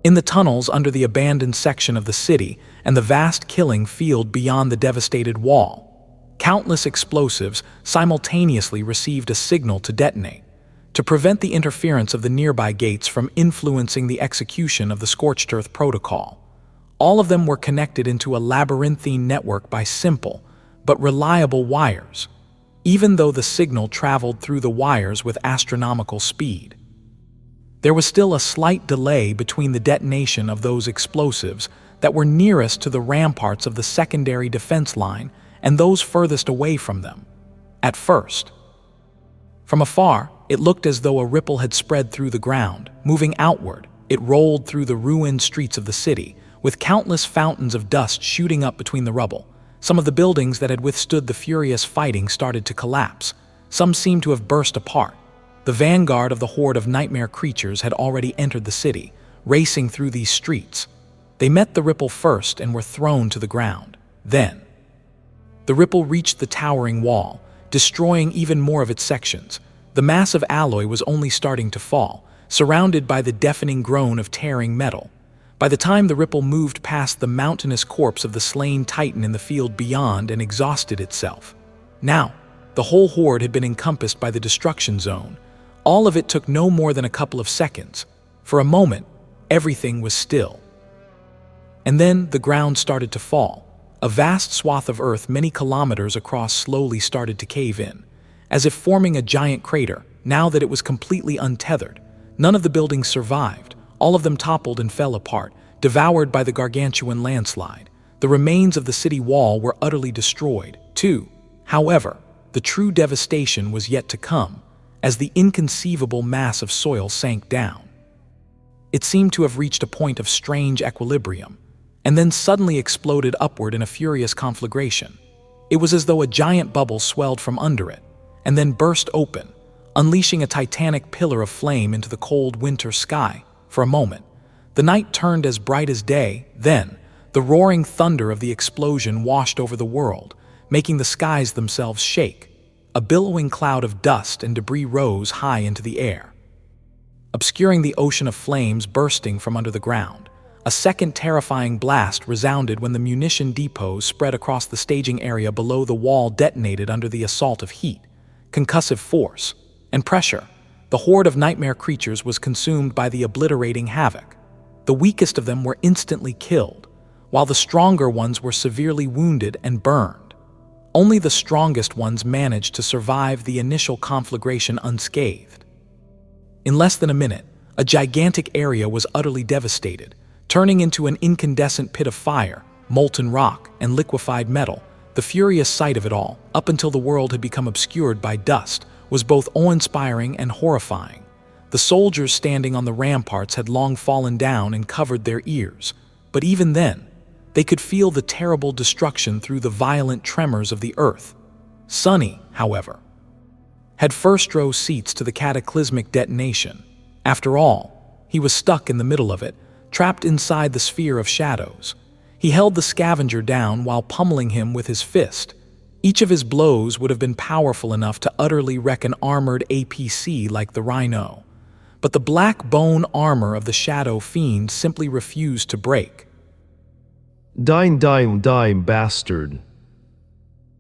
in the tunnels under the abandoned section of the city and the vast killing field beyond the devastated wall. Countless explosives simultaneously received a signal to detonate, to prevent the interference of the nearby gates from influencing the execution of the Scorched Earth Protocol. All of them were connected into a labyrinthine network by simple but reliable wires, even though the signal traveled through the wires with astronomical speed. There was still a slight delay between the detonation of those explosives that were nearest to the ramparts of the secondary defense line and those furthest away from them. At first, from afar, it looked as though a ripple had spread through the ground. Moving outward, it rolled through the ruined streets of the city, with countless fountains of dust shooting up between the rubble. Some of the buildings that had withstood the furious fighting started to collapse. Some seemed to have burst apart. The vanguard of the horde of nightmare creatures had already entered the city, racing through these streets. They met the ripple first and were thrown to the ground. Then, the ripple reached the towering wall, destroying even more of its sections. The massive alloy was only starting to fall, surrounded by the deafening groan of tearing metal. By the time the ripple moved past the mountainous corpse of the slain titan in the field beyond and exhausted itself. Now, the whole horde had been encompassed by the destruction zone. All of it took no more than a couple of seconds. For a moment, everything was still. And then the ground started to fall. A vast swath of earth many kilometers across slowly started to cave in, as if forming a giant crater. Now that it was completely untethered, none of the buildings survived. All of them toppled and fell apart, devoured by the gargantuan landslide. The remains of the city wall were utterly destroyed, too. However, the true devastation was yet to come, as the inconceivable mass of soil sank down. It seemed to have reached a point of strange equilibrium, and then suddenly exploded upward in a furious conflagration. It was as though a giant bubble swelled from under it, and then burst open, unleashing a titanic pillar of flame into the cold winter sky. For a moment, the night turned as bright as day. Then, the roaring thunder of the explosion washed over the world, making the skies themselves shake. A billowing cloud of dust and debris rose high into the air, obscuring the ocean of flames bursting from under the ground. A second terrifying blast resounded when the munition depots spread across the staging area below the wall detonated under the assault of heat, concussive force, and pressure. The horde of nightmare creatures was consumed by the obliterating havoc. The weakest of them were instantly killed, while the stronger ones were severely wounded and burned. Only the strongest ones managed to survive the initial conflagration unscathed. In less than a minute, a gigantic area was utterly devastated, turning into an incandescent pit of fire, molten rock, and liquefied metal. The furious sight of it all, up until the world had become obscured by dust, was both awe-inspiring and horrifying. The soldiers standing on the ramparts had long fallen down and covered their ears, but even then, they could feel the terrible destruction through the violent tremors of the earth. Sonny, however, had first-row seats to the cataclysmic detonation. After all, he was stuck in the middle of it, trapped inside the sphere of shadows. He held the scavenger down while pummeling him with his fist. Each of his blows would have been powerful enough to utterly wreck an armored APC like the Rhino. But the black bone armor of the Shadow Fiend simply refused to break. Die, bastard.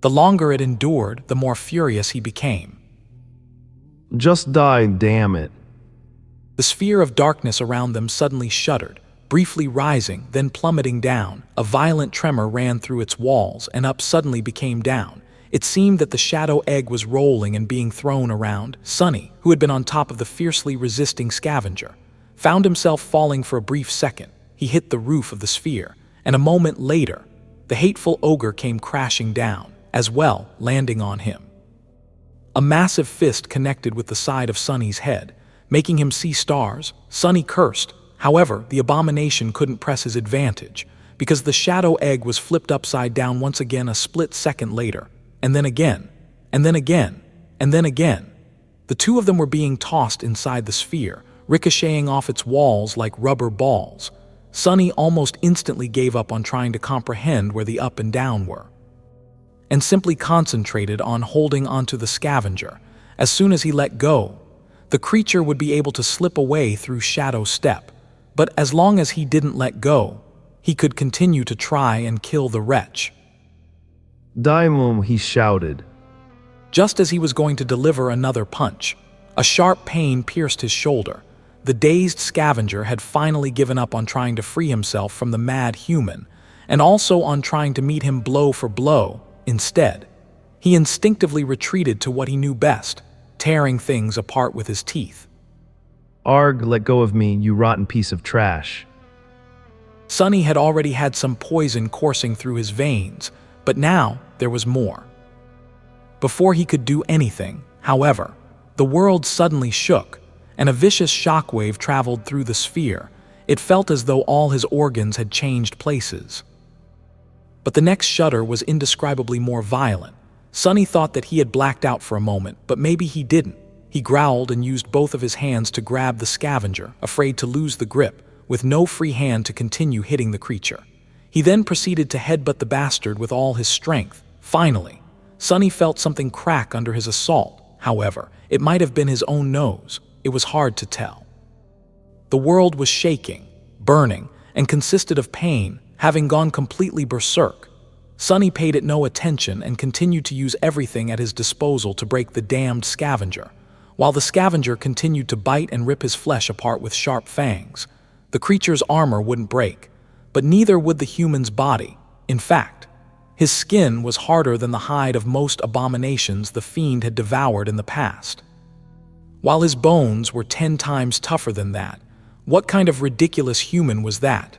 The longer it endured, the more furious he became. Just die, damn it. The sphere of darkness around them suddenly shuddered, briefly rising, then plummeting down. A violent tremor ran through its walls, and up suddenly became down. It seemed that the shadow egg was rolling and being thrown around. Sonny, who had been on top of the fiercely resisting scavenger, found himself falling for a brief second. He hit the roof of the sphere, and a moment later, the hateful ogre came crashing down, as well, landing on him. A massive fist connected with the side of Sonny's head, making him see stars. Sonny cursed. However, the abomination couldn't press his advantage, because the shadow egg was flipped upside down once again a split second later, and then again, and then again, and then again. The two of them were being tossed inside the sphere, ricocheting off its walls like rubber balls. Sonny almost instantly gave up on trying to comprehend where the up and down were, and simply concentrated on holding onto the scavenger. As soon as he let go, the creature would be able to slip away through Shadow Step. But as long as he didn't let go, he could continue to try and kill the wretch. Daimon, he shouted. Just as he was going to deliver another punch, a sharp pain pierced his shoulder. The dazed scavenger had finally given up on trying to free himself from the mad human, and also on trying to meet him blow for blow. Instead, he instinctively retreated to what he knew best, tearing things apart with his teeth. Arg, let go of me, you rotten piece of trash. Sonny had already had some poison coursing through his veins, but now there was more. Before he could do anything, however, the world suddenly shook, and a vicious shockwave traveled through the sphere. It felt as though all his organs had changed places. But the next shudder was indescribably more violent. Sonny thought that he had blacked out for a moment, but maybe he didn't. He growled and used both of his hands to grab the scavenger, afraid to lose the grip, with no free hand to continue hitting the creature. He then proceeded to headbutt the bastard with all his strength. Finally, Sonny felt something crack under his assault. However, it might have been his own nose. It was hard to tell. The world was shaking, burning, and consisted of pain, having gone completely berserk. Sonny paid it no attention and continued to use everything at his disposal to break the damned scavenger, while the scavenger continued to bite and rip his flesh apart with sharp fangs. The creature's armor wouldn't break, but neither would the human's body. In fact, his skin was harder than the hide of most abominations the fiend had devoured in the past. While his bones were 10 times tougher than that, what kind of ridiculous human was that?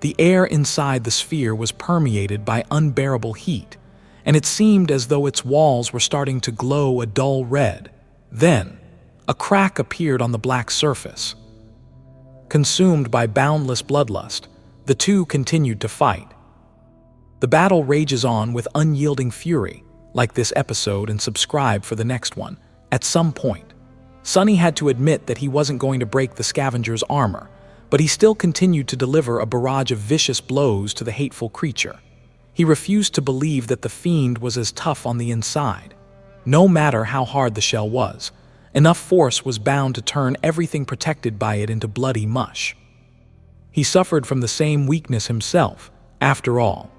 The air inside the sphere was permeated by unbearable heat, and it seemed as though its walls were starting to glow a dull red. Then, a crack appeared on the black surface. Consumed by boundless bloodlust, the two continued to fight. The battle rages on with unyielding fury. Like this episode and subscribe for the next one. At some point, Sonny had to admit that he wasn't going to break the scavenger's armor, but he still continued to deliver a barrage of vicious blows to the hateful creature. He refused to believe that the fiend was as tough on the inside. No matter how hard the shell was, enough force was bound to turn everything protected by it into bloody mush. He suffered from the same weakness himself, after all.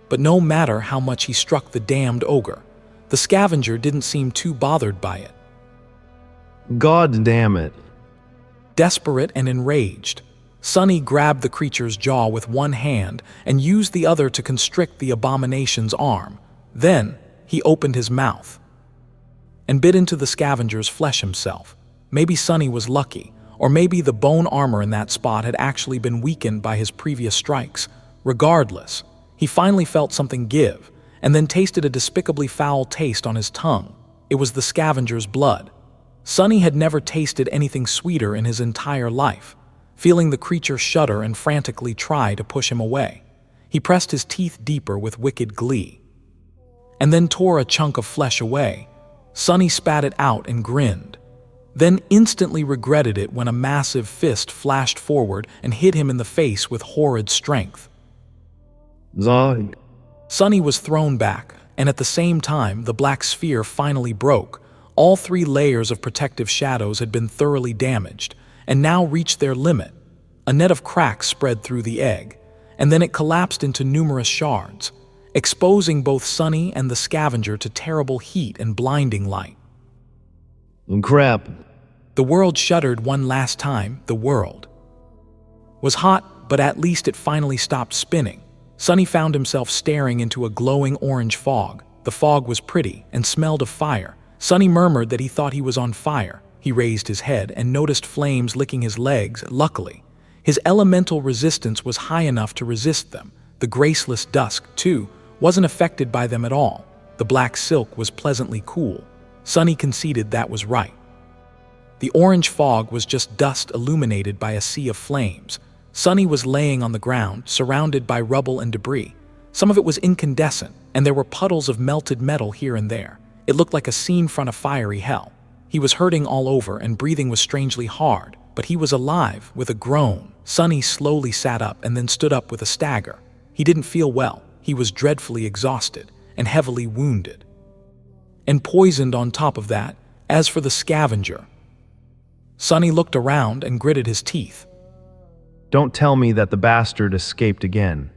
But no matter how much he struck the damned ogre, the scavenger didn't seem too bothered by it. God damn it. Desperate and enraged, Sonny grabbed the creature's jaw with one hand and used the other to constrict the abomination's arm. Then, he opened his mouth and bit into the scavenger's flesh himself. Maybe Sonny was lucky, or maybe the bone armor in that spot had actually been weakened by his previous strikes. Regardless, he finally felt something give, and then tasted a despicably foul taste on his tongue. It was the scavenger's blood. Sonny had never tasted anything sweeter in his entire life. Feeling the creature shudder and frantically try to push him away, he pressed his teeth deeper with wicked glee, and then tore a chunk of flesh away. Sonny spat it out and grinned, then instantly regretted it when a massive fist flashed forward and hit him in the face with horrid strength. Zog. Sonny was thrown back, and at the same time, the black sphere finally broke. All 3 layers of protective shadows had been thoroughly damaged, and now reached their limit. A net of cracks spread through the egg, and then it collapsed into numerous shards, exposing both Sonny and the scavenger to terrible heat and blinding light. Crap. The world shuddered one last time. The world was hot, but at least it finally stopped spinning. Sonny found himself staring into a glowing orange fog. The fog was pretty and smelled of fire. Sonny murmured that he thought he was on fire. He raised his head and noticed flames licking his legs. Luckily, his elemental resistance was high enough to resist them. The graceless dusk, too, wasn't affected by them at all. The black silk was pleasantly cool. Sonny conceded that was right. The orange fog was just dust illuminated by a sea of flames. Sonny was laying on the ground, surrounded by rubble and debris. Some of it was incandescent, and there were puddles of melted metal here and there. It looked like a scene from a fiery hell. He was hurting all over, and breathing was strangely hard, but he was alive. With a groan, Sonny slowly sat up and then stood up with a stagger. He didn't feel well. He was dreadfully exhausted and heavily wounded, and poisoned on top of that. As for the scavenger, Sonny looked around and gritted his teeth. Don't tell me that the bastard escaped again.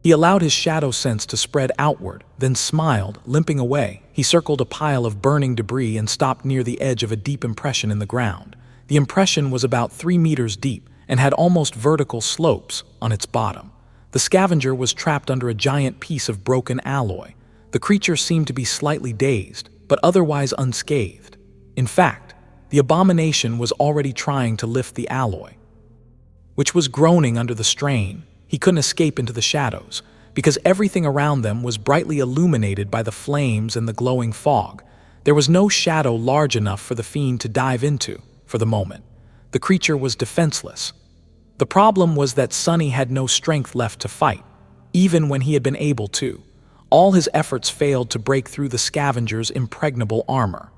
He allowed his shadow sense to spread outward, then smiled, limping away. He circled a pile of burning debris and stopped near the edge of a deep impression in the ground. The impression was about 3 meters deep and had almost vertical slopes on its bottom. The scavenger was trapped under a giant piece of broken alloy. The creature seemed to be slightly dazed, but otherwise unscathed. In fact, the abomination was already trying to lift the alloy, which was groaning under the strain. He couldn't escape into the shadows, because everything around them was brightly illuminated by the flames and the glowing fog. There was no shadow large enough for the fiend to dive into, for the moment. The creature was defenseless. The problem was that Sonny had no strength left to fight, even when he had been able to. All his efforts failed to break through the scavenger's impregnable armor.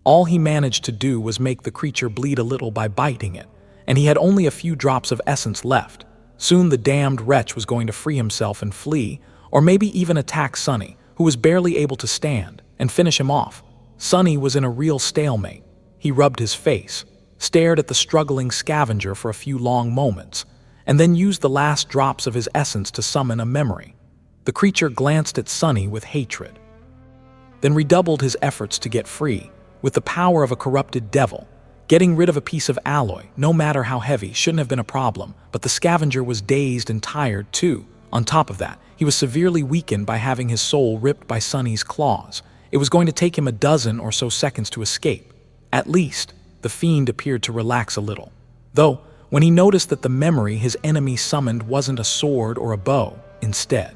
All he managed to do was make the creature bleed a little by biting it, and he had only a few drops of essence left. Soon the damned wretch was going to free himself and flee, or maybe even attack Sonny, who was barely able to stand, and finish him off. Sonny was in a real stalemate. He rubbed his face, stared at the struggling scavenger for a few long moments, and then used the last drops of his essence to summon a memory. The creature glanced at Sonny with hatred, then redoubled his efforts to get free. With the power of a corrupted devil, getting rid of a piece of alloy, no matter how heavy, shouldn't have been a problem, but the scavenger was dazed and tired too. On top of that, he was severely weakened by having his soul ripped by Sonny's claws. It was going to take him a dozen or so seconds to escape. At least, the fiend appeared to relax a little. Though, when he noticed that the memory his enemy summoned wasn't a sword or a bow, instead,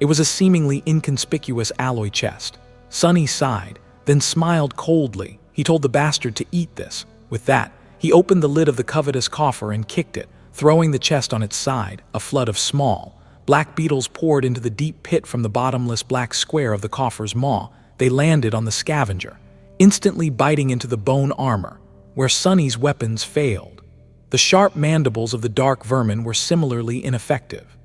it was a seemingly inconspicuous alloy chest. Sonny sighed, then smiled coldly. He told the bastard to eat this. With that, he opened the lid of the covetous coffer and kicked it, throwing the chest on its side. A flood of small, black beetles poured into the deep pit from the bottomless black square of the coffer's maw. They landed on the scavenger, instantly biting into the bone armor, where Sonny's weapons failed. The sharp mandibles of the dark vermin were similarly ineffective.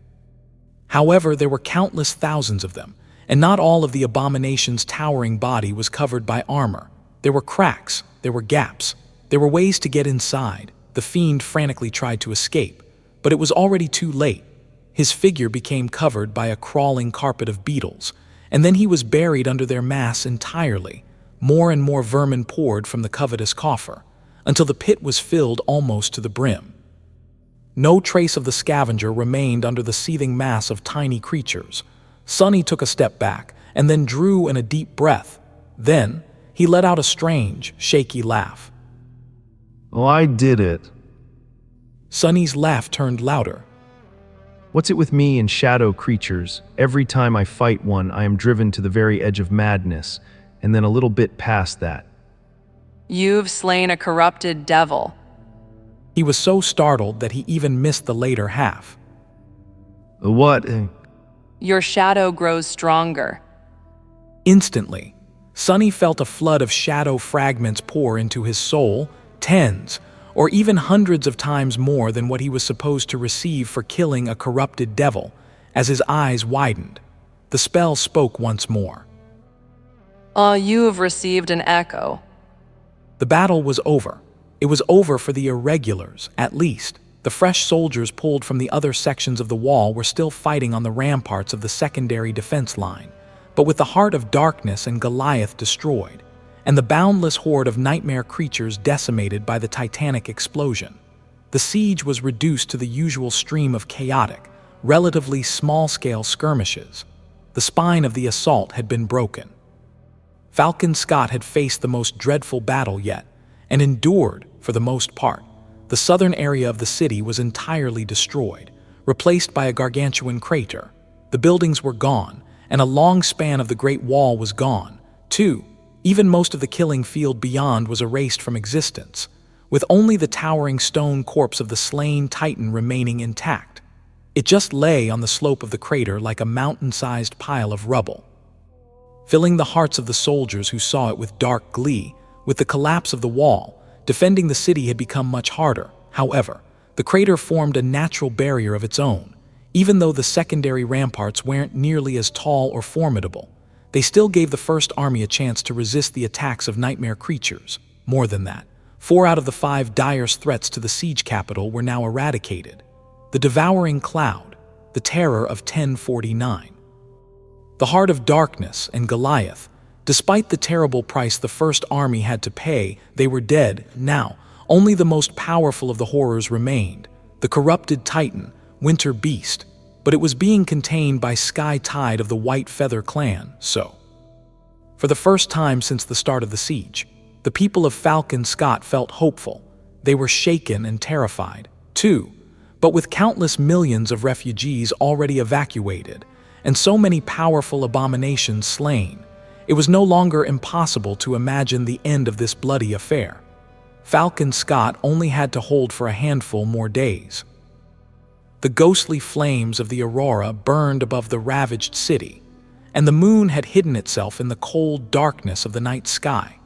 However, there were countless thousands of them, and not all of the abomination's towering body was covered by armor. There were cracks, there were gaps, there were ways to get inside. The fiend frantically tried to escape, but it was already too late. His figure became covered by a crawling carpet of beetles, and then he was buried under their mass entirely. More and more vermin poured from the covetous coffer, until the pit was filled almost to the brim. No trace of the scavenger remained under the seething mass of tiny creatures. Sonny took a step back, and then drew in a deep breath. Then, he let out a strange, shaky laugh. Oh, I did it. Sonny's laugh turned louder. What's it with me and shadow creatures? Every time I fight one, I am driven to the very edge of madness, and then a little bit past that. You've slain a corrupted devil. He was so startled that he even missed the later half. What? Your shadow grows stronger. Instantly, Sonny felt a flood of shadow fragments pour into his soul, tens, or even hundreds of times more than what he was supposed to receive for killing a corrupted devil. As his eyes widened, the spell spoke once more. You have received an echo. The battle was over. It was over for the irregulars, at least. The fresh soldiers pulled from the other sections of the wall were still fighting on the ramparts of the secondary defense line. But with the heart of darkness and Goliath destroyed, and the boundless horde of nightmare creatures decimated by the titanic explosion, the siege was reduced to the usual stream of chaotic, relatively small-scale skirmishes. The spine of the assault had been broken. Falcon Scott had faced the most dreadful battle yet, and endured, for the most part. The southern area of the city was entirely destroyed, replaced by a gargantuan crater. The buildings were gone, and a long span of the Great Wall was gone, too. Even most of the killing field beyond was erased from existence, with only the towering stone corpse of the slain Titan remaining intact. It just lay on the slope of the crater like a mountain-sized pile of rubble, filling the hearts of the soldiers who saw it with dark glee. With the collapse of the wall, defending the city had become much harder. However, the crater formed a natural barrier of its own. Even though the secondary ramparts weren't nearly as tall or formidable, they still gave the First Army a chance to resist the attacks of nightmare creatures. More than that, 4 out of the 5 direst threats to the siege capital were now eradicated. The devouring cloud, the terror of 1049. The Heart of Darkness and Goliath. Despite the terrible price the First Army had to pay, they were dead. Now, only the most powerful of the horrors remained, the corrupted Titan, Winter Beast, but it was being contained by Sky Tide of the White Feather clan, so. For the first time since the start of the siege, the people of Falcon Scott felt hopeful. They were shaken and terrified, too, but with countless millions of refugees already evacuated, and so many powerful abominations slain, it was no longer impossible to imagine the end of this bloody affair. Falcon Scott only had to hold for a handful more days. The ghostly flames of the aurora burned above the ravaged city, and the moon had hidden itself in the cold darkness of the night sky.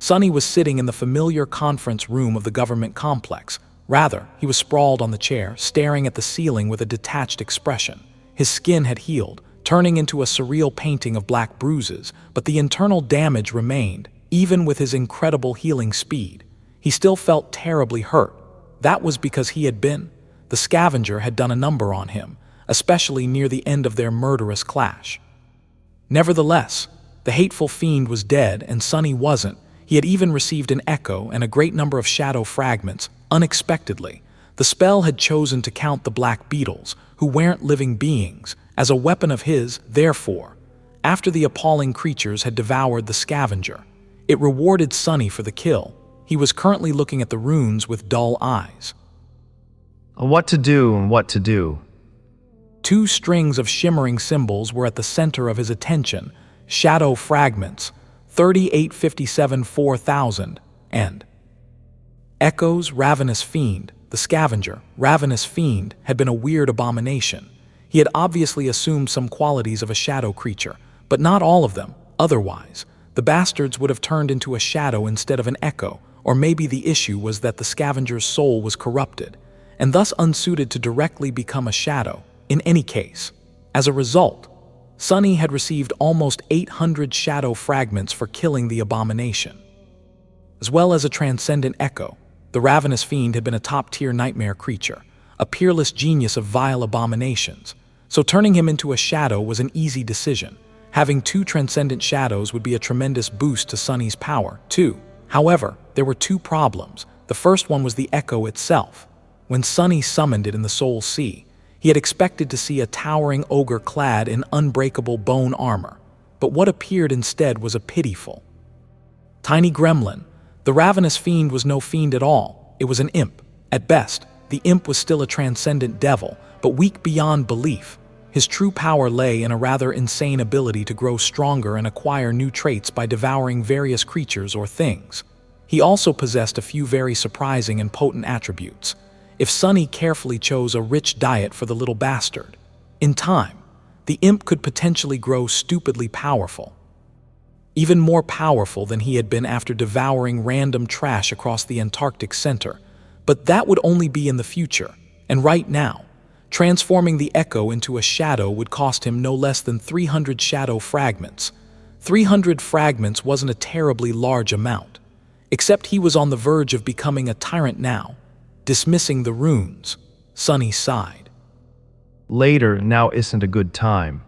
Sonny was sitting in the familiar conference room of the government complex. Rather, he was sprawled on the chair, staring at the ceiling with a detached expression. His skin had healed, turning into a surreal painting of black bruises, but the internal damage remained. Even with his incredible healing speed, he still felt terribly hurt. That was because the scavenger had done a number on him, especially near the end of their murderous clash. Nevertheless, the hateful fiend was dead and Sonny wasn't. He had even received an echo and a great number of shadow fragments, unexpectedly. The spell had chosen to count the black beetles, who weren't living beings, as a weapon of his. Therefore, after the appalling creatures had devoured the scavenger, it rewarded Sonny for the kill. He was currently looking at the runes with dull eyes. What to do and what to do. 2 strings of shimmering symbols were at the center of his attention, shadow fragments, 3857-4000, and Echo's Ravenous Fiend. The scavenger, Ravenous Fiend, had been a weird abomination. He had obviously assumed some qualities of a shadow creature, but not all of them. Otherwise, the bastards would have turned into a shadow instead of an echo, or maybe the issue was that the scavenger's soul was corrupted, and thus unsuited to directly become a shadow. In any case, as a result, Sonny had received almost 800 shadow fragments for killing the abomination. As well as a transcendent echo, the Ravenous Fiend had been a top-tier nightmare creature, a peerless genius of vile abominations, so turning him into a shadow was an easy decision. Having 2 transcendent shadows would be a tremendous boost to Sonny's power, too. However, there were 2 problems. The first one was the echo itself. When Sonny summoned it in the Soul Sea, he had expected to see a towering ogre clad in unbreakable bone armor, but what appeared instead was a pitiful, tiny gremlin. The Ravenous Fiend was no fiend at all. It was an imp. At best, the imp was still a transcendent devil, but weak beyond belief. His true power lay in a rather insane ability to grow stronger and acquire new traits by devouring various creatures or things. He also possessed a few very surprising and potent attributes. If Sonny carefully chose a rich diet for the little bastard, in time, the imp could potentially grow stupidly powerful. Even more powerful than he had been after devouring random trash across the Antarctic center. But that would only be in the future, and right now, transforming the echo into a shadow would cost him no less than 300 shadow fragments. 300 fragments wasn't a terribly large amount, except he was on the verge of becoming a tyrant now. Dismissing the runes, Sonny sighed. Later now isn't a good time.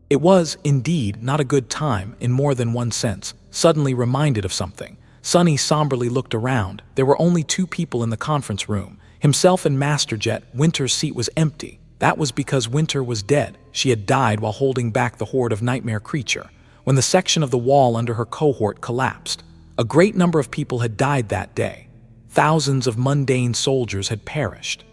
It was, indeed, not a good time in more than one sense. Suddenly reminded of something, Sonny somberly looked around. There were only 2 people in the conference room, himself and Masterjet. Winter's seat was empty. That was because Winter was dead. She had died while holding back the horde of nightmare creature, when the section of the wall under her cohort collapsed. A great number of people had died that day. Thousands of mundane soldiers had perished.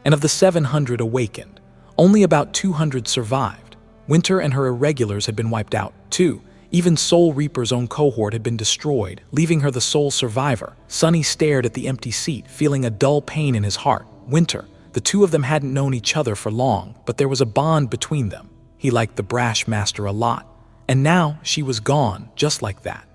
And of the 700 awakened, only about 200 survived. Winter and her irregulars had been wiped out, too. Even Soul Reaper's own cohort had been destroyed, leaving her the sole survivor. Sonny stared at the empty seat, feeling a dull pain in his heart. Winter, the 2 of them hadn't known each other for long, but there was a bond between them. He liked the brash master a lot, and now she was gone, just like that.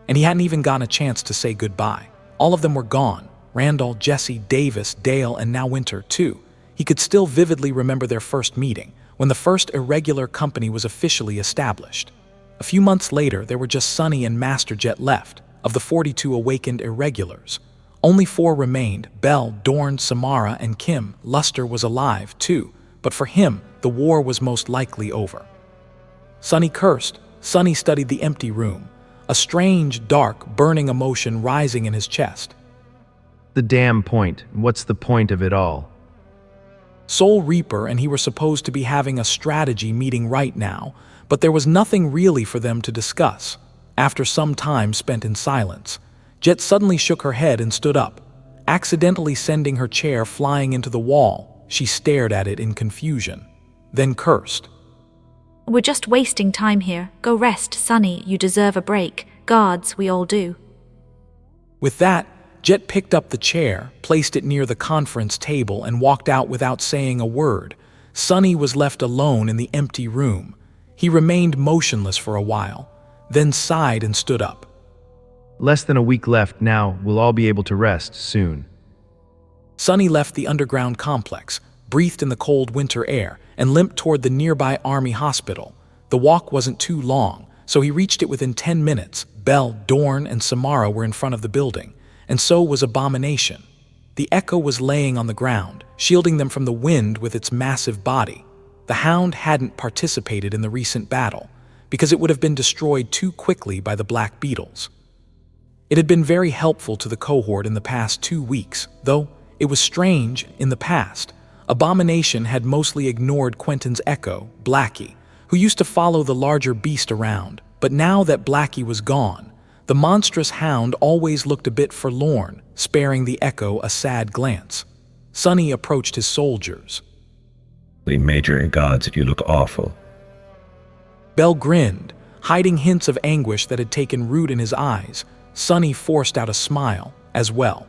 And he hadn't even gotten a chance to say goodbye. All of them were gone. Randall, Jesse, Davis, Dale, and now Winter, too. He could still vividly remember their first meeting, when the first irregular company was officially established. A few months later, there were just Sunny and Master Jet left. Of the 42 awakened irregulars, only 4 remained: Bel, Dorn, Samara, and Kim. Luster was alive, too, but for him, the war was most likely over. Sunny cursed. Sunny studied the empty room, a strange, dark, burning emotion rising in his chest. The damn point. What's the point of it all? Soul Reaper and he were supposed to be having a strategy meeting right now, but there was nothing really for them to discuss. After some time spent in silence, Jet suddenly shook her head and stood up, accidentally sending her chair flying into the wall. She stared at it in confusion, then cursed. We're just wasting time here. Go rest, Sunny. You deserve a break. Guards, we all do. With that, Jet picked up the chair, placed it near the conference table, and walked out without saying a word. Sunny was left alone in the empty room. He remained motionless for a while, then sighed and stood up. Less than a week left now. We'll all be able to rest soon. Sunny left the underground complex, breathed in the cold winter air, and limped toward the nearby army hospital. The walk wasn't too long, so he reached it within 10 minutes. Bel, Dorn, and Samara were in front of the building, and so was Abomination. The Echo was laying on the ground, shielding them from the wind with its massive body. The Hound hadn't participated in the recent battle, because it would have been destroyed too quickly by the Black Beetles. It had been very helpful to the cohort in the past 2 weeks, though it was strange in the past. Abomination had mostly ignored Quentin's Echo, Blackie, who used to follow the larger beast around, but now that Blackie was gone, the monstrous Hound always looked a bit forlorn, sparing the Echo a sad glance. Sunny approached his soldiers. Major gods, you look awful. Bel grinned, hiding hints of anguish that had taken root in his eyes. Sunny forced out a smile as well.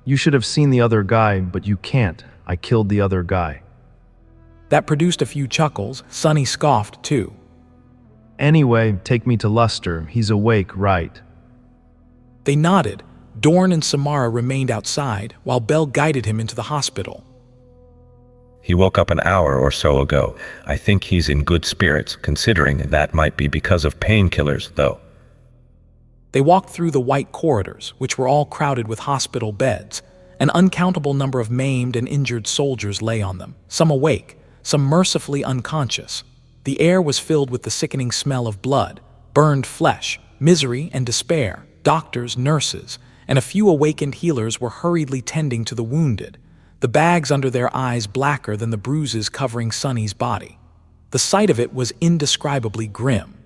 You should have seen the other guy, but you can't. I killed the other guy. That produced a few chuckles. Sunny scoffed too. Anyway, take me to Luster. He's awake, right? They nodded. Dorn and Samara remained outside, while Bel guided him into the hospital. He woke up an hour or so ago. I think he's in good spirits, considering that might be because of painkillers, though. They walked through the white corridors, which were all crowded with hospital beds. An uncountable number of maimed and injured soldiers lay on them, some awake, some mercifully unconscious. The air was filled with the sickening smell of blood, burned flesh, misery, and despair. Doctors, nurses, and a few awakened healers were hurriedly tending to the wounded, the bags under their eyes blacker than the bruises covering Sunny's body. The sight of it was indescribably grim.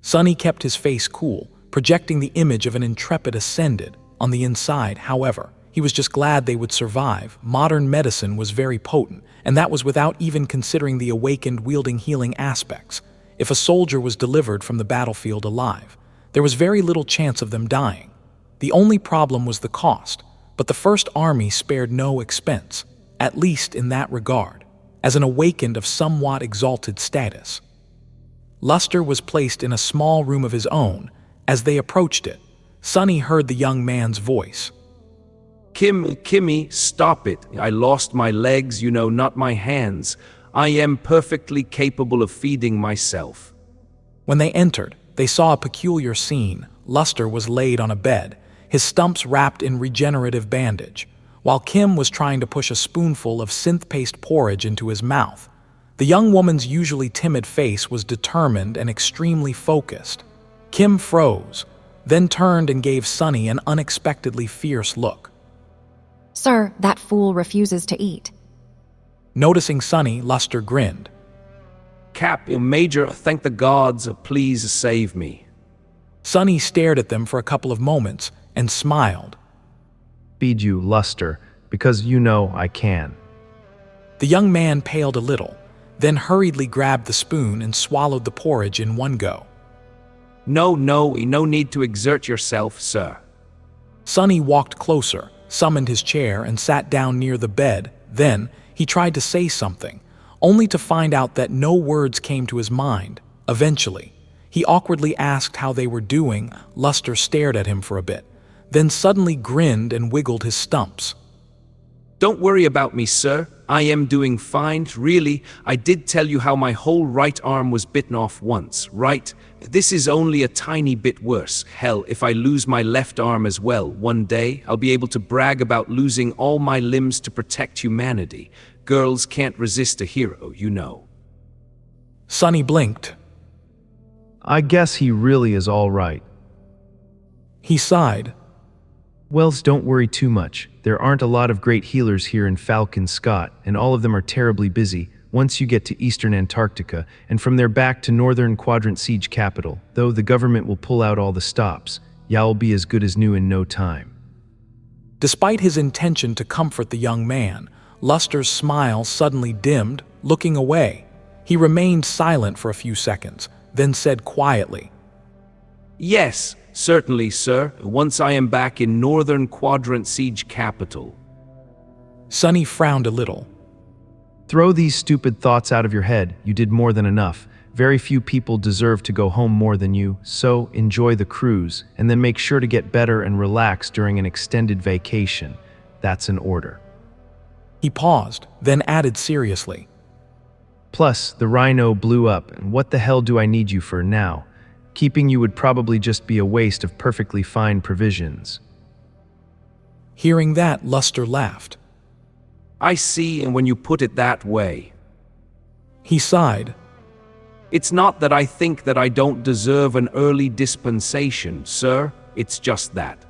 Sunny kept his face cool, projecting the image of an intrepid ascended. On the inside, however, he was just glad they would survive. Modern medicine was very potent, and that was without even considering the awakened wielding healing aspects. If a soldier was delivered from the battlefield alive, there was very little chance of them dying. The only problem was the cost, but the First Army spared no expense, at least in that regard, as an awakened of somewhat exalted status. Luster was placed in a small room of his own. As they approached it, Sunny heard the young man's voice. Kimmy, stop it. I lost my legs, not my hands. I am perfectly capable of feeding myself. When they entered, they saw a peculiar scene. Luster was laid on a bed, his stumps wrapped in regenerative bandage, while Kim was trying to push a spoonful of synth-paste porridge into his mouth. The young woman's usually timid face was determined and extremely focused. Kim froze, then turned and gave Sunny an unexpectedly fierce look. Sir, that fool refuses to eat. Noticing Sunny, Luster grinned. Major, thank the gods, please save me. Sunny stared at them for a couple of moments and smiled. Feed you, Luster, because you know I can. The young man paled a little, then hurriedly grabbed the spoon and swallowed the porridge in one go. No need to exert yourself, sir. Sunny walked closer, summoned his chair, and sat down near the bed. Then he tried to say something, only to find out that no words came to his mind. Eventually, he awkwardly asked how they were doing. Luster stared at him for a bit, then suddenly grinned and wiggled his stumps. Don't worry about me, sir. I am doing fine. Really, I did tell you how my whole right arm was bitten off once, right? This is only a tiny bit worse. Hell, if I lose my left arm as well, one day I'll be able to brag about losing all my limbs to protect humanity. Girls can't resist a hero, you know. Sonny blinked. I guess he really is all right. He sighed. Wells, don't worry too much. There aren't a lot of great healers here in Falcon Scott, and all of them are terribly busy once you get to eastern Antarctica, and from there back to northern quadrant siege capital, though the government will pull out all the stops. Y'all be as good as new in no time. Despite his intention to comfort the young man, Luster's smile suddenly dimmed, looking away. He remained silent for a few seconds, then said quietly, Yes, certainly, sir, once I am back in northern quadrant siege capital. Sonny frowned a little. Throw these stupid thoughts out of your head. You did more than enough. Very few people deserve to go home more than you, so enjoy the cruise, and then make sure to get better and relax during an extended vacation. That's an order. He paused, then added seriously, Plus, the rhino blew up, and what the hell do I need you for now? Keeping you would probably just be a waste of perfectly fine provisions. Hearing that, Luster laughed. I see, and when you put it that way. He sighed. It's not that I think that I don't deserve an early dispensation, sir. It's just that.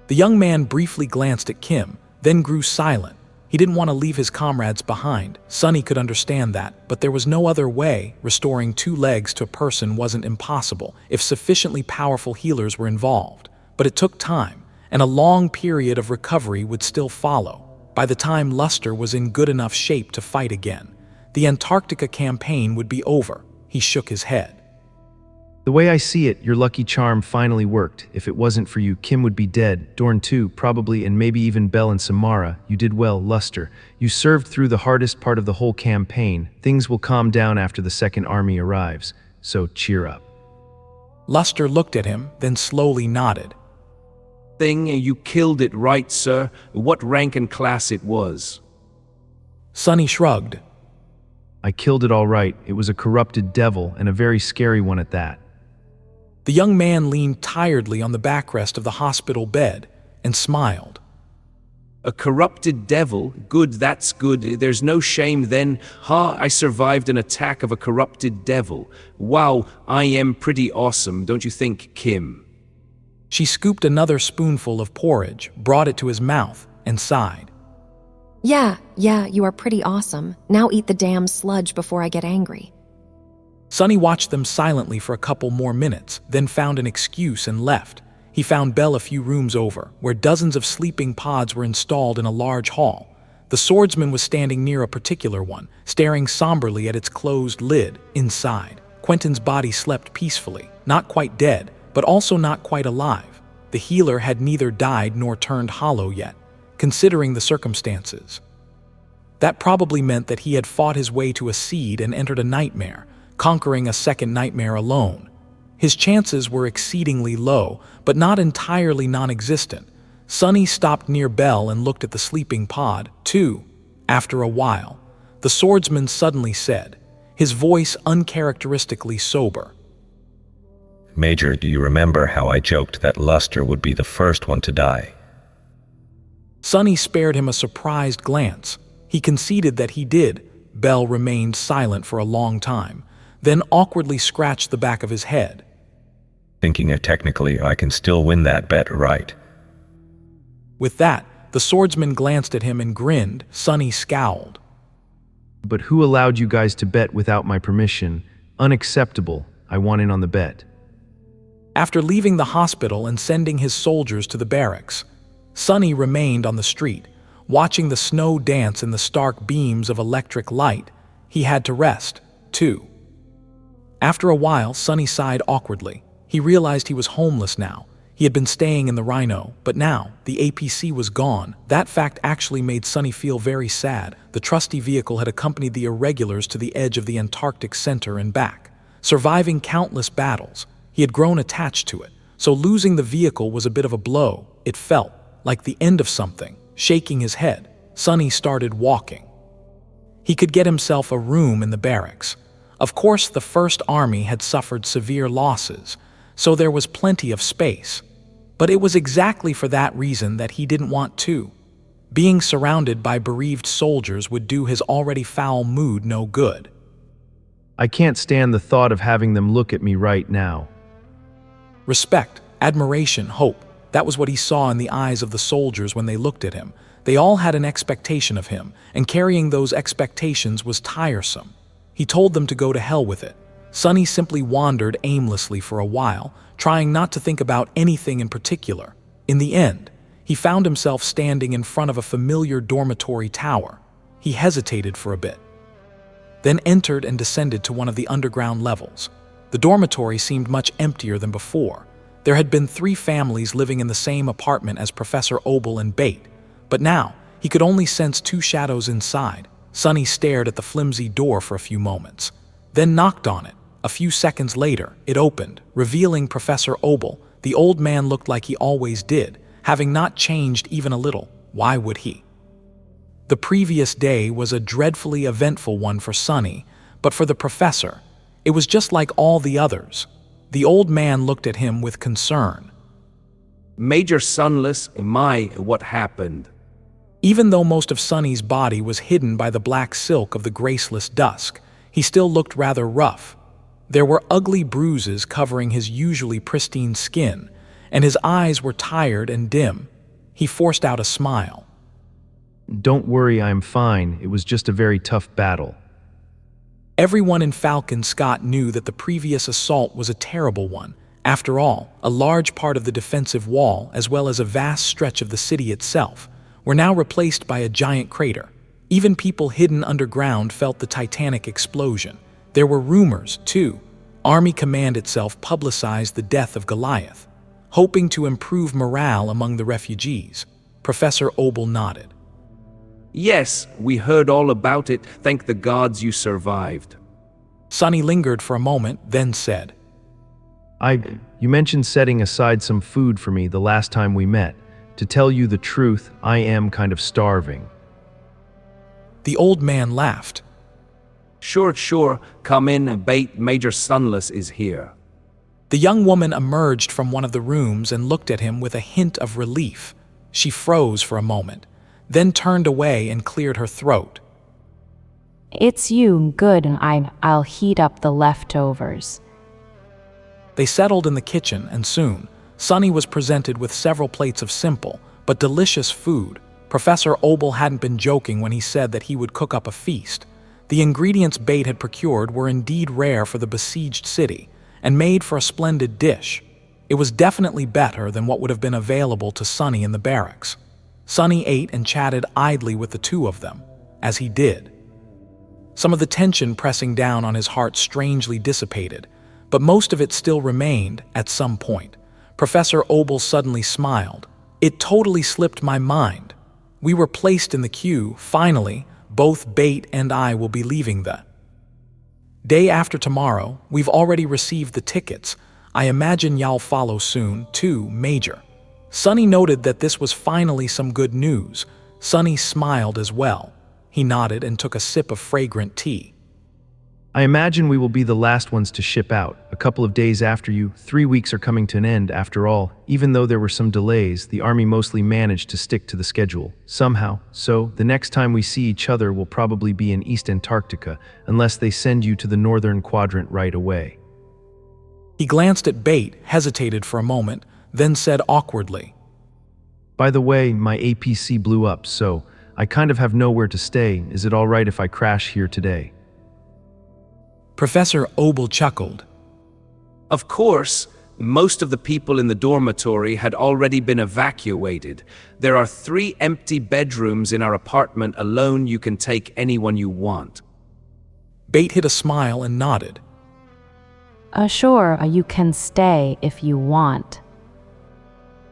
The young man briefly glanced at Kim, then grew silent. He didn't want to leave his comrades behind. Sonny could understand that, but there was no other way. Restoring 2 legs to a person wasn't impossible if sufficiently powerful healers were involved. But it took time, and a long period of recovery would still follow. By the time Luster was in good enough shape to fight again, the Antarctica campaign would be over. He shook his head. The way I see it, your lucky charm finally worked. If it wasn't for you, Kim would be dead. Dorn too, probably, and maybe even Bell and Samara. You did well, Luster. You served through the hardest part of the whole campaign. Things will calm down after the Second Army arrives, so cheer up. Luster looked at him, then slowly nodded. You killed it right, sir. What rank and class it was? Sonny shrugged. I killed it all right. It was a corrupted devil, and a very scary one at that. The young man leaned tiredly on the backrest of the hospital bed and smiled. A corrupted devil? Good, that's good. There's no shame then. I survived an attack of a corrupted devil. Wow, I am pretty awesome, don't you think, Kim? She scooped another spoonful of porridge, brought it to his mouth, and sighed. Yeah, you are pretty awesome. Now eat the damn sludge before I get angry. Sonny watched them silently for a couple more minutes, then found an excuse and left. He found Bell a few rooms over, where dozens of sleeping pods were installed in a large hall. The swordsman was standing near a particular one, staring somberly at its closed lid. Inside, Quentin's body slept peacefully, not quite dead, but also not quite alive. The healer had neither died nor turned hollow yet, considering the circumstances. That probably meant that he had fought his way to a seed and entered a nightmare, conquering a second nightmare alone. His chances were exceedingly low, but not entirely non-existent. Sonny stopped near Bell and looked at the sleeping pod, too. After a while, the swordsman suddenly said, his voice uncharacteristically sober. Major, do you remember how I joked that Luster would be the first one to die? Sonny spared him a surprised glance. He conceded that he did. Bell remained silent for a long time, then awkwardly scratched the back of his head. Thinking technically I can still win that bet, right? With that, the swordsman glanced at him and grinned. Sonny scowled. But who allowed you guys to bet without my permission? Unacceptable. I want in on the bet. After leaving the hospital and sending his soldiers to the barracks, Sonny remained on the street, watching the snow dance in the stark beams of electric light. He had to rest, too. After a while, Sonny sighed awkwardly. He realized he was homeless now. He had been staying in the Rhino, but now the APC was gone. That fact actually made Sonny feel very sad. The trusty vehicle had accompanied the irregulars to the edge of the Antarctic center and back, surviving countless battles. He had grown attached to it, so losing the vehicle was a bit of a blow. It felt like the end of something. Shaking his head, Sonny started walking. He could get himself a room in the barracks. Of course, the First Army had suffered severe losses, so there was plenty of space. But it was exactly for that reason that he didn't want to. Being surrounded by bereaved soldiers would do his already foul mood no good. I can't stand the thought of having them look at me right now. Respect, admiration, hope. That was what he saw in the eyes of the soldiers when they looked at him. They all had an expectation of him, and carrying those expectations was tiresome. He told them to go to hell with it. Sonny simply wandered aimlessly for a while, trying not to think about anything in particular. In the end, he found himself standing in front of a familiar dormitory tower. He hesitated for a bit, then entered and descended to one of the underground levels. The dormitory seemed much emptier than before. There had been 3 families living in the same apartment as Professor Obel and Bate, but now he could only sense 2 shadows inside. Sonny stared at the flimsy door for a few moments, then knocked on it. A few seconds later, it opened, revealing Professor Obel. The old man looked like he always did, having not changed even a little. Why would he? The previous day was a dreadfully eventful one for Sonny, but for the professor, it was just like all the others. The old man looked at him with concern. Major Sunless, what happened? Even though most of Sonny's body was hidden by the black silk of the graceless dusk, he still looked rather rough. There were ugly bruises covering his usually pristine skin, and his eyes were tired and dim. He forced out a smile. Don't worry, I'm fine. It was just a very tough battle. Everyone in Falcon Scott knew that the previous assault was a terrible one. After all, a large part of the defensive wall, as well as a vast stretch of the city itself, were now replaced by a giant crater. Even people hidden underground felt the titanic explosion. There were rumors, too. Army Command itself publicized the death of Goliath, hoping to improve morale among the refugees. Professor Obel nodded. Yes, we heard all about it. Thank the gods you survived. Sonny lingered for a moment, then said, You mentioned setting aside some food for me the last time we met. To tell you the truth, I am kind of starving. The old man laughed. Sure, come in, Bate. Major Sunless is here. The young woman emerged from one of the rooms and looked at him with a hint of relief. She froze for a moment, then turned away and cleared her throat. It's you, good, and I'll heat up the leftovers. They settled in the kitchen, and soon, Sonny was presented with several plates of simple but delicious food. Professor Obel hadn't been joking when he said that he would cook up a feast. The ingredients Bate had procured were indeed rare for the besieged city, and made for a splendid dish. It was definitely better than what would have been available to Sonny in the barracks. Sonny ate and chatted idly with the 2 of them, as he did. Some of the tension pressing down on his heart strangely dissipated, but most of it still remained at some point. Professor Obel suddenly smiled. It totally slipped my mind. We were placed in the queue. Finally, both Bate and I will be leaving the day after tomorrow. We've already received the tickets. I imagine y'all follow soon, too, Major. Sonny noted that this was finally some good news. Sonny smiled as well. He nodded and took a sip of fragrant tea. I imagine we will be the last ones to ship out, a couple of days after you. 3 weeks are coming to an end, after all. Even though there were some delays, the Army mostly managed to stick to the schedule, somehow. So, the next time we see each other will probably be in East Antarctica, unless they send you to the northern quadrant right away. He glanced at Bate, hesitated for a moment, then said awkwardly, By the way, my APC blew up, so I kind of have nowhere to stay. Is it all right if I crash here today? Professor Obel chuckled. Of course, most of the people in the dormitory had already been evacuated. There are 3 empty bedrooms in our apartment alone. You can take anyone you want. Bate hid a smile and nodded. Sure, you can stay if you want.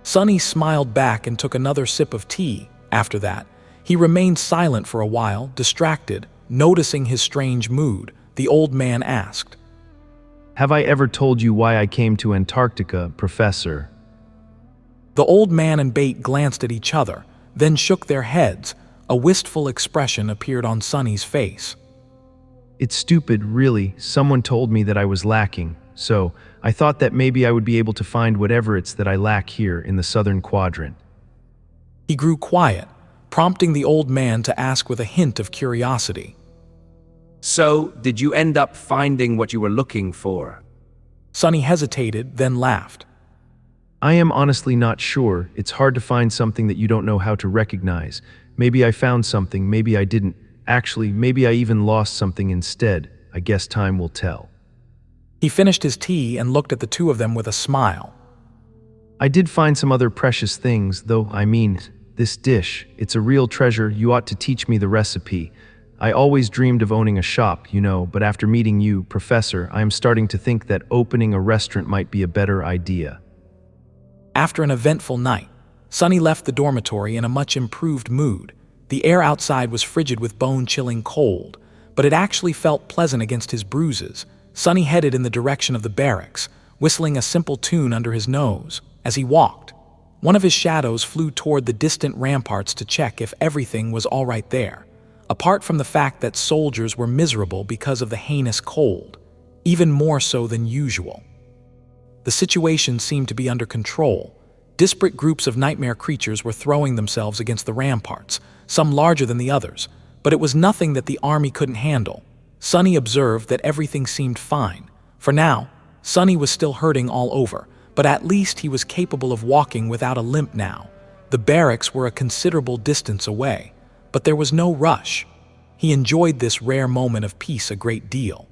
Sonny smiled back and took another sip of tea. After that, he remained silent for a while, distracted. Noticing his strange mood, the old man asked, Have I ever told you why I came to Antarctica, Professor? The old man and Bate glanced at each other, then shook their heads. A wistful expression appeared on Sunny's face. It's stupid, really. Someone told me that I was lacking, so I thought that maybe I would be able to find whatever it's that I lack here in the southern quadrant. He grew quiet, prompting the old man to ask with a hint of curiosity. So, did you end up finding what you were looking for? Sunny hesitated, then laughed. I am honestly not sure. It's hard to find something that you don't know how to recognize. Maybe I found something, maybe I didn't. Actually, maybe I even lost something instead. I guess time will tell. He finished his tea and looked at the two of them with a smile. I did find some other precious things, though. I mean, this dish. It's a real treasure. You ought to teach me the recipe. I always dreamed of owning a shop, you know, but after meeting you, Professor, I am starting to think that opening a restaurant might be a better idea. After an eventful night, Sunny left the dormitory in a much improved mood. The air outside was frigid with bone-chilling cold, but it actually felt pleasant against his bruises. Sunny headed in the direction of the barracks, whistling a simple tune under his nose. As he walked, one of his shadows flew toward the distant ramparts to check if everything was all right there, apart from the fact that soldiers were miserable because of the heinous cold, even more so than usual. The situation seemed to be under control. Disparate groups of nightmare creatures were throwing themselves against the ramparts, some larger than the others, but it was nothing that the army couldn't handle. Sunny observed that everything seemed fine. For now, Sunny was still hurting all over, but at least he was capable of walking without a limp now. The barracks were a considerable distance away, but there was no rush. He enjoyed this rare moment of peace a great deal.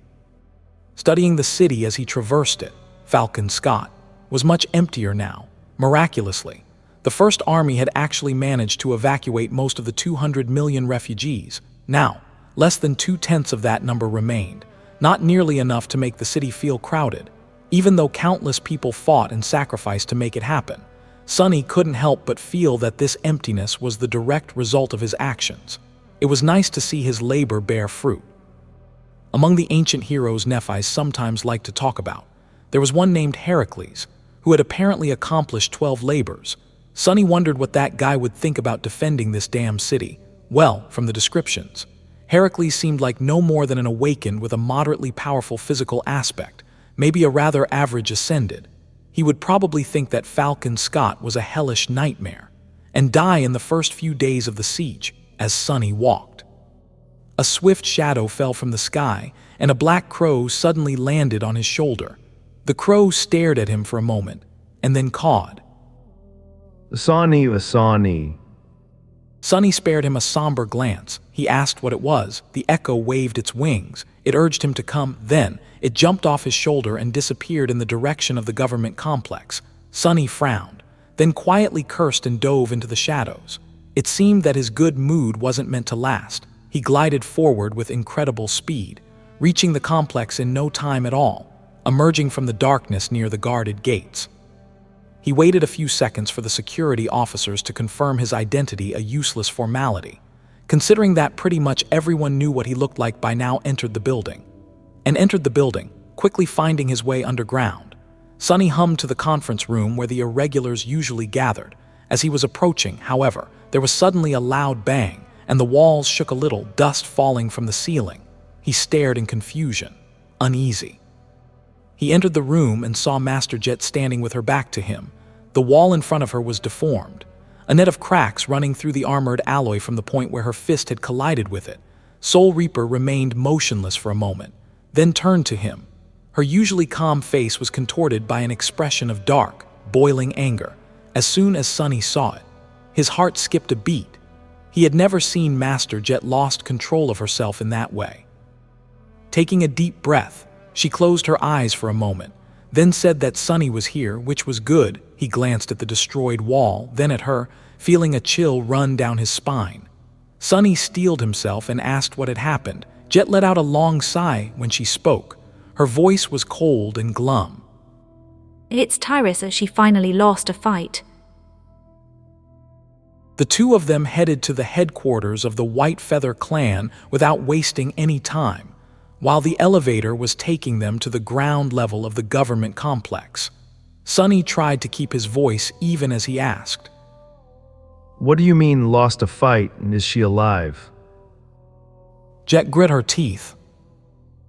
Studying the city as he traversed it, Falcon Scott was much emptier now. Miraculously, the First Army had actually managed to evacuate most of the 200 million refugees. Now, less than 2/10 of that number remained, not nearly enough to make the city feel crowded. Even though countless people fought and sacrificed to make it happen, Sunny couldn't help but feel that this emptiness was the direct result of his actions. It was nice to see his labor bear fruit. Among the ancient heroes Nephis sometimes liked to talk about, there was one named Heracles, who had apparently accomplished 12 labors. Sunny wondered what that guy would think about defending this damn city. Well, from the descriptions, Heracles seemed like no more than an awakened with a moderately powerful physical aspect, maybe a rather average ascended. He would probably think that Falcon Scott was a hellish nightmare, and die in the first few days of the siege, as Sunny walked. A swift shadow fell from the sky, and a black crow suddenly landed on his shoulder. The crow stared at him for a moment, and then cawed. Asani. Sunny spared him a somber glance. He asked what it was. The echo waved its wings. It urged him to come. Then, it jumped off his shoulder and disappeared in the direction of the government complex. Sunny frowned, then quietly cursed and dove into the shadows. It seemed that his good mood wasn't meant to last. He glided forward with incredible speed, reaching the complex in no time at all, emerging from the darkness near the guarded gates. He waited a few seconds for the security officers to confirm his identity, a useless formality, considering that pretty much everyone knew what he looked like by now. Entered the building, quickly finding his way underground. Sunny hummed to the conference room where the irregulars usually gathered. As he was approaching, however, there was suddenly a loud bang, and the walls shook a little, dust falling from the ceiling. He stared in confusion, uneasy. He entered the room and saw Master Jet standing with her back to him. The wall in front of her was deformed, a net of cracks running through the armored alloy from the point where her fist had collided with it. Soul Reaper remained motionless for a moment, then turned to him. Her usually calm face was contorted by an expression of dark, boiling anger. As soon as Sunny saw it, his heart skipped a beat. He had never seen Master Jet lost control of herself in that way. Taking a deep breath, she closed her eyes for a moment, then said that Sunny was here, which was good. He glanced at the destroyed wall, then at her, feeling a chill run down his spine. Sunny steeled himself and asked what had happened. Jet let out a long sigh when she spoke. Her voice was cold and glum. It's Tyrus. She finally lost a fight. The two of them headed to the headquarters of the White Feather clan without wasting any time, while the elevator was taking them to the ground level of the government complex. Sunny tried to keep his voice even as he asked, What do you mean, lost a fight, and is she alive? Jet grit her teeth.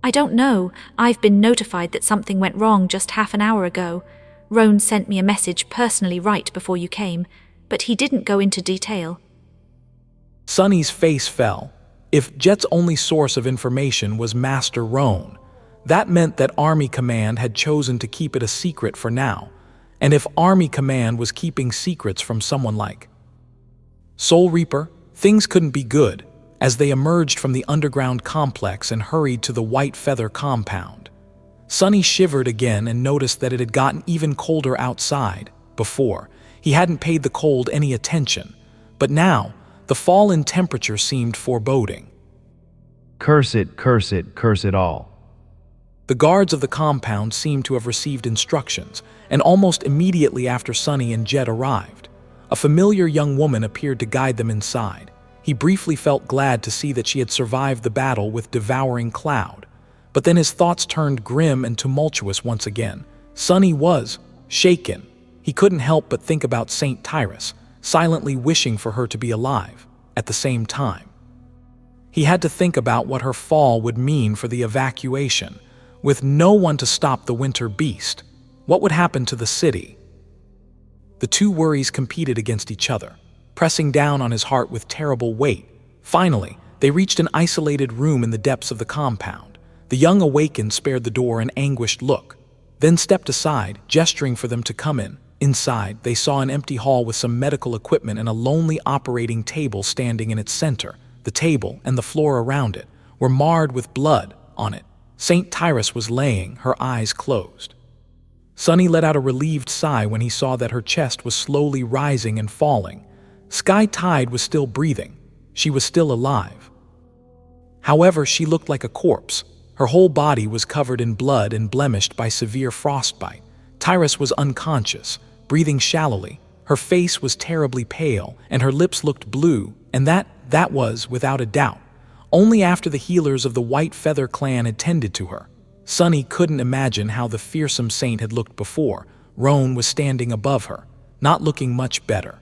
I don't know. I've been notified that something went wrong just half an hour ago. Roan sent me a message personally right before you came, but he didn't go into detail. Sunny's face fell. If Jet's only source of information was Master Roan, that meant that Army Command had chosen to keep it a secret for now. And if Army Command was keeping secrets from someone like Soul Reaper, things couldn't be good as they emerged from the underground complex and hurried to the White Feather compound. Sunny shivered again and noticed that it had gotten even colder outside. Before, he hadn't paid the cold any attention, but now, the fall in temperature seemed foreboding. Curse it, curse it, curse it all. The guards of the compound seemed to have received instructions, and almost immediately after Sunny and Jet arrived, a familiar young woman appeared to guide them inside. He briefly felt glad to see that she had survived the battle with Devouring Cloud, but then his thoughts turned grim and tumultuous once again. Sunny was shaken. He couldn't help but think about Saint Tyrus, silently wishing for her to be alive at the same time. He had to think about what her fall would mean for the evacuation. With no one to stop the winter beast, what would happen to the city? The two worries competed against each other, pressing down on his heart with terrible weight. Finally, they reached an isolated room in the depths of the compound. The young awakened spared the door an anguished look, then stepped aside, gesturing for them to come in. Inside, they saw an empty hall with some medical equipment and a lonely operating table standing in its center. The table and the floor around it were marred with blood on it. Saint Tyrus was laying, her eyes closed. Sunny let out a relieved sigh when he saw that her chest was slowly rising and falling. Sky Tide was still breathing. She was still alive. However, she looked like a corpse. Her whole body was covered in blood and blemished by severe frostbite. Tyrus was unconscious, breathing shallowly. Her face was terribly pale, and her lips looked blue, and that was, without a doubt, only after the healers of the White Feather clan had tended to her. Sunny couldn't imagine how the fearsome saint had looked before. Roan was standing above her, not looking much better.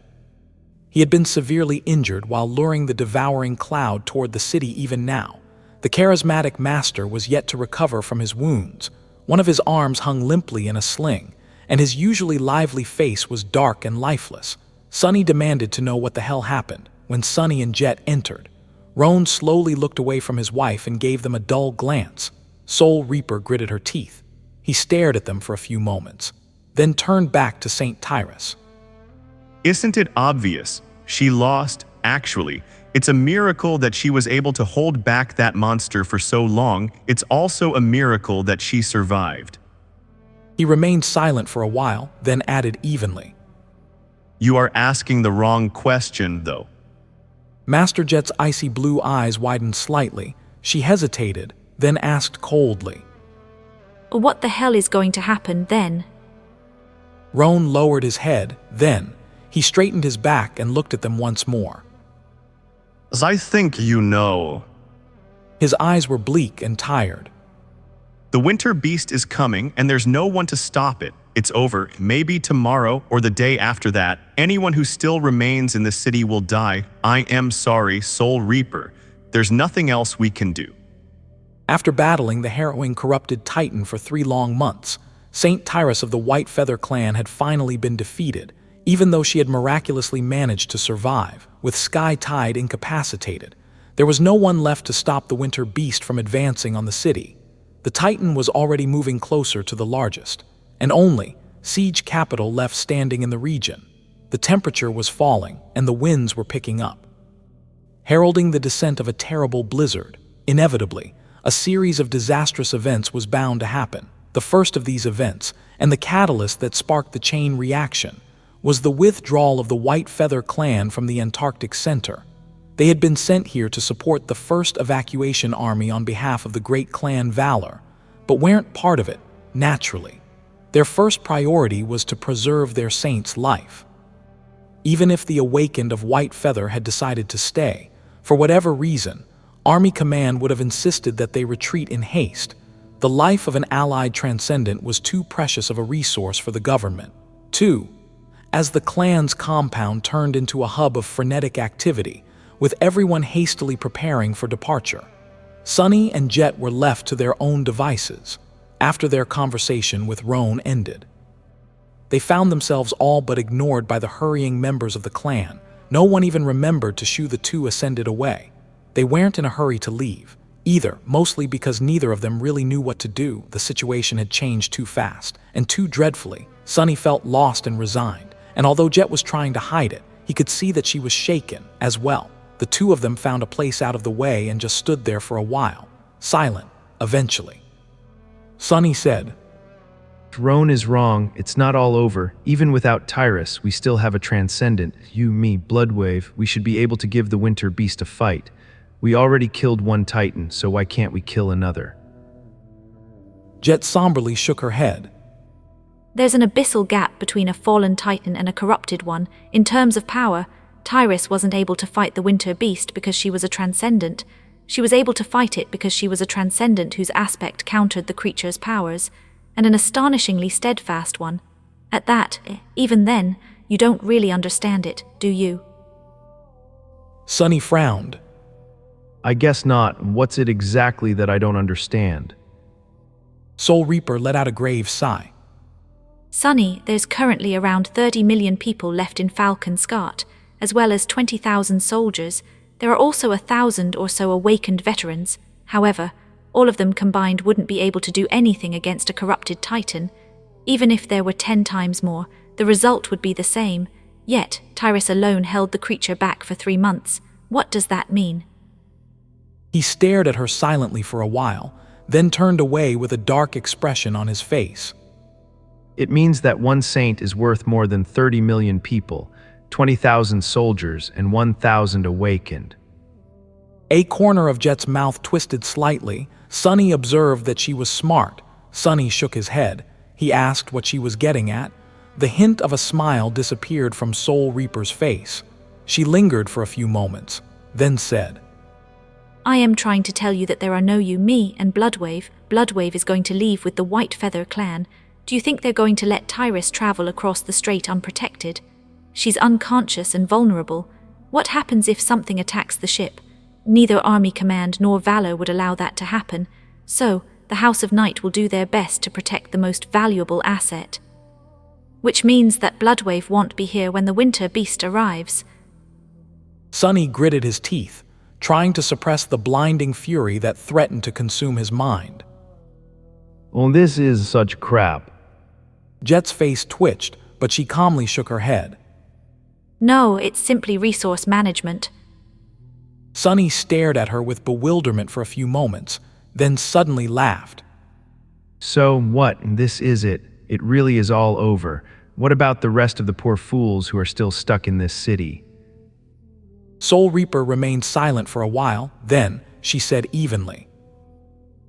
He had been severely injured while luring the Devouring Cloud toward the city even now. The charismatic master was yet to recover from his wounds. One of his arms hung limply in a sling, and his usually lively face was dark and lifeless. Sunny demanded to know what the hell happened when Sunny and Jet entered. Roan slowly looked away from his wife and gave them a dull glance. Soul Reaper gritted her teeth. He stared at them for a few moments, then turned back to Saint Tyrus. Isn't it obvious? She lost, actually. It's a miracle that she was able to hold back that monster for so long. It's also a miracle that she survived. He remained silent for a while, then added evenly. You are asking the wrong question, though. Master Jet's icy blue eyes widened slightly. She hesitated, then asked coldly, What the hell is going to happen then? Roan lowered his head, then he straightened his back and looked at them once more. As I think you know. His eyes were bleak and tired. The winter beast is coming, and there's no one to stop it. It's over, maybe tomorrow or the day after that. Anyone who still remains in the city will die. I am sorry, Soul Reaper. There's nothing else we can do. After battling the harrowing corrupted Titan for 3 long months, Saint Tyrus of the White Feather clan had finally been defeated, even though she had miraculously managed to survive. With Sky Tide incapacitated, there was no one left to stop the winter beast from advancing on the city. The Titan was already moving closer to the largest, and only siege capital left standing in the region. The temperature was falling, and the winds were picking up, heralding the descent of a terrible blizzard. Inevitably, a series of disastrous events was bound to happen. The first of these events, and the catalyst that sparked the chain reaction, was the withdrawal of the White Feather clan from the Antarctic Center. They had been sent here to support the first evacuation army on behalf of the great clan Valor, but weren't part of it, naturally. Their first priority was to preserve their saint's life. Even if the awakened of White Feather had decided to stay, for whatever reason, Army Command would have insisted that they retreat in haste. The life of an allied transcendent was too precious of a resource for the government. 2. as the clan's compound turned into a hub of frenetic activity, with everyone hastily preparing for departure. Sunny and Jet were left to their own devices after their conversation with Roan ended. They found themselves all but ignored by the hurrying members of the clan. No one even remembered to shoo the two ascended away. They weren't in a hurry to leave, either, mostly because neither of them really knew what to do. The situation had changed too fast, and too dreadfully. Sunny felt lost and resigned, and although Jet was trying to hide it, he could see that she was shaken as well. The two of them found a place out of the way and just stood there for a while, silent, eventually. Sunny said, Roan is wrong. It's not all over. Even without Tyrus, we still have a transcendent. You, me, Bloodwave. We should be able to give the Winter Beast a fight. We already killed one Titan, so why can't we kill another? Jet somberly shook her head. There's an abyssal gap between a fallen Titan and a corrupted one. In terms of power, Tyrus wasn't able to fight the Winter Beast because she was a transcendent. She was able to fight it because she was a transcendent whose aspect countered the creature's powers, and an astonishingly steadfast one. At that, even then, you don't really understand it, do you? Sunny frowned. I guess not. What's it exactly that I don't understand? Soul Reaper let out a grave sigh. Sunny, there's currently around 30 million people left in Falcon Scott, as well as 20,000 soldiers. There are also 1,000 or so awakened veterans. However, all of them combined wouldn't be able to do anything against a corrupted Titan. Even if there were 10 times more, the result would be the same. Yet, Tyrus alone held the creature back for 3 months. What does that mean? He stared at her silently for a while, then turned away with a dark expression on his face. It means that one saint is worth more than 30 million people, 20,000 soldiers, and 1,000 awakened. A corner of Jet's mouth twisted slightly. Sunny observed that she was smart. Sunny shook his head. He asked what she was getting at. The hint of a smile disappeared from Soul Reaper's face. She lingered for a few moments, then said, I am trying to tell you that there are no you, me, and Bloodwave. Bloodwave is going to leave with the White Feather clan. Do you think they're going to let Tyrus travel across the strait unprotected? She's unconscious and vulnerable. What happens if something attacks the ship? Neither Army Command nor Valor would allow that to happen, so the House of Night will do their best to protect the most valuable asset. Which means that Bloodwave won't be here when the Winter Beast arrives. Sunny gritted his teeth, trying to suppress the blinding fury that threatened to consume his mind. Well, this is such crap. Jet's face twitched, but she calmly shook her head. No, it's simply resource management. Sunny stared at her with bewilderment for a few moments, then suddenly laughed. So what? This is it. It really is all over. What about the rest of the poor fools who are still stuck in this city? Soul Reaper remained silent for a while, then she said evenly.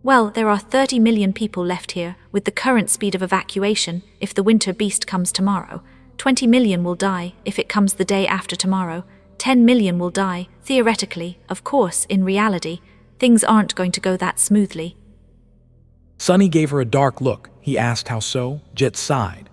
Well, there are 30 million people left here. With the current speed of evacuation, if the Winter Beast comes tomorrow, 20 million will die. If it comes the day after tomorrow, 10 million will die. Theoretically, of course, in reality, things aren't going to go that smoothly. Sunny gave her a dark look. He asked how so. Jet sighed.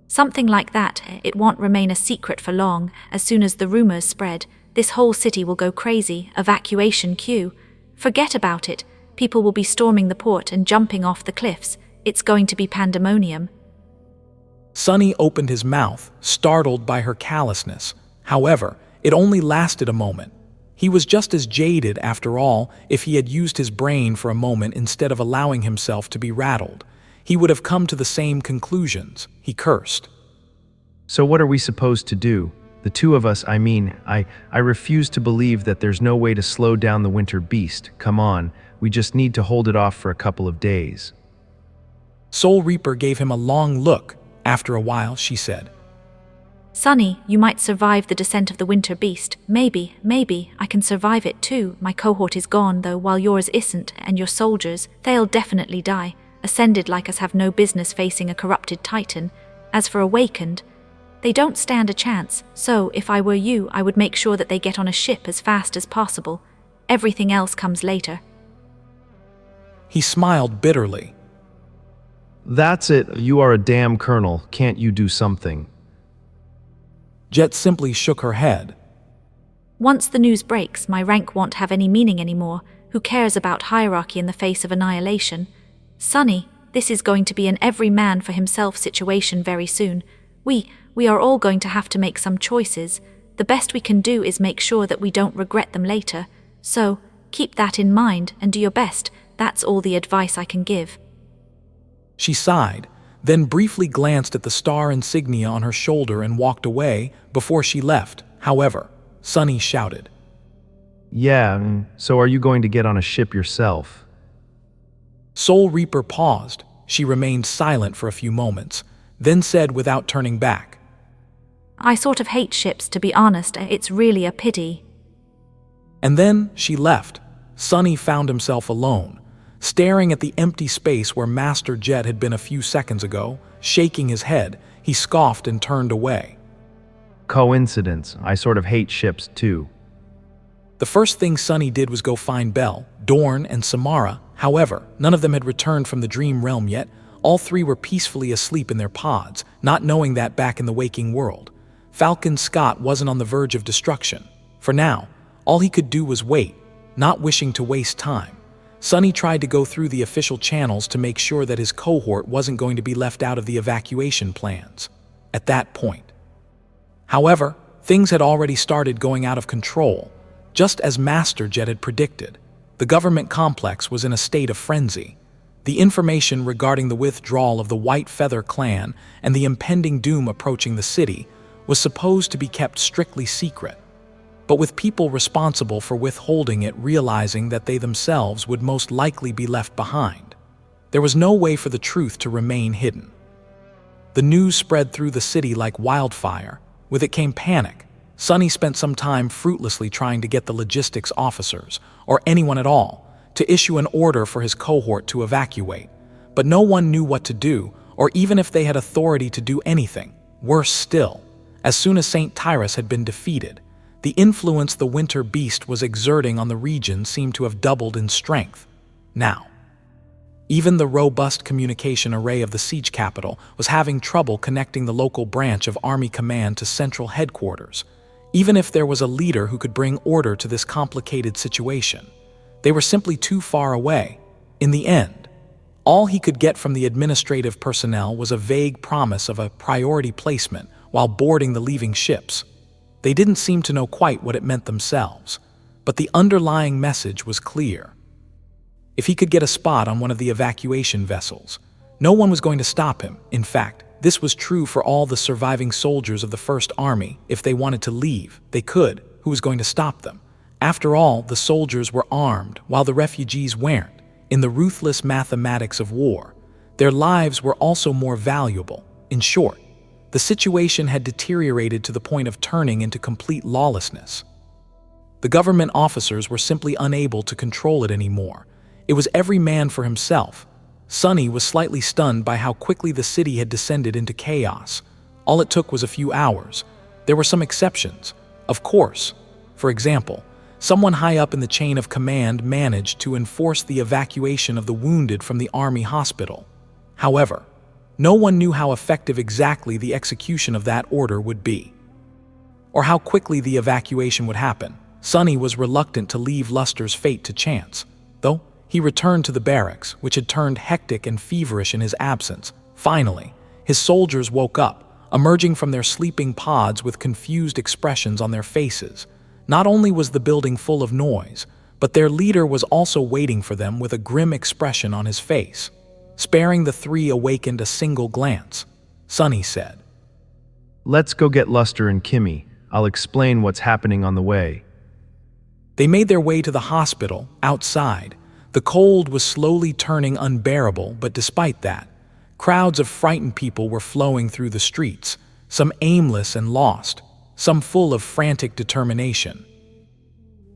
Something like that. It won't remain a secret for long. As soon as the rumors spread, this whole city will go crazy. Evacuation queue. Forget about it. People will be storming the port and jumping off the cliffs. It's going to be pandemonium. Sunny opened his mouth, startled by her callousness. However, it only lasted a moment. He was just as jaded, after all. If he had used his brain for a moment instead of allowing himself to be rattled, he would have come to the same conclusions. He cursed. So what are we supposed to do? The two of us, I refuse to believe that there's no way to slow down the Winter Beast. Come on, we just need to hold it off for a couple of days. Soul Reaper gave him a long look. After a while, she said, Sunny, you might survive the descent of the Winter Beast. Maybe, I can survive it too. My cohort is gone, though, while yours isn't, and your soldiers, they'll definitely die. Ascended like us have no business facing a corrupted Titan. As for awakened, they don't stand a chance, so if I were you, I would make sure that they get on a ship as fast as possible. Everything else comes later. He smiled bitterly. That's it. You are a damn colonel. Can't you do something? Jet simply shook her head. Once the news breaks, my rank won't have any meaning anymore. Who cares about hierarchy in the face of annihilation? Sonny, this is going to be an every man for himself situation very soon. We are all going to have to make some choices. The best we can do is make sure that we don't regret them later. So, keep that in mind and do your best. That's all the advice I can give. She sighed, then briefly glanced at the star insignia on her shoulder and walked away. Before she left, however, Sonny shouted, Yeah, so are you going to get on a ship yourself? Soul Reaper paused. She remained silent for a few moments, then said without turning back, I sort of hate ships, to be honest. It's really a pity. And then she left. Sonny found himself alone, staring at the empty space where Master Jet had been a few seconds ago. Shaking his head, he scoffed and turned away. Coincidence. I sort of hate ships too. The first thing Sonny did was go find Belle, Dorn, and Samara. However, none of them had returned from the dream realm yet. All three were peacefully asleep in their pods, not knowing that back in the waking world, Falcon Scott wasn't on the verge of destruction. For now, all he could do was wait, not wishing to waste time. Sonny tried to go through the official channels to make sure that his cohort wasn't going to be left out of the evacuation plans at that point. However, things had already started going out of control, just as Master Jet had predicted. The government complex was in a state of frenzy. The information regarding the withdrawal of the White Feather clan and the impending doom approaching the city was supposed to be kept strictly secret. But with people responsible for withholding it realizing that they themselves would most likely be left behind, there was no way for the truth to remain hidden. The news spread through the city like wildfire. With it came panic. Sonny spent some time fruitlessly trying to get the logistics officers, or anyone at all, to issue an order for his cohort to evacuate. But no one knew what to do, or even if they had authority to do anything. Worse still, as soon as St. Tyrus had been defeated, the influence the winter beast was exerting on the region seemed to have doubled in strength. Now, even the robust communication array of the siege capital was having trouble connecting the local branch of Army Command to central headquarters, even if there was a leader who could bring order to this complicated situation. They were simply too far away. In the end, all he could get from the administrative personnel was a vague promise of a priority placement while boarding the leaving ships. They didn't seem to know quite what it meant themselves, but the underlying message was clear. If he could get a spot on one of the evacuation vessels, no one was going to stop him. In fact, this was true for all the surviving soldiers of the First Army. If they wanted to leave, they could. Who was going to stop them? After all, the soldiers were armed, while the refugees weren't. In the ruthless mathematics of war, their lives were also more valuable. In short, the situation had deteriorated to the point of turning into complete lawlessness. The government officers were simply unable to control it anymore. It was every man for himself. Sonny was slightly stunned by how quickly the city had descended into chaos. All it took was a few hours. There were some exceptions, of course. For example, someone high up in the chain of command managed to enforce the evacuation of the wounded from the army hospital. However, no one knew how effective exactly the execution of that order would be, or how quickly the evacuation would happen. Sonny was reluctant to leave Luster's fate to chance, though. He returned to the barracks, which had turned hectic and feverish in his absence. Finally, his soldiers woke up, emerging from their sleeping pods with confused expressions on their faces. Not only was the building full of noise, but their leader was also waiting for them with a grim expression on his face. Sparing the three awakened a single glance, Sonny said, Let's go get Luster and Kimmy. I'll explain what's happening on the way. They made their way to the hospital, outside. The cold was slowly turning unbearable, but despite that, crowds of frightened people were flowing through the streets, some aimless and lost, some full of frantic determination.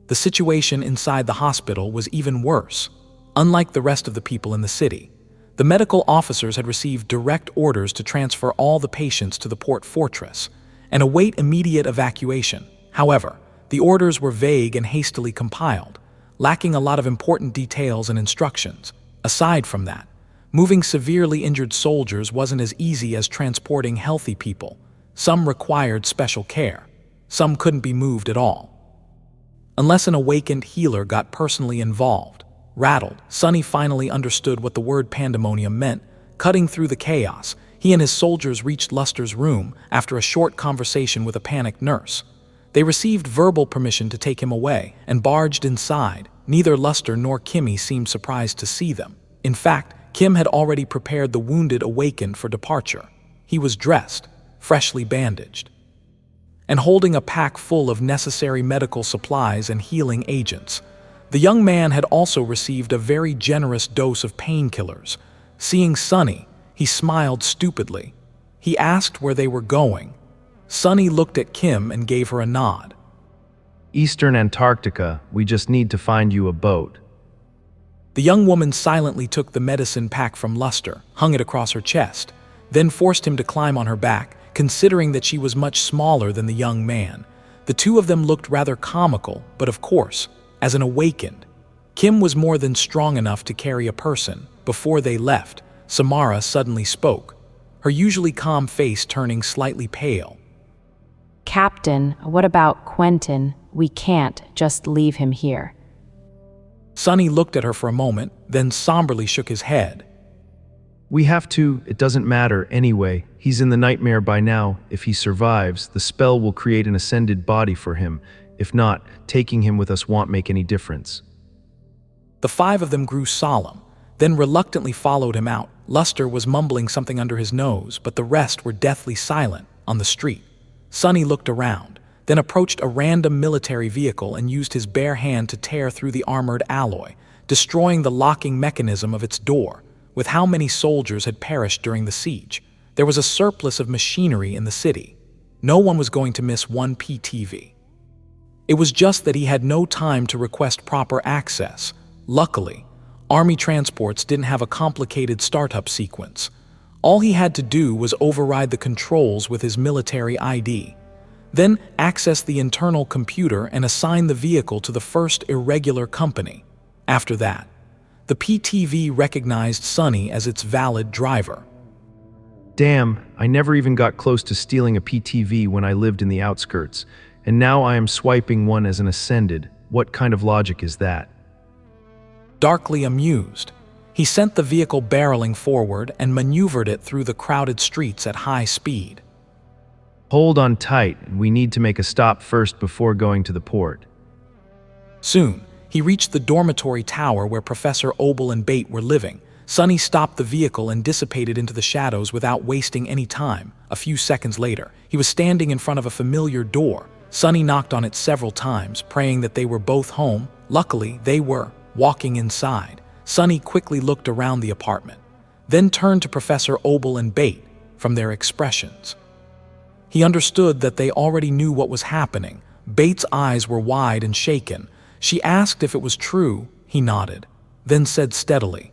The situation inside the hospital was even worse. Unlike the rest of the people in the city, the medical officers had received direct orders to transfer all the patients to the port fortress and await immediate evacuation. However, the orders were vague and hastily compiled, lacking a lot of important details and instructions. Aside from that, moving severely injured soldiers wasn't as easy as transporting healthy people. Some required special care. Some couldn't be moved at all. Unless an awakened healer got personally involved. Rattled, Sonny finally understood what the word pandemonium meant. Cutting through the chaos, he and his soldiers reached Luster's room after a short conversation with a panicked nurse. They received verbal permission to take him away and barged inside. Neither Luster nor Kimmy seemed surprised to see them. In fact, Kim had already prepared the wounded awakened for departure. He was dressed, freshly bandaged, and holding a pack full of necessary medical supplies and healing agents. The young man had also received a very generous dose of painkillers. Seeing Sonny, he smiled stupidly. He asked where they were going. Sonny looked at Kim and gave her a nod. Eastern Antarctica, we just need to find you a boat. The young woman silently took the medicine pack from Luster, hung it across her chest, then forced him to climb on her back, considering that she was much smaller than the young man. The two of them looked rather comical, but of course, as an awakened, Kim was more than strong enough to carry a person. Before they left, Samara suddenly spoke, her usually calm face turning slightly pale. Captain, what about Quentin? We can't just leave him here. Sonny looked at her for a moment, then somberly shook his head. We have to, it doesn't matter anyway. He's in the nightmare by now. If he survives, the spell will create an ascended body for him. If not, taking him with us won't make any difference. The five of them grew solemn, then reluctantly followed him out. Luster was mumbling something under his nose, but the rest were deathly silent on the street. Sonny looked around, then approached a random military vehicle and used his bare hand to tear through the armored alloy, destroying the locking mechanism of its door. With how many soldiers had perished during the siege, there was a surplus of machinery in the city. No one was going to miss one PTV. It was just that he had no time to request proper access. Luckily, Army transports didn't have a complicated startup sequence. All he had to do was override the controls with his military ID, then access the internal computer and assign the vehicle to the first irregular company. After that, the PTV recognized Sonny as its valid driver. Damn, I never even got close to stealing a PTV when I lived in the outskirts, and now I am swiping one as an ascended. What kind of logic is that? Darkly amused, he sent the vehicle barreling forward and maneuvered it through the crowded streets at high speed. Hold on tight, we need to make a stop first before going to the port. Soon, he reached the dormitory tower where Professor Obel and Bate were living. Sonny stopped the vehicle and dissipated into the shadows without wasting any time. A few seconds later, he was standing in front of a familiar door. Sonny knocked on it several times, praying that they were both home. Luckily, they were. Walking inside, Sonny quickly looked around the apartment, then turned to Professor Obel and Bate. From their expressions, he understood that they already knew what was happening. Bate's eyes were wide and shaken. She asked if it was true. He nodded, then said steadily,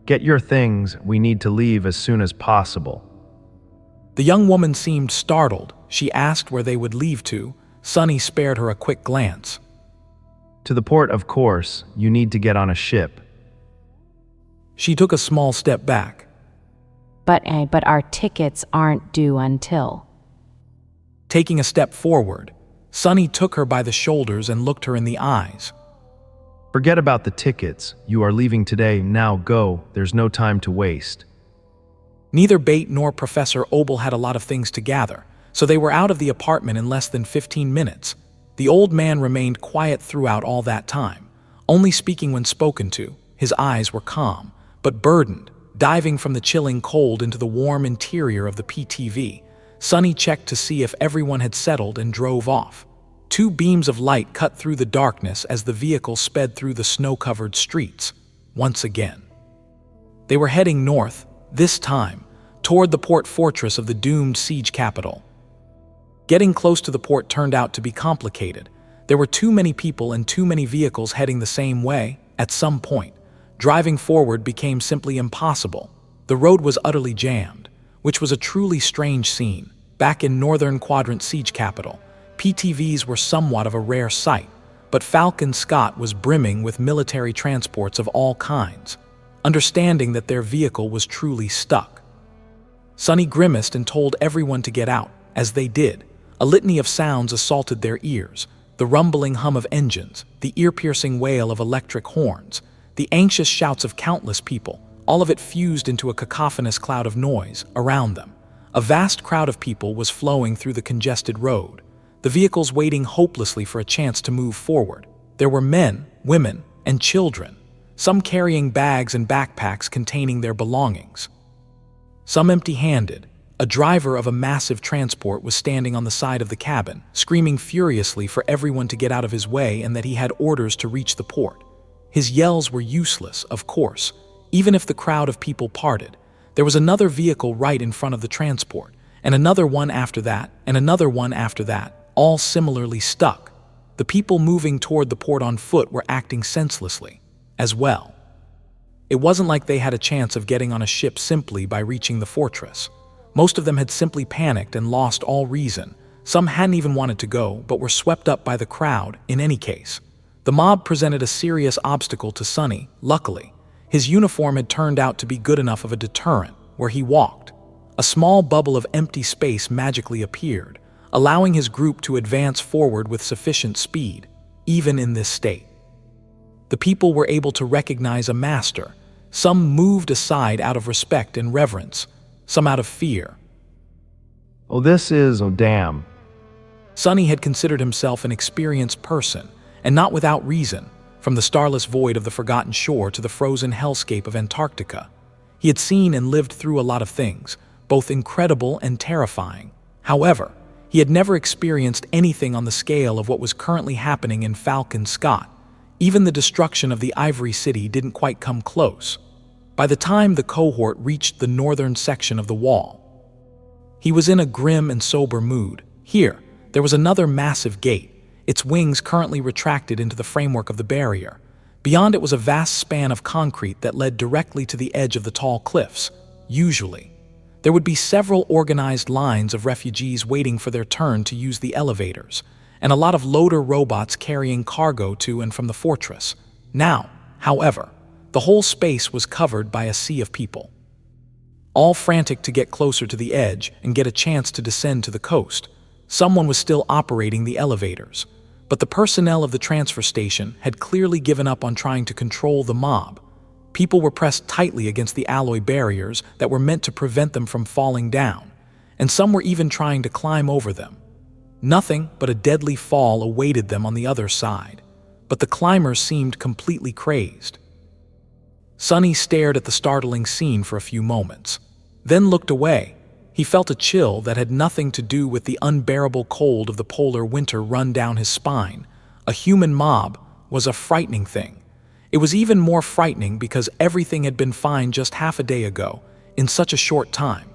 Get your things, we need to leave as soon as possible. The young woman seemed startled. She asked where they would leave to. Sonny spared her a quick glance. To the port, of course. You need to get on a ship. She took a small step back. But our tickets aren't due until... Taking a step forward, Sonny took her by the shoulders and looked her in the eyes. Forget about the tickets. You are leaving today. Now go. There's no time to waste. Neither Bate nor Professor Obel had a lot of things to gather, so they were out of the apartment in less than 15 minutes. The old man remained quiet throughout all that time, only speaking when spoken to. His eyes were calm, but burdened, diving from the chilling cold into the warm interior of the PTV. Sonny checked to see if everyone had settled and drove off. Two beams of light cut through the darkness as the vehicle sped through the snow-covered streets. Once again, they were heading north, this time, toward the port fortress of the doomed siege capital. Getting close to the port turned out to be complicated. There were too many people and too many vehicles heading the same way. At some point, driving forward became simply impossible. The road was utterly jammed, which was a truly strange scene. Back in Northern Quadrant siege capital, PTVs were somewhat of a rare sight, but Falcon Scott was brimming with military transports of all kinds, understanding that their vehicle was truly stuck. Sonny grimaced and told everyone to get out. As they did, a litany of sounds assaulted their ears. The rumbling hum of engines, the ear-piercing wail of electric horns, the anxious shouts of countless people, all of it fused into a cacophonous cloud of noise around them. A vast crowd of people was flowing through the congested road, the vehicles waiting hopelessly for a chance to move forward. There were men, women, and children, some carrying bags and backpacks containing their belongings, some empty-handed. A driver of a massive transport was standing on the side of the cabin, screaming furiously for everyone to get out of his way and that he had orders to reach the port. His yells were useless, of course. Even if the crowd of people parted, there was another vehicle right in front of the transport, and another one after that, and another one after that, all similarly stuck. The people moving toward the port on foot were acting senselessly as well. It wasn't like they had a chance of getting on a ship simply by reaching the fortress. Most of them had simply panicked and lost all reason. Some hadn't even wanted to go, but were swept up by the crowd in any case. The mob presented a serious obstacle to Sonny. Luckily, his uniform had turned out to be good enough of a deterrent. Where he walked, a small bubble of empty space magically appeared, allowing his group to advance forward with sufficient speed. Even in this state, the people were able to recognize a master. Some moved aside out of respect and reverence, some out of fear. Oh damn. Sonny had considered himself an experienced person, and not without reason. From the starless void of the forgotten shore to the frozen hellscape of Antarctica, he had seen and lived through a lot of things, both incredible and terrifying. However, he had never experienced anything on the scale of what was currently happening in Falcon Scott. Even the destruction of the Ivory City didn't quite come close. By the time the cohort reached the northern section of the wall, he was in a grim and sober mood. Here, there was another massive gate, its wings currently retracted into the framework of the barrier. Beyond it was a vast span of concrete that led directly to the edge of the tall cliffs. Usually, there would be several organized lines of refugees waiting for their turn to use the elevators, and a lot of loader robots carrying cargo to and from the fortress. Now, however, the whole space was covered by a sea of people, all frantic to get closer to the edge and get a chance to descend to the coast. Someone was still operating the elevators, but the personnel of the transfer station had clearly given up on trying to control the mob. People were pressed tightly against the alloy barriers that were meant to prevent them from falling down, and some were even trying to climb over them. Nothing but a deadly fall awaited them on the other side, but the climbers seemed completely crazed. Sonny stared at the startling scene for a few moments, then looked away. He felt a chill that had nothing to do with the unbearable cold of the polar winter run down his spine. A human mob was a frightening thing. It was even more frightening because everything had been fine just half a day ago. In such a short time,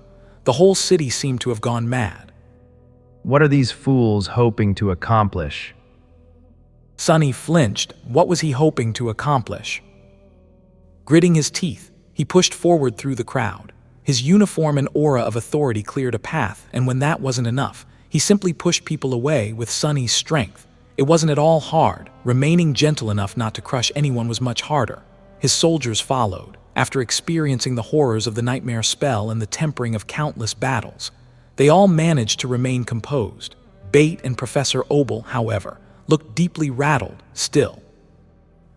the whole city seemed to have gone mad. What are these fools hoping to accomplish? Sonny flinched. What was he hoping to accomplish? Gritting his teeth, he pushed forward through the crowd. His uniform and aura of authority cleared a path, and when that wasn't enough, he simply pushed people away with Sonny's strength. It wasn't at all hard. Remaining gentle enough not to crush anyone was much harder. His soldiers followed. After experiencing the horrors of the nightmare spell and the tempering of countless battles, they all managed to remain composed. Beth and Professor Obel, however, looked deeply rattled still.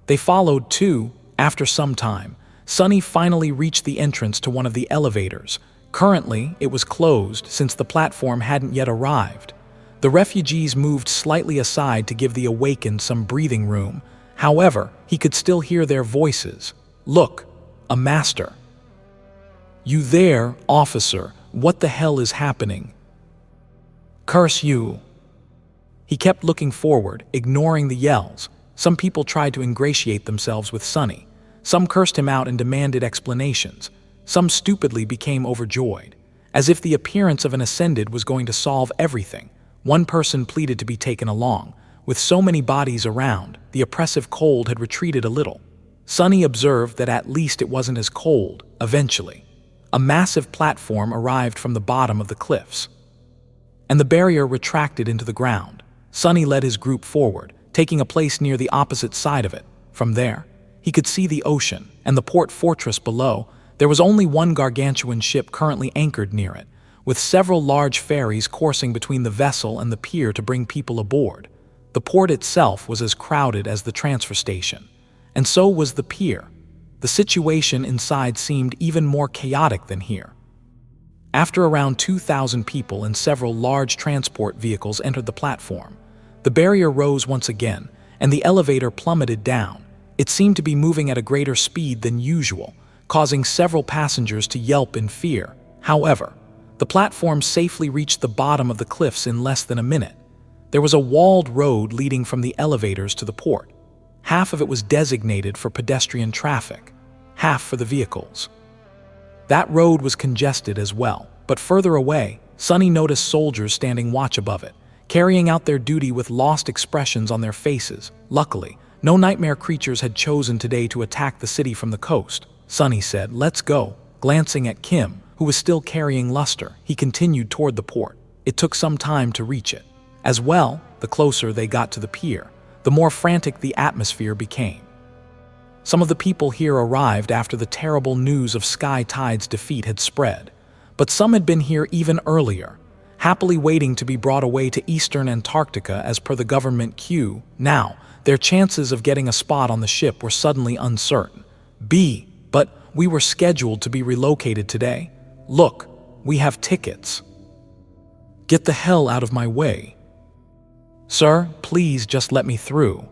They followed too. After some time, Sonny finally reached the entrance to one of the elevators. Currently, it was closed since the platform hadn't yet arrived. The refugees moved slightly aside to give the awakened some breathing room. However, he could still hear their voices. "Look, a master." "You there, officer? What the hell is happening?" "Curse you." He kept looking forward, ignoring the yells. Some people tried to ingratiate themselves with Sonny. Some cursed him out and demanded explanations. Some stupidly became overjoyed, as if the appearance of an ascended was going to solve everything. One person pleaded to be taken along. With so many bodies around, the oppressive cold had retreated a little. Sonny observed that at least it wasn't as cold. Eventually, a massive platform arrived from the bottom of the cliffs, and the barrier retracted into the ground. Sonny led his group forward, taking a place near the opposite side of it. From there, he could see the ocean and the port fortress below. There was only one gargantuan ship currently anchored near it, with several large ferries coursing between the vessel and the pier to bring people aboard. The port itself was as crowded as the transfer station, and so was the pier. The situation inside seemed even more chaotic than here. After around 2,000 people and several large transport vehicles entered the platform, the barrier rose once again, and the elevator plummeted down. It seemed to be moving at a greater speed than usual, causing several passengers to yelp in fear. However, the platform safely reached the bottom of the cliffs in less than a minute. There was a walled road leading from the elevators to the port. Half of it was designated for pedestrian traffic, half for the vehicles. That road was congested as well, but further away, Sunny noticed soldiers standing watch above it, carrying out their duty with lost expressions on their faces. Luckily, no nightmare creatures had chosen today to attack the city from the coast. Sunny said, "Let's go." Glancing at Kim, who was still carrying Luster, he continued toward the port. It took some time to reach it. As well, the closer they got to the pier, the more frantic the atmosphere became. Some of the people here arrived after the terrible news of Sky Tide's defeat had spread, but some had been here even earlier, happily waiting to be brought away to eastern Antarctica as per the government queue. Now, their chances of getting a spot on the ship were suddenly uncertain. But we were scheduled to be relocated today. Look, we have tickets. Get the hell out of my way. Sir, please just let me through.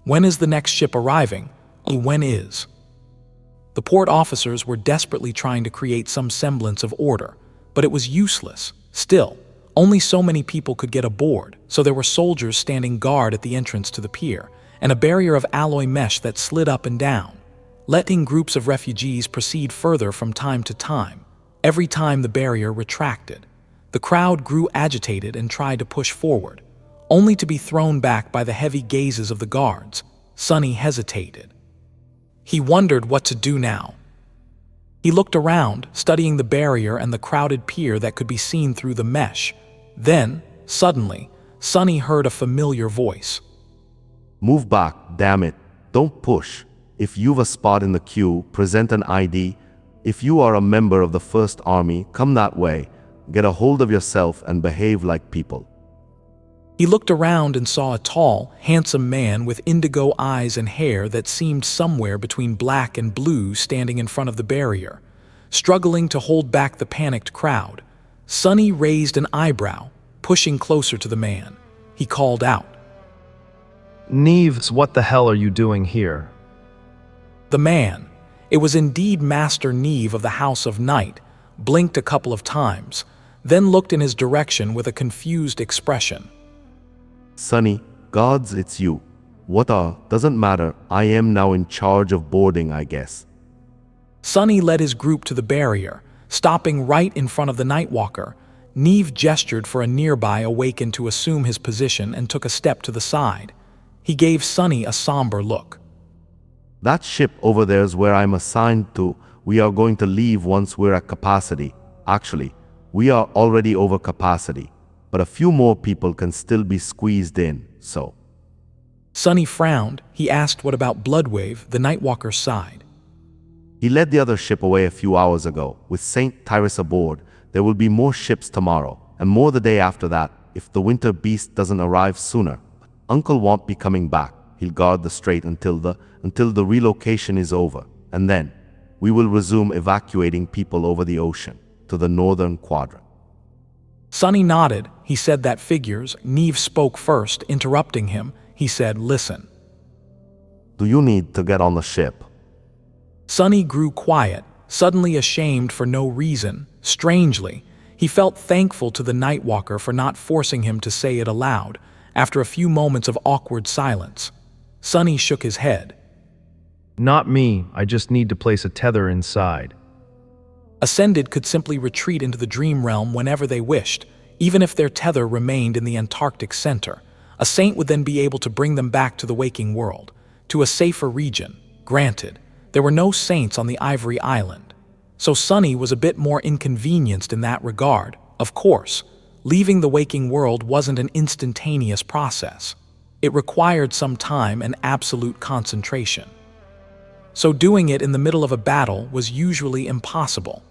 When is the next ship arriving? When is? The port officers were desperately trying to create some semblance of order, but it was useless. Still, only so many people could get aboard, so there were soldiers standing guard at the entrance to the pier, and a barrier of alloy mesh that slid up and down, letting groups of refugees proceed further from time to time. Every time the barrier retracted, the crowd grew agitated and tried to push forward, only to be thrown back by the heavy gazes of the guards. Sunny hesitated. He wondered what to do now. He looked around, studying the barrier and the crowded pier that could be seen through the mesh. Then, suddenly, Sunny heard a familiar voice. Move back, damn it. Don't push. If you've a spot in the queue, present an ID. If you are a member of the First Army, come that way. Get a hold of yourself and behave like people. He looked around and saw a tall, handsome man with indigo eyes and hair that seemed somewhere between black and blue standing in front of the barrier, struggling to hold back the panicked crowd. Sunny raised an eyebrow, pushing closer to the man. He called out, Neves, what the hell are you doing here? The man, it was indeed Master Neve of the House of Night, blinked a couple of times, then looked in his direction with a confused expression. Sunny, gods, it's you. Doesn't matter. I am now in charge of boarding, I guess. Sunny led his group to the barrier, stopping right in front of the Nightwalker. Neve gestured for a nearby awakened to assume his position and took a step to the side. He gave Sunny a somber look. That ship over there is where I'm assigned to. We are going to leave once we're at capacity. Actually, we are already over capacity, but a few more people can still be squeezed in, so. Sunny frowned. He asked what about Bloodwave, the Nightwalker's side. He led the other ship away a few hours ago. With St. Tyrus aboard, there will be more ships tomorrow, and more the day after that, if the winter beast doesn't arrive sooner. Uncle won't be coming back. He'll guard the strait until the relocation is over, and then we will resume evacuating people over the ocean to the northern quadrant. Sunny nodded. He said that figures. Neve spoke first, interrupting him. He said, "Listen. Do you need to get on the ship?" Sunny grew quiet, suddenly ashamed for no reason. Strangely, he felt thankful to the Nightwalker for not forcing him to say it aloud. After a few moments of awkward silence, Sunny shook his head. Not me, I just need to place a tether inside. Ascended could simply retreat into the dream realm whenever they wished, even if their tether remained in the Antarctic center. A saint would then be able to bring them back to the waking world, to a safer region. Granted, there were no saints on the Ivory Island, so Sunny was a bit more inconvenienced in that regard. Of course, leaving the waking world wasn't an instantaneous process. It required some time and absolute concentration. so doing it in the middle of a battle was usually impossible.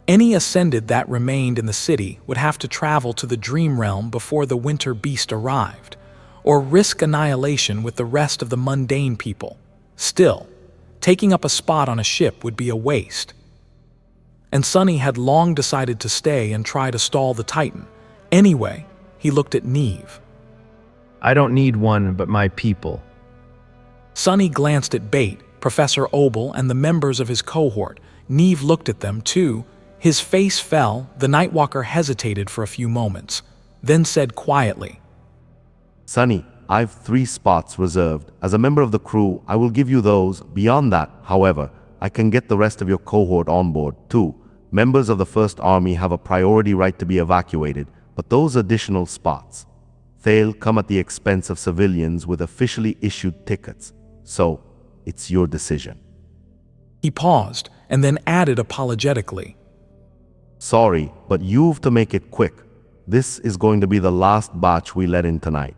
Any ascended that remained in the city would have to travel to the dream realm before the winter beast arrived, or risk annihilation with the rest of the mundane people. Still, taking up a spot on a ship would be a waste. And Sonny had long decided to stay and try to stall the Titan. Anyway, he looked at Neve. I don't need one but my people. Sonny glanced at Bait, Professor Obel, and the members of his cohort. Neve looked at them too. His face fell. The Nightwalker hesitated for a few moments, then said quietly, Sonny, I've 3 spots reserved. As a member of the crew, I will give you those. Beyond that, however, I can get the rest of your cohort on board, too. Members of the First Army have a priority right to be evacuated, but those additional spots, they'll come at the expense of civilians with officially issued tickets. So, it's your decision. He paused and then added apologetically, Sorry, but you've to make it quick. This is going to be the last batch we let in tonight.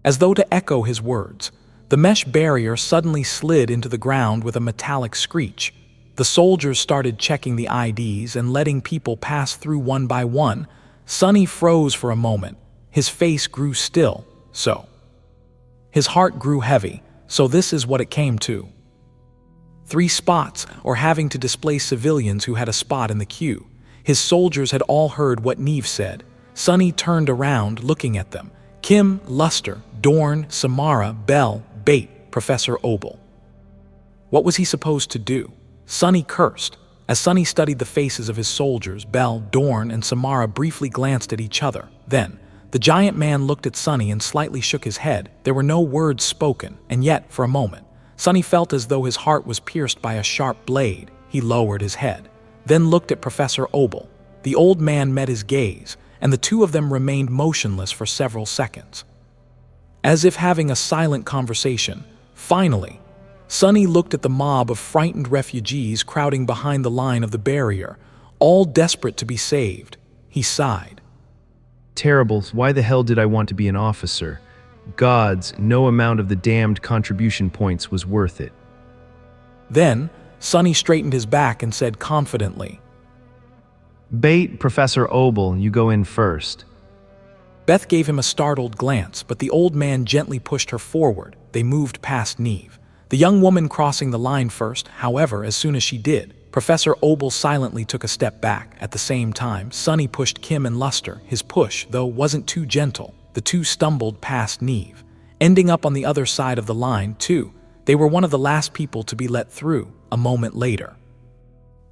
As though to echo his words, the mesh barrier suddenly slid into the ground with a metallic screech. The soldiers started checking the IDs and letting people pass through one by one. Sonny froze for a moment. His face grew still, his heart grew heavy, so this is what it came to. 3 spots, or having to displace civilians who had a spot in the queue. His soldiers had all heard what Neve said. Sonny turned around, looking at them. Kim, Luster, Dorn, Samara, Bell, Bait, Professor Obel. What was he supposed to do? Sonny cursed. As Sonny studied the faces of his soldiers, Bell, Dorn, and Samara briefly glanced at each other. Then, the giant man looked at Sonny and slightly shook his head. There were no words spoken, and yet, for a moment, Sonny felt as though his heart was pierced by a sharp blade. He lowered his head, then looked at Professor Obel. The old man met his gaze, and the two of them remained motionless for several seconds, as if having a silent conversation. Finally, Sonny looked at the mob of frightened refugees crowding behind the line of the barrier, all desperate to be saved. He sighed. Terrible, why the hell did I want to be an officer? Gods, no amount of the damned contribution points was worth it. Then, Sonny straightened his back and said confidently, Bait, Professor Obel, you go in first. Beth gave him a startled glance, but the old man gently pushed her forward. They moved past Neve, the young woman crossing the line first. However, as soon as she did, Professor Obel silently took a step back. At the same time, Sonny pushed Kim and Luster. His push, though, wasn't too gentle. The two stumbled past Neve, ending up on the other side of the line, too. They were one of the last people to be let through. A moment later,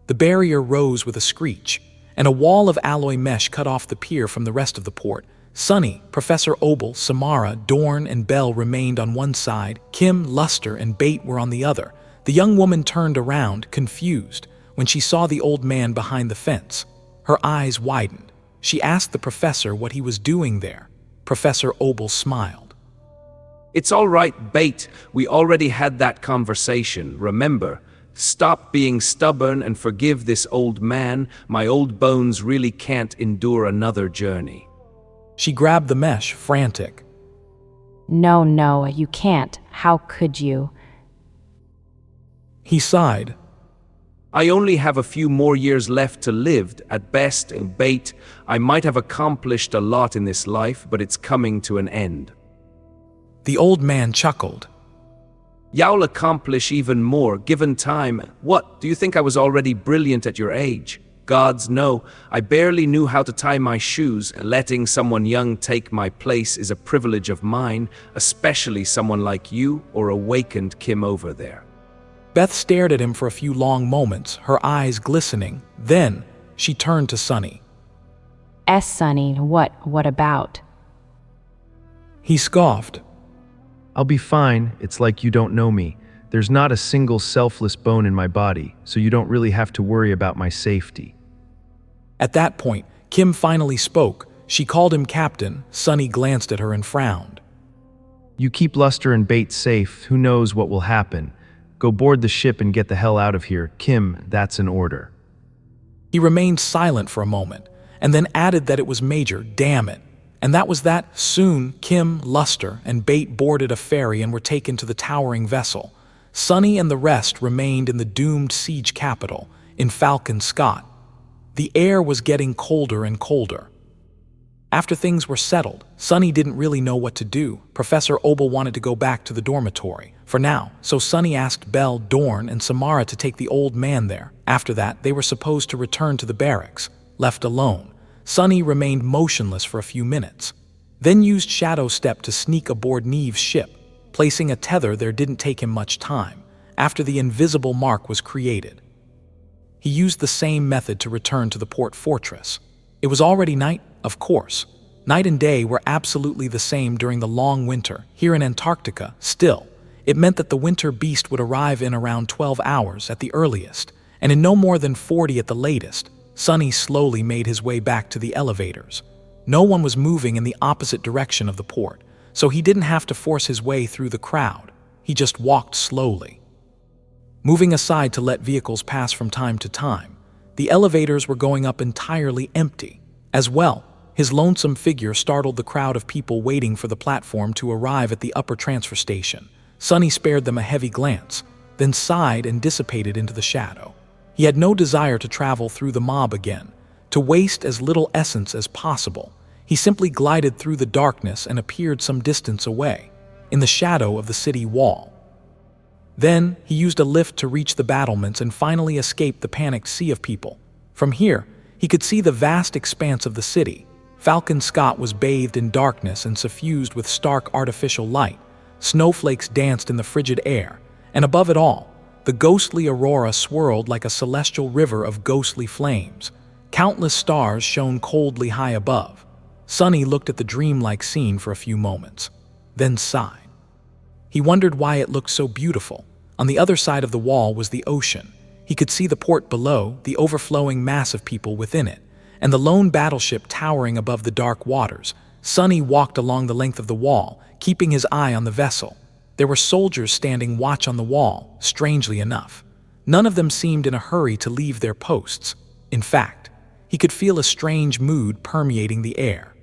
the barrier rose with a screech, and a wall of alloy mesh cut off the pier from the rest of the port. Sonny, Professor Obel, Samara, Dorn, and Bell remained on one side. Kim, Luster, and Bait were on the other. The young woman turned around, confused, when she saw the old man behind the fence. Her eyes widened. She asked the professor what he was doing there. Professor Obel smiled. It's all right, Bait. We already had that conversation, remember? Stop being stubborn and forgive this old man. My old bones really can't endure another journey. She grabbed the mesh, frantic. No, you can't. How could you? He sighed. I only have a few more years left to live, at best, and Bait. I might have accomplished a lot in this life, but it's coming to an end. The old man chuckled. You'll accomplish even more, given time. What, do you think I was already brilliant at your age? Gods, no. I barely knew how to tie my shoes. Letting someone young take my place is a privilege of mine, especially someone like you or awakened Kim over there. Beth stared at him for a few long moments, her eyes glistening. Then, she turned to Sonny. Sonny, what about? He scoffed. I'll be fine, it's like you don't know me. There's not a single selfless bone in my body, so you don't really have to worry about my safety. At that point, Kim finally spoke. She called him Captain. Sonny glanced at her and frowned. You keep Luster and Bait safe, who knows what will happen. Go board the ship and get the hell out of here. Kim, that's an order. He remained silent for a moment, and then added that it was major, damn it. And that was that. Soon, Kim, Luster, and Bait boarded a ferry and were taken to the towering vessel. Sunny and the rest remained in the doomed siege capital, in Falcon Scott. The air was getting colder and colder. After things were settled, Sunny didn't really know what to do. Professor Obel wanted to go back to the dormitory, for now, so Sunny asked Belle, Dorn, and Samara to take the old man there. After that, they were supposed to return to the barracks. Left alone, Sunny remained motionless for a few minutes, then used Shadow Step to sneak aboard Neve's ship. Placing a tether there didn't take him much time, after the invisible mark was created. He used the same method to return to the port fortress. It was already night, of course. Night and day were absolutely the same during the long winter here in Antarctica. Still, it meant that the winter beast would arrive in around 12 hours at the earliest, and in no more than 40 at the latest. Sunny slowly made his way back to the elevators. No one was moving in the opposite direction of the port, so he didn't have to force his way through the crowd. He just walked slowly, moving aside to let vehicles pass from time to time. The elevators were going up entirely empty. As well, his lonesome figure startled the crowd of people waiting for the platform to arrive at the upper transfer station. Sunny spared them a heavy glance, then sighed and dissipated into the shadow. He had no desire to travel through the mob again, to waste as little essence as possible. He simply glided through the darkness and appeared some distance away, in the shadow of the city wall. Then, he used a lift to reach the battlements and finally escape the panicked sea of people. From here, he could see the vast expanse of the city. Falcon Scott was bathed in darkness and suffused with stark artificial light. Snowflakes danced in the frigid air, and above it all, the ghostly aurora swirled like a celestial river of ghostly flames. Countless stars shone coldly high above. Sunny looked at the dreamlike scene for a few moments, then sighed. He wondered why it looked so beautiful. On the other side of the wall was the ocean. He could see the port below, the overflowing mass of people within it, and the lone battleship towering above the dark waters. Sunny walked along the length of the wall, keeping his eye on the vessel. There were soldiers standing watch on the wall, strangely enough. None of them seemed in a hurry to leave their posts. In fact, he could feel a strange mood permeating the air.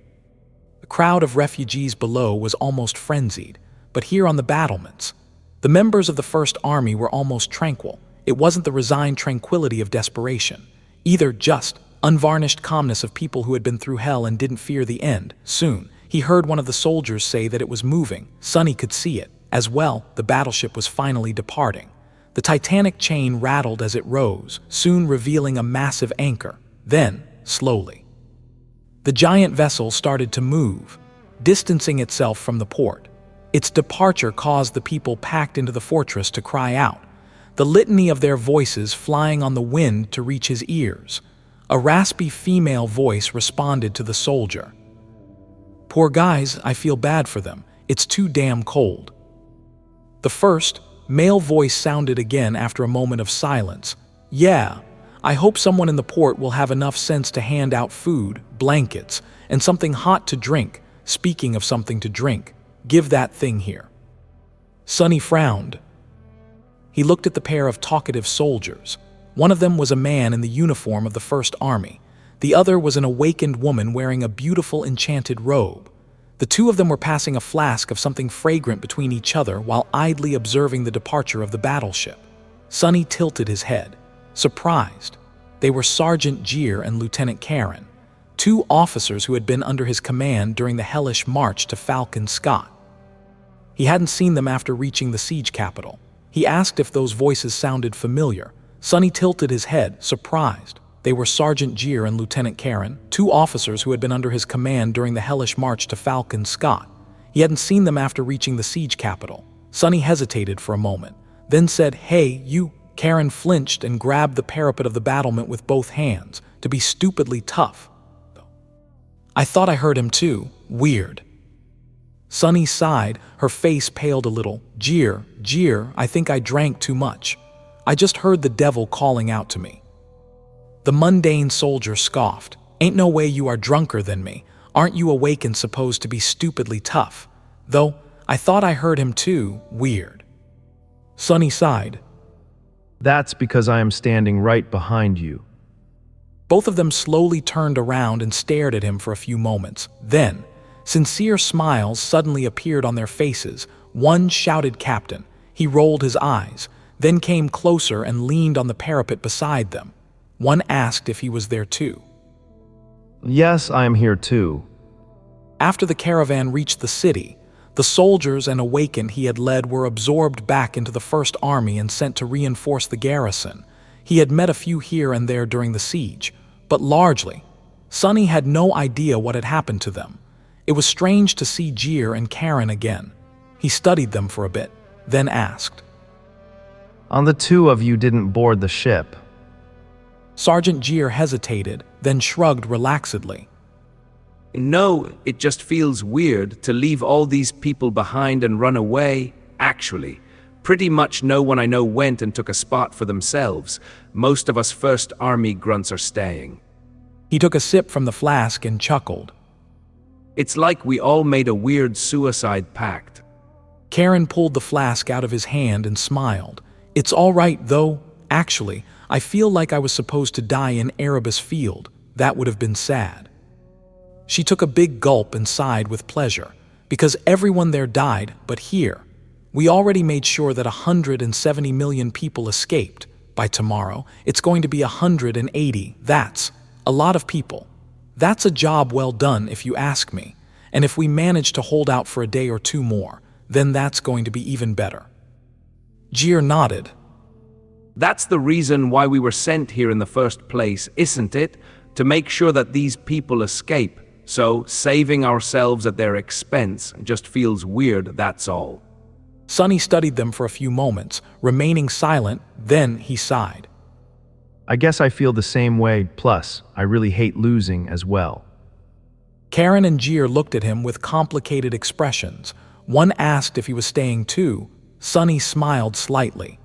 The crowd of refugees below was almost frenzied, but here on the battlements, the members of the First Army were almost tranquil. It wasn't the resigned tranquility of desperation, either just unvarnished calmness of people who had been through hell and didn't fear the end. Soon, he heard one of the soldiers say that it was moving. Sunny could see it. As well, the battleship was finally departing. The titanic chain rattled as it rose, soon revealing a massive anchor. Then, slowly, the giant vessel started to move, distancing itself from the port. Its departure caused the people packed into the fortress to cry out, the litany of their voices flying on the wind to reach his ears. A raspy female voice responded to the soldier. "Poor guys, I feel bad for them. It's too damn cold." The first, male voice sounded again after a moment of silence. "Yeah, I hope someone in the port will have enough sense to hand out food, blankets, and something hot to drink. Speaking of something to drink, give that thing here." Sunny frowned. He looked at the pair of talkative soldiers. One of them was a man in the uniform of the First Army. The other was an awakened woman wearing a beautiful enchanted robe. The two of them were passing a flask of something fragrant between each other while idly observing the departure of the battleship. Sunny tilted his head, surprised. They were Sergeant Gier and Lieutenant Karen, two officers who had been under his command during the hellish march to Falcon Scott. He hadn't seen them after reaching the siege capital. He asked if those voices sounded familiar. Sunny tilted his head, surprised. They were Sergeant Gier and Lieutenant Karen, two officers who had been under his command during the hellish march to Falcon Scott. He hadn't seen them after reaching the siege capital. Sunny hesitated for a moment, then said, "Hey, you." Karen flinched and grabbed the parapet of the battlement with both hands, to be stupidly tough. "I thought I heard him too. Weird." Sunny sighed, her face paled a little. Gier, I think I drank too much. I just heard the devil calling out to me." The mundane soldier scoffed. "Ain't no way you are drunker than me. Aren't you awake and supposed to be stupidly tough? Though, I thought I heard him too. Weird." Sunny sighed. "That's because I am standing right behind you." Both of them slowly turned around and stared at him for a few moments. Then, sincere smiles suddenly appeared on their faces. One shouted, "Captain." He rolled his eyes, then came closer and leaned on the parapet beside them. One asked if he was there too. Yes, I am here too. After the caravan reached the city, the soldiers and awakened he had led were absorbed back into the First Army and sent to reinforce the garrison. He had met a few here and there during the siege, but largely, Sonny had no idea what had happened to them. It was strange to see Jeer and Karen again. He studied them for a bit, then asked, On the two of you didn't board the ship. Sergeant Jeer hesitated, then shrugged relaxedly. No, it just feels weird to leave all these people behind and run away. Actually, pretty much no one I know went and took a spot for themselves. Most of us First Army grunts are staying. He took a sip from the flask and chuckled. It's like we all made a weird suicide pact. Karen pulled the flask out of his hand and smiled. It's all right, though. Actually, I feel like I was supposed to die in Erebus Field. That would have been sad. She took a big gulp and sighed with pleasure, because everyone there died, but here, we already made sure that 170 million people escaped. By tomorrow, it's going to be 180. That's a lot of people. That's a job well done, if you ask me. And if we manage to hold out for a day or two more, then that's going to be even better. Jeer nodded. That's the reason why we were sent here in the first place, isn't it? To make sure that these people escape. So, saving ourselves at their expense just feels weird, that's all. Sonny studied them for a few moments, remaining silent, then he sighed. I guess I feel the same way, plus, I really hate losing as well. Karen and Jeer looked at him with complicated expressions. One asked if he was staying too. Sonny smiled slightly.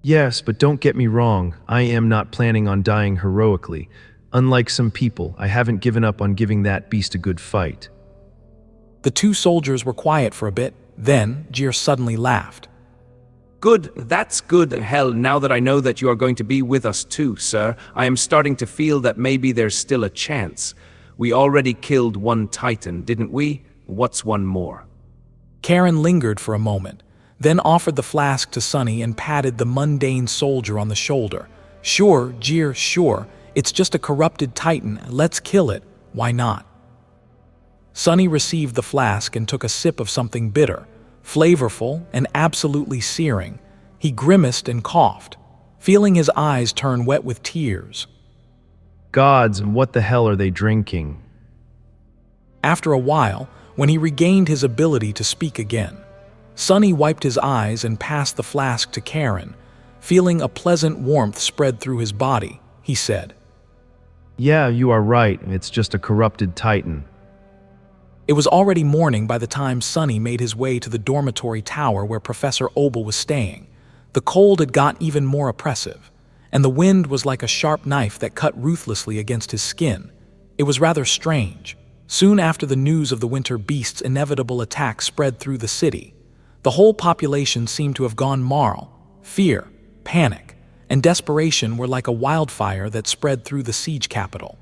Yes, but don't get me wrong, I am not planning on dying heroically. Unlike some people, I haven't given up on giving that beast a good fight. The two soldiers were quiet for a bit, then Jeer suddenly laughed. Good, that's good. Hell, now that I know that you are going to be with us too, sir, I am starting to feel that maybe there's still a chance. We already killed one Titan, didn't we? What's one more? Karen lingered for a moment, then offered the flask to Sonny and patted the mundane soldier on the shoulder. Sure, Jeer, sure. It's just a corrupted Titan. Let's kill it. Why not? Sonny received the flask and took a sip of something bitter, flavorful and absolutely searing. He grimaced and coughed, feeling his eyes turn wet with tears. Gods, what the hell are they drinking? After a while, when he regained his ability to speak again, Sonny wiped his eyes and passed the flask to Karen. Feeling a pleasant warmth spread through his body, he said, Yeah, you are right. It's just a corrupted Titan. It was already morning by the time Sonny made his way to the dormitory tower where Professor Obel was staying. The cold had got even more oppressive, and the wind was like a sharp knife that cut ruthlessly against his skin. It was rather strange. Soon after the news of the winter beast's inevitable attack spread through the city, the whole population seemed to have gone marl. Fear, panic, and desperation were like a wildfire that spread through the siege capital,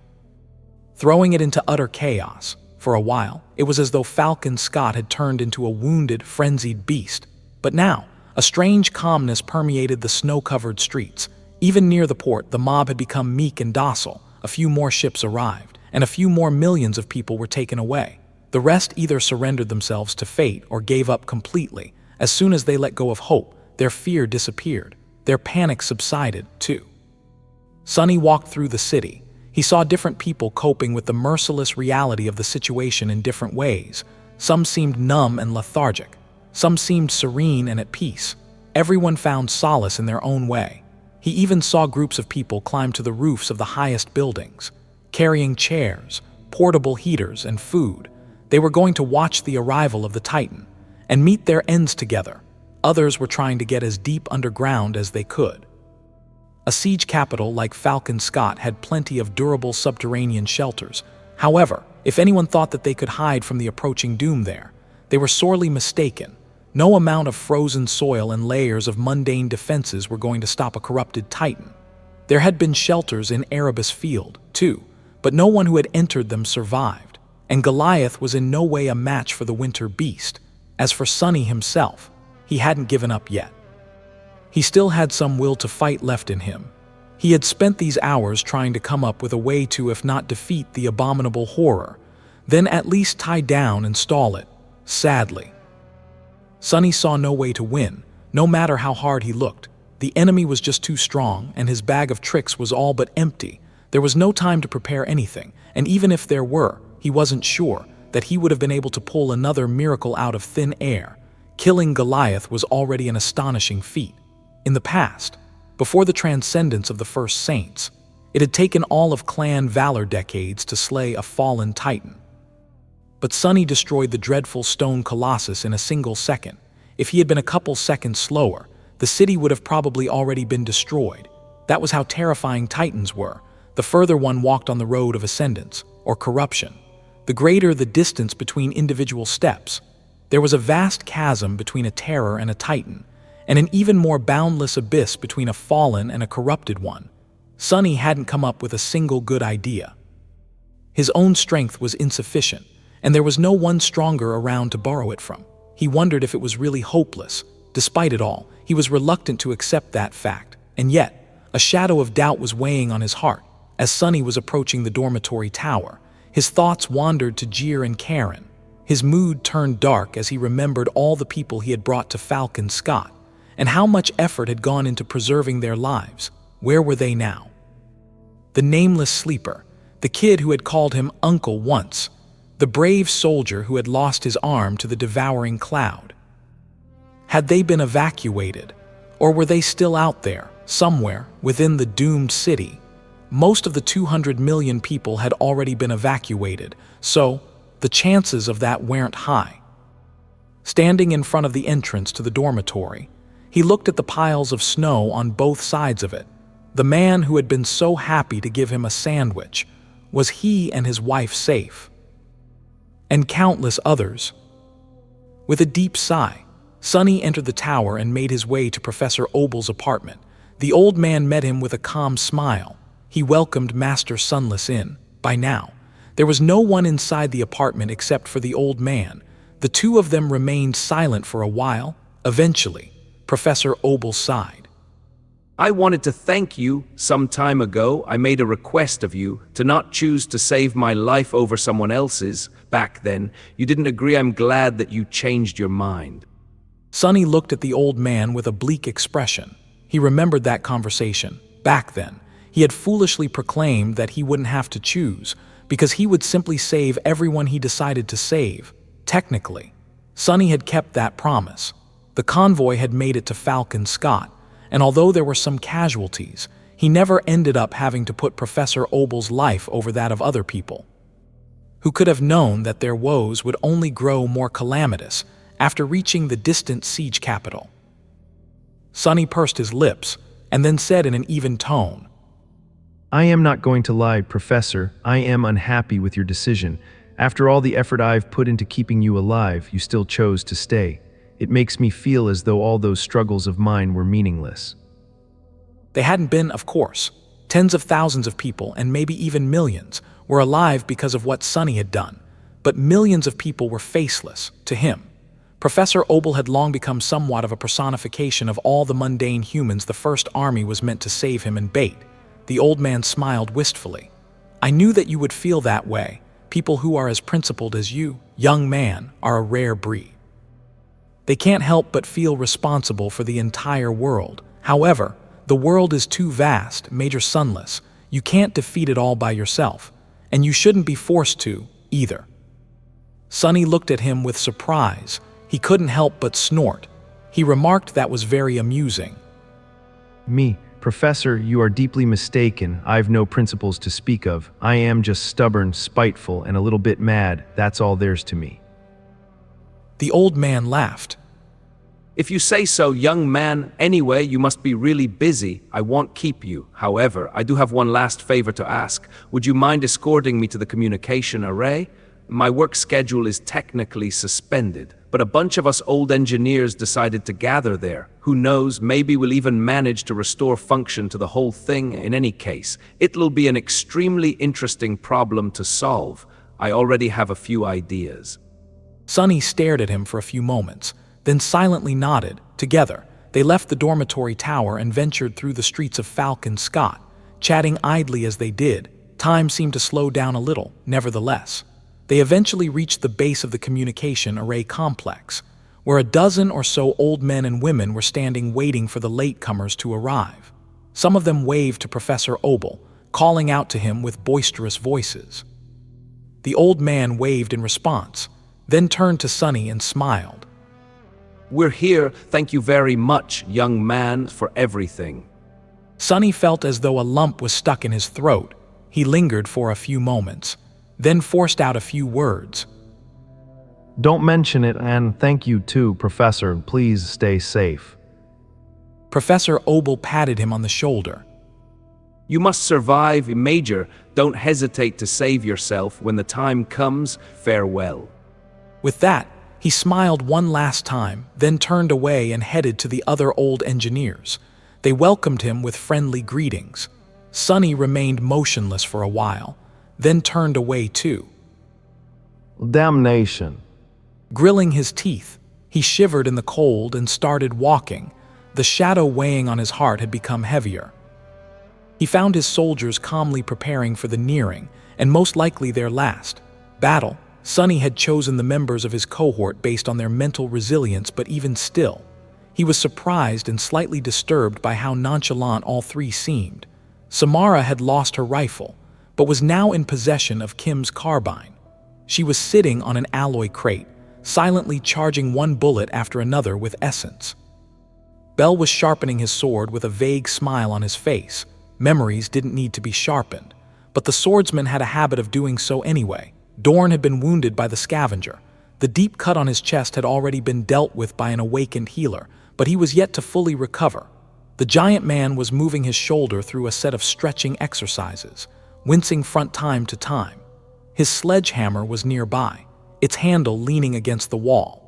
throwing it into utter chaos. For a while, it was as though Falcon Scott had turned into a wounded, frenzied beast. But now, a strange calmness permeated the snow-covered streets. Even near the port, the mob had become meek and docile. A few more ships arrived, and a few more millions of people were taken away. The rest either surrendered themselves to fate or gave up completely. As soon as they let go of hope, their fear disappeared. Their panic subsided, too. Sonny walked through the city. He saw different people coping with the merciless reality of the situation in different ways. Some seemed numb and lethargic. Some seemed serene and at peace. Everyone found solace in their own way. He even saw groups of people climb to the roofs of the highest buildings, carrying chairs, portable heaters, and food. They were going to watch the arrival of the Titan and meet their ends together. Others were trying to get as deep underground as they could. A siege capital like Falcon Scott had plenty of durable subterranean shelters. However, if anyone thought that they could hide from the approaching doom there, they were sorely mistaken. No amount of frozen soil and layers of mundane defenses were going to stop a corrupted Titan. There had been shelters in Erebus Field, too, but no one who had entered them survived, and Goliath was in no way a match for the winter beast. As for Sonny himself, he hadn't given up yet. He still had some will to fight left in him. He had spent these hours trying to come up with a way to, if not defeat the abominable horror, then at least tie down and stall it, sadly. Sonny saw no way to win, no matter how hard he looked. The enemy was just too strong, and his bag of tricks was all but empty. There was no time to prepare anything, and even if there were, he wasn't sure that he would have been able to pull another miracle out of thin air. Killing Goliath was already an astonishing feat. In the past, before the transcendence of the first saints, it had taken all of clan valor decades to slay a fallen titan. But Sonny destroyed the dreadful stone colossus in a single second. If he had been a couple seconds slower, the city would have probably already been destroyed. That was how terrifying titans were. The further one walked on the road of ascendance, or corruption, the greater the distance between individual steps. There was a vast chasm between a terror and a titan, and an even more boundless abyss between a fallen and a corrupted one. Sonny hadn't come up with a single good idea. His own strength was insufficient, and there was no one stronger around to borrow it from. He wondered if it was really hopeless. Despite it all, he was reluctant to accept that fact, and yet, a shadow of doubt was weighing on his heart. As Sonny was approaching the dormitory tower, his thoughts wandered to Jeer and Karen. His mood turned dark as he remembered all the people he had brought to Falcon Scott, and how much effort had gone into preserving their lives. Where were they now? The nameless sleeper, the kid who had called him uncle once, the brave soldier who had lost his arm to the devouring cloud. Had they been evacuated, or were they still out there, somewhere within the doomed city? Most of the 200 million people had already been evacuated, so the chances of that weren't high. Standing in front of the entrance to the dormitory, he looked at the piles of snow on both sides of it. The man who had been so happy to give him a sandwich, was he and his wife safe? And countless others. With a deep sigh, Sonny entered the tower and made his way to Professor Obel's apartment. The old man met him with a calm smile. He welcomed Master Sunless in. By now, there was no one inside the apartment except for the old man. The two of them remained silent for a while. Eventually, Professor Obel sighed. I wanted to thank you. Some time ago, I made a request of you to not choose to save my life over someone else's. Back then, you didn't agree. I'm glad that you changed your mind. Sonny looked at the old man with a bleak expression. He remembered that conversation. Back then, he had foolishly proclaimed that he wouldn't have to choose, because he would simply save everyone he decided to save. Technically, Sonny had kept that promise. The convoy had made it to Falcon Scott, and although there were some casualties, he never ended up having to put Professor Obel's life over that of other people. Who could have known that their woes would only grow more calamitous after reaching the distant siege capital? Sonny pursed his lips, and then said in an even tone, I am not going to lie, Professor. I am unhappy with your decision. After all the effort I've put into keeping you alive, you still chose to stay. It makes me feel as though all those struggles of mine were meaningless. They hadn't been, of course. Tens of thousands of people, and maybe even millions, were alive because of what Sonny had done. But millions of people were faceless to him. Professor Obel had long become somewhat of a personification of all the mundane humans the First Army was meant to save him and bait. The old man smiled wistfully. I knew that you would feel that way. People who are as principled as you, young man, are a rare breed. They can't help but feel responsible for the entire world. However, the world is too vast, Major Sunless. You can't defeat it all by yourself, and you shouldn't be forced to, either. Sonny looked at him with surprise. He couldn't help but snort. He remarked that was very amusing. Me, Professor, you are deeply mistaken. I've no principles to speak of. I am just stubborn, spiteful, and a little bit mad. That's all there's to me. The old man laughed. If you say so, young man. Anyway, you must be really busy. I won't keep you. However, I do have one last favor to ask. Would you mind escorting me to the communication array? My work schedule is technically suspended, but a bunch of us old engineers decided to gather there. Who knows, maybe we'll even manage to restore function to the whole thing. In any case, it'll be an extremely interesting problem to solve. I already have a few ideas. Sonny stared at him for a few moments. then silently nodded. Together, they left the dormitory tower and ventured through the streets of Falcon Scott. Chatting idly as they did, time seemed to slow down a little, nevertheless. They eventually reached the base of the communication array complex, where a dozen or so old men and women were standing waiting for the latecomers to arrive. Some of them waved to Professor Obel, calling out to him with boisterous voices. The old man waved in response, then turned to Sonny and smiled. "We're here, thank you very much, young man, for everything." Sonny felt as though a lump was stuck in his throat. He lingered for a few moments, then forced out a few words. Don't mention it, and thank you too, Professor. Please stay safe. Professor Obel patted him on the shoulder. "You must survive, Major. Don't hesitate to save yourself when the time comes. Farewell." With that, he smiled one last time, then turned away and headed to the other old engineers. They welcomed him with friendly greetings. Sonny remained motionless for a while, then turned away too. Damnation. Grilling his teeth, he shivered in the cold and started walking. The shadow weighing on his heart had become heavier. He found his soldiers calmly preparing for the nearing, and most likely their last, battle. Sonny had chosen the members of his cohort based on their mental resilience, but even still, he was surprised and slightly disturbed by how nonchalant all three seemed. Samara had lost her rifle, but was now in possession of Kim's carbine. She was sitting on an alloy crate, silently charging one bullet after another with essence. Bell was sharpening his sword with a vague smile on his face. Memories didn't need to be sharpened, but the swordsman had a habit of doing so anyway. Dorn had been wounded by the scavenger. The deep cut on his chest had already been dealt with by an awakened healer, but he was yet to fully recover. The giant man was moving his shoulder through a set of stretching exercises, wincing from time to time. His sledgehammer was nearby, its handle leaning against the wall.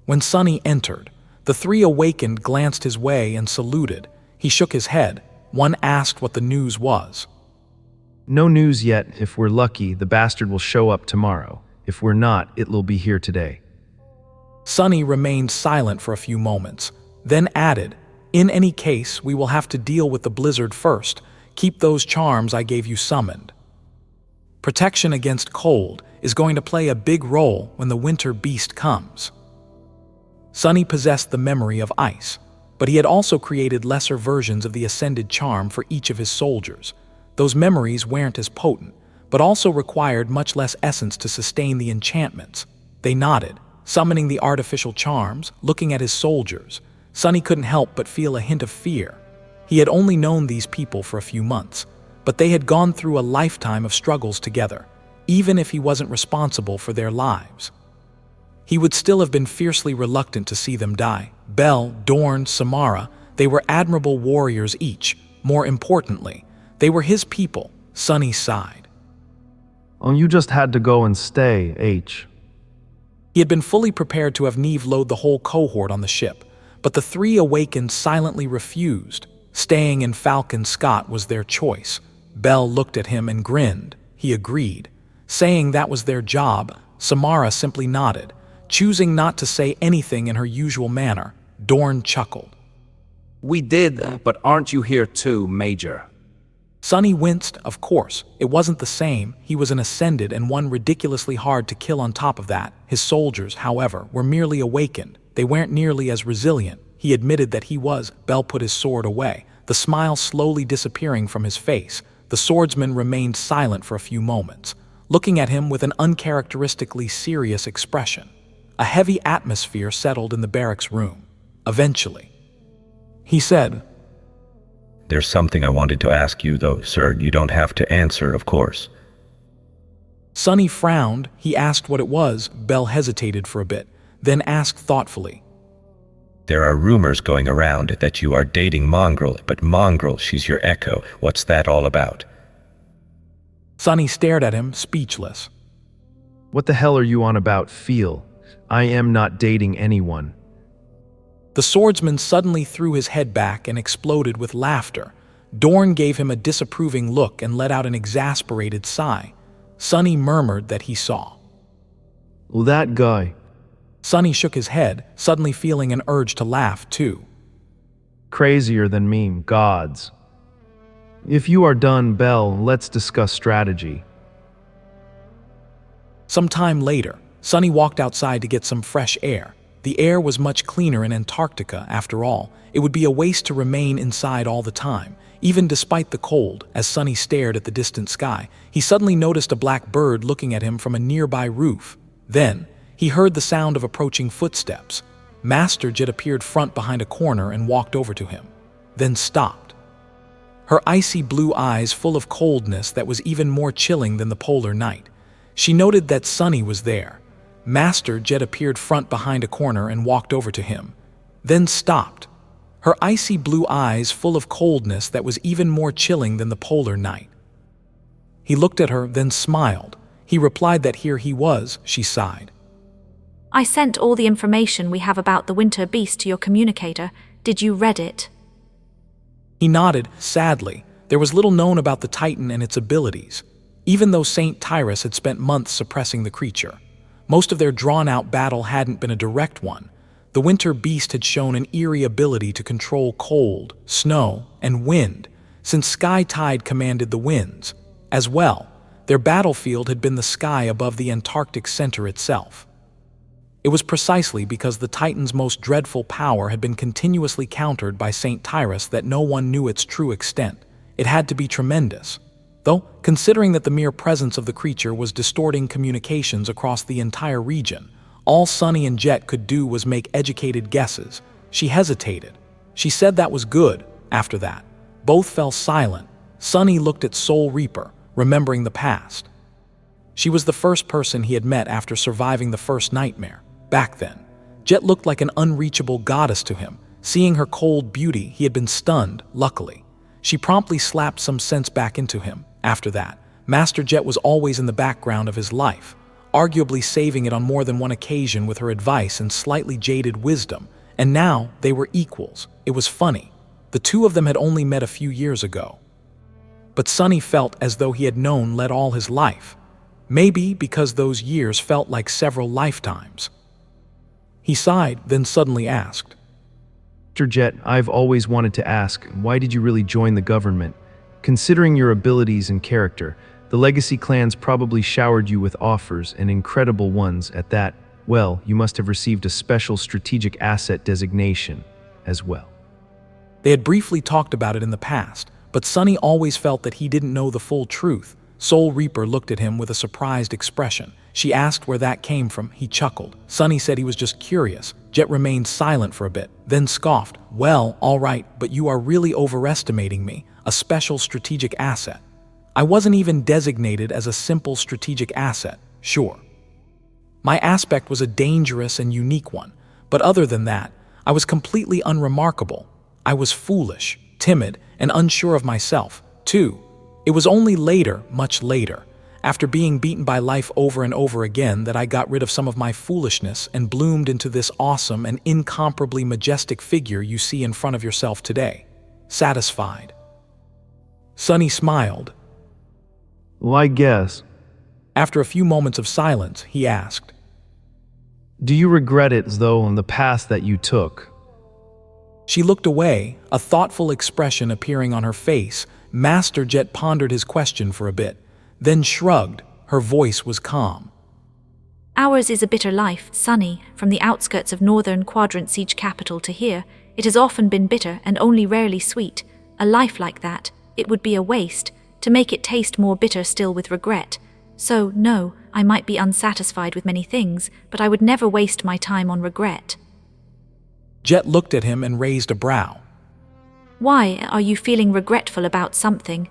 When Sonny entered, the three awakened glanced his way and saluted. He shook his head. One asked what the news was. No news yet. If we're lucky, the bastard will show up tomorrow. If we're not, it'll be here today. Sonny remained silent for a few moments, then added, "In any case, we will have to deal with the blizzard first. Keep those charms I gave you summoned. Protection against cold is going to play a big role when the winter beast comes." Sonny possessed the memory of ice, but he had also created lesser versions of the ascended charm for each of his soldiers. Those memories weren't as potent, but also required much less essence to sustain the enchantments. They nodded, summoning the artificial charms, looking at his soldiers. Sonny couldn't help but feel a hint of fear. He had only known these people for a few months, but they had gone through a lifetime of struggles together, even if he wasn't responsible for their lives. He would still have been fiercely reluctant to see them die. Bell, Dorn, Samara, they were admirable warriors each. More importantly, they were his people. Sonny sighed. Oh, you just had to go and stay, H. He had been fully prepared to have Neve load the whole cohort on the ship, but the three awakened silently refused. Staying in Falcon Scott was their choice. Bell looked at him and grinned. He agreed. Saying that was their job, Samara simply nodded, choosing not to say anything in her usual manner. Dorn chuckled. "We did, but aren't you here too, Major?" Sonny winced. Of course, it wasn't the same. He was an ascended and one ridiculously hard to kill on top of that. His soldiers, however, were merely awakened. They weren't nearly as resilient. He admitted that he was. Bell put his sword away, the smile slowly disappearing from his face. The swordsman remained silent for a few moments, looking at him with an uncharacteristically serious expression. A heavy atmosphere settled in the barracks room. Eventually, he said, "There's something I wanted to ask you, though, sir. You don't have to answer, of course." Sonny frowned. He asked what it was. Bell hesitated for a bit, then asked thoughtfully, "There are rumors going around that you are dating Mongrel, but Mongrel, she's your echo. What's that all about?" Sonny stared at him, speechless. What the hell are you on about, Feel? I am not dating anyone. The swordsman suddenly threw his head back and exploded with laughter. Dorn gave him a disapproving look and let out an exasperated sigh. Sonny murmured that he saw. Well, that guy. Sonny shook his head, suddenly feeling an urge to laugh too. Crazier than me, gods. If you are done, Belle, let's discuss strategy. Some time later, Sonny walked outside to get some fresh air. The air was much cleaner in Antarctica, after all. It would be a waste to remain inside all the time. Even despite the cold, as Sonny stared at the distant sky, he suddenly noticed a black bird looking at him from a nearby roof. Then, he heard the sound of approaching footsteps. Master Jet appeared front behind a corner and walked over to him, then stopped. Her icy blue eyes full of coldness that was even more chilling than the polar night. She noted that Sonny was there. Master Jet appeared front behind a corner and walked over to him, then stopped. Her icy blue eyes full of coldness that was even more chilling than the polar night. He looked at her, then smiled. He replied that here he was, she sighed. I sent all the information we have about the winter beast to your communicator. Did you read it? He nodded, sadly. There was little known about the Titan and its abilities, even though Saint Tyrus had spent months suppressing the creature. Most of their drawn-out battle hadn't been a direct one. The winter beast had shown an eerie ability to control cold, snow, and wind, since Sky Tide commanded the winds. As well, their battlefield had been the sky above the Antarctic center itself. It was precisely because the Titan's most dreadful power had been continuously countered by Saint Tyrus that no one knew its true extent. It had to be tremendous. Though, considering that the mere presence of the creature was distorting communications across the entire region, all Sonny and Jet could do was make educated guesses. She hesitated. She said that was good. After that, both fell silent. Sonny looked at Soul Reaper, remembering the past. She was the first person he had met after surviving the first nightmare. Back then, Jet looked like an unreachable goddess to him. Seeing her cold beauty, he had been stunned, luckily. She promptly slapped some sense back into him. After that, Master Jet was always in the background of his life, arguably saving it on more than one occasion with her advice and slightly jaded wisdom, and now they were equals. It was funny. The two of them had only met a few years ago. But Sonny felt as though he had known Led all his life. Maybe because those years felt like several lifetimes. He sighed, then suddenly asked, Mr. Jet, I've always wanted to ask, why did you really join the government? Considering your abilities and character, the legacy clans probably showered you with offers, and incredible ones at that. Well, you must have received a special strategic asset designation as well. They had briefly talked about it in the past, but Sonny always felt that he didn't know the full truth. Soul Reaper looked at him with a surprised expression. She asked where that came from. He chuckled. Sonny said he was just curious. Jet remained silent for a bit, then scoffed. Well, all right, but you are really overestimating me. A special strategic asset. I wasn't even designated as a simple strategic asset, sure. My aspect was a dangerous and unique one, but other than that, I was completely unremarkable. I was foolish, timid, and unsure of myself, too. It was only later, much later, after being beaten by life over and over again, that I got rid of some of my foolishness and bloomed into this awesome and incomparably majestic figure you see in front of yourself today. Satisfied. Sonny smiled. Well, I guess. After a few moments of silence, he asked, Do you regret it as though in the path that you took? She looked away, a thoughtful expression appearing on her face. Master Jet pondered his question for a bit, then shrugged. Her voice was calm. Ours is a bitter life, Sonny. From the outskirts of Northern Quadrant Siege Capital to here, it has often been bitter and only rarely sweet. A life like that, it would be a waste, to make it taste more bitter still with regret. So, no, I might be unsatisfied with many things, but I would never waste my time on regret. Jet looked at him and raised a brow. Why are you feeling regretful about something?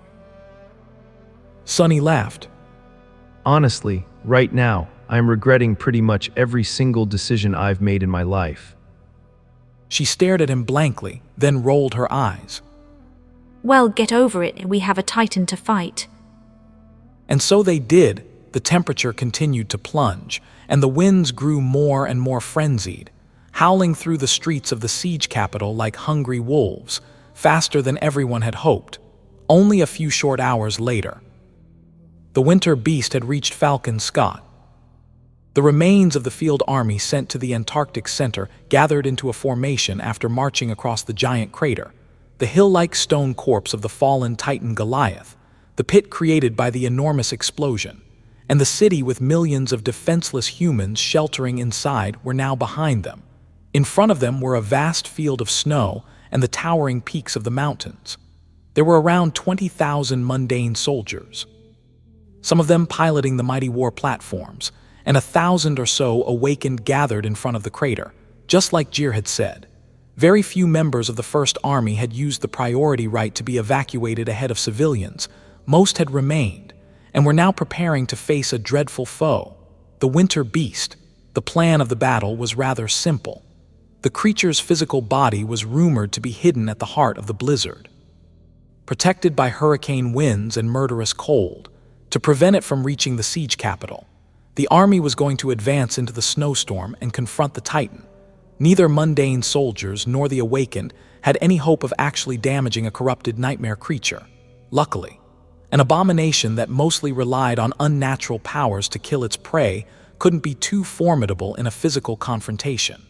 Sonny laughed. Honestly, right now, I'm regretting pretty much every single decision I've made in my life. She stared at him blankly, then rolled her eyes. Well, get over it. We have a Titan to fight. And so they did. The temperature continued to plunge, and the winds grew more and more frenzied, howling through the streets of the siege capital like hungry wolves, faster than everyone had hoped. Only a few short hours later, the winter beast had reached Falcon Scott. The remains of the field army sent to the Antarctic center gathered into a formation after marching across the giant crater, the hill-like stone corpse of the fallen Titan Goliath, the pit created by the enormous explosion, and the city with millions of defenseless humans sheltering inside were now behind them. In front of them were a vast field of snow and the towering peaks of the mountains. There were around 20,000 mundane soldiers, some of them piloting the mighty war platforms, and 1,000 or so awakened gathered in front of the crater, just like Jir had said. Very few members of the First Army had used the priority right to be evacuated ahead of civilians. Most had remained, and were now preparing to face a dreadful foe, the winter beast. The plan of the battle was rather simple. The creature's physical body was rumored to be hidden at the heart of the blizzard, protected by hurricane winds and murderous cold. To prevent it from reaching the siege capital, the army was going to advance into the snowstorm and confront the Titan. Neither mundane soldiers nor the awakened had any hope of actually damaging a corrupted nightmare creature. Luckily, an abomination that mostly relied on unnatural powers to kill its prey couldn't be too formidable in a physical confrontation.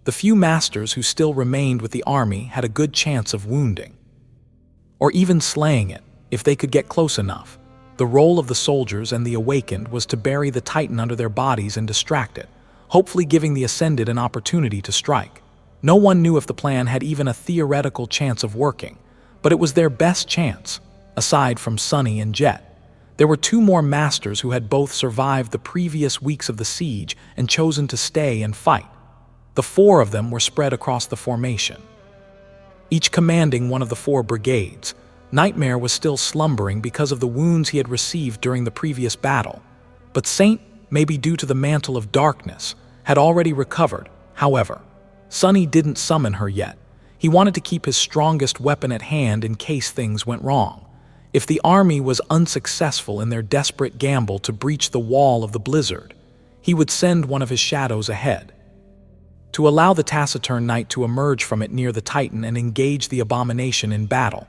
The few masters who still remained with the army had a good chance of wounding, or even slaying it, if they could get close enough. The role of the soldiers and the awakened was to bury the Titan under their bodies and distract it, hopefully giving the Ascended an opportunity to strike. No one knew if the plan had even a theoretical chance of working, but it was their best chance, aside from Sunny and Jet. There were two more masters who had both survived the previous weeks of the siege and chosen to stay and fight. The four of them were spread across the formation, each commanding one of the 4 brigades. Nightmare was still slumbering because of the wounds he had received during the previous battle, but Saint, maybe due to the mantle of darkness, had already recovered. However, Sunny didn't summon her yet. He wanted to keep his strongest weapon at hand in case things went wrong. If the army was unsuccessful in their desperate gamble to breach the wall of the blizzard, he would send one of his shadows ahead, to allow the taciturn knight to emerge from it near the Titan and engage the abomination in battle.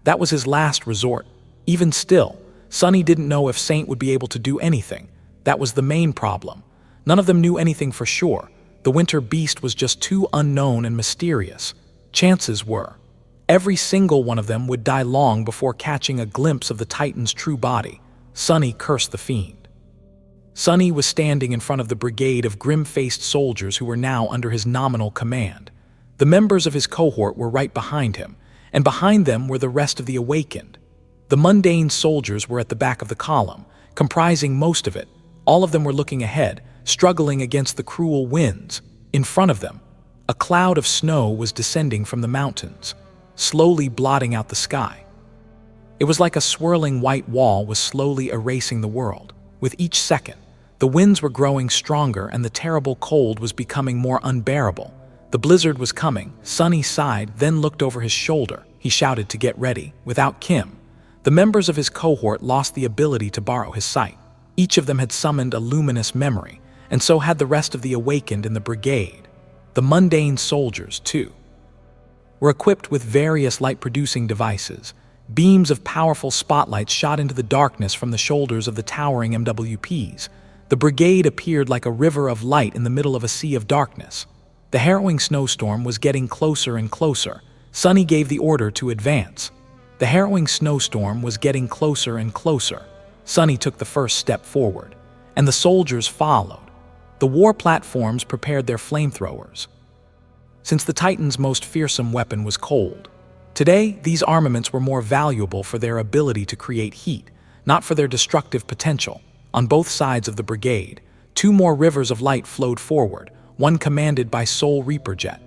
That was his last resort. Even still, Sunny didn't know if Saint would be able to do anything. That was the main problem. None of them knew anything for sure. The winter beast was just too unknown and mysterious. Chances were, every single one of them would die long before catching a glimpse of the Titan's true body. Sunny cursed the fiend. Sunny was standing in front of the brigade of grim-faced soldiers who were now under his nominal command. The members of his cohort were right behind him, and behind them were the rest of the awakened. The mundane soldiers were at the back of the column, comprising most of it. All of them were looking ahead, struggling against the cruel winds. In front of them, a cloud of snow was descending from the mountains, slowly blotting out the sky. It was like a swirling white wall was slowly erasing the world. With each second, the winds were growing stronger and the terrible cold was becoming more unbearable. The blizzard was coming. Sunny sighed, then looked over his shoulder. He shouted to get ready. Without Kim, the members of his cohort lost the ability to borrow his sight. Each of them had summoned a luminous memory, and so had the rest of the awakened in the brigade. The mundane soldiers, too, were equipped with various light-producing devices. Beams of powerful spotlights shot into the darkness from the shoulders of the towering MWPs. The brigade appeared like a river of light in the middle of a sea of darkness. The harrowing snowstorm was getting closer and closer. Sunny gave the order to advance. The harrowing snowstorm was getting closer and closer. Sunny took the first step forward, and the soldiers followed. The war platforms prepared their flamethrowers, since the Titan's most fearsome weapon was cold. Today, these armaments were more valuable for their ability to create heat, not for their destructive potential. On both sides of the brigade, 2 more rivers of light flowed forward, one commanded by Soul Reaper Jet,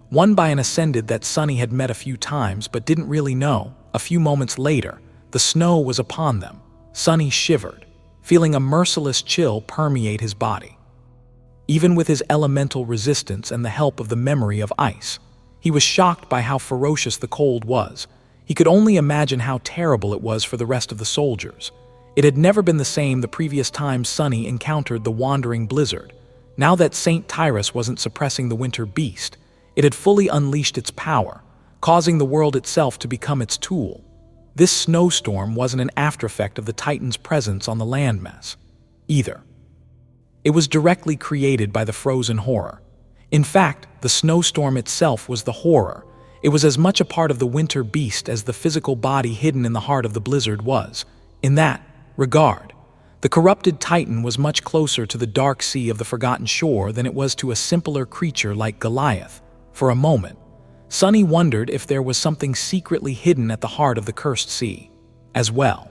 one by an Ascended that Sunny had met a few times but didn't really know. A few moments later, the snow was upon them. Sunny shivered, feeling a merciless chill permeate his body. Even with his elemental resistance and the help of the memory of ice, he was shocked by how ferocious the cold was. He could only imagine how terrible it was for the rest of the soldiers. It had never been the same the previous time Sunny encountered the wandering blizzard. Now that Saint Tyrus wasn't suppressing the winter beast, it had fully unleashed its power, causing the world itself to become its tool. This snowstorm wasn't an aftereffect of the Titan's presence on the landmass, either. It was directly created by the frozen horror. In fact, the snowstorm itself was the horror. It was as much a part of the winter beast as the physical body hidden in the heart of the blizzard was. In that regard, the corrupted titan was much closer to the dark sea of the forgotten shore than it was to a simpler creature like Goliath. For a moment, Sunny wondered if there was something secretly hidden at the heart of the cursed sea. As well,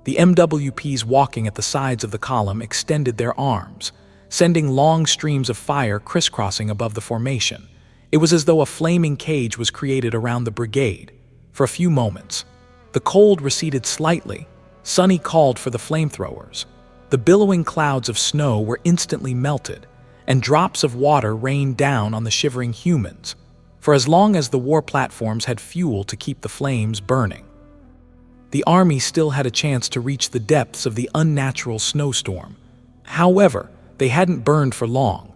the MWPs walking at the sides of the column extended their arms, sending long streams of fire crisscrossing above the formation. It was as though a flaming cage was created around the brigade. For a few moments, the cold receded slightly. Sunny called for the flamethrowers. The billowing clouds of snow were instantly melted, and drops of water rained down on the shivering humans, for as long as the war platforms had fuel to keep the flames burning. The army still had a chance to reach the depths of the unnatural snowstorm. However, they hadn't burned for long.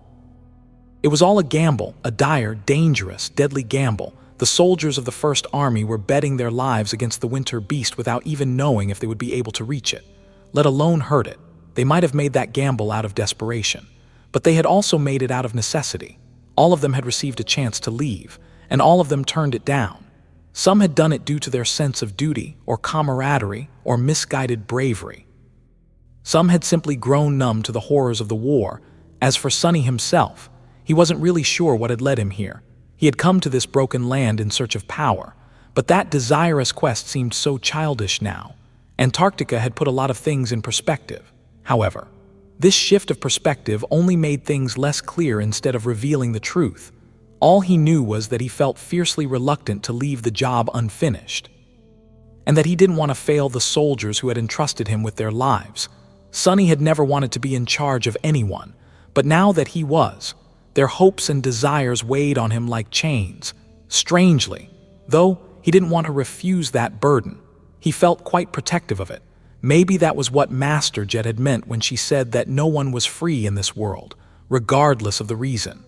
It was all a gamble, a dire, dangerous, deadly gamble. The soldiers of the First Army were betting their lives against the winter beast without even knowing if they would be able to reach it, let alone hurt it. They might have made that gamble out of desperation, but they had also made it out of necessity. All of them had received a chance to leave, and all of them turned it down. Some had done it due to their sense of duty, or camaraderie, or misguided bravery. Some had simply grown numb to the horrors of the war. As for Sunny himself, he wasn't really sure what had led him here. He had come to this broken land in search of power, but that desirous quest seemed so childish now. Antarctica had put a lot of things in perspective. However, this shift of perspective only made things less clear instead of revealing the truth. All he knew was that he felt fiercely reluctant to leave the job unfinished, and that he didn't want to fail the soldiers who had entrusted him with their lives. Sunny had never wanted to be in charge of anyone, but now that he was, their hopes and desires weighed on him like chains. Strangely, though he didn't want to refuse that burden, he felt quite protective of it. Maybe that was what Master Jet had meant when she said that no one was free in this world, regardless of the reason.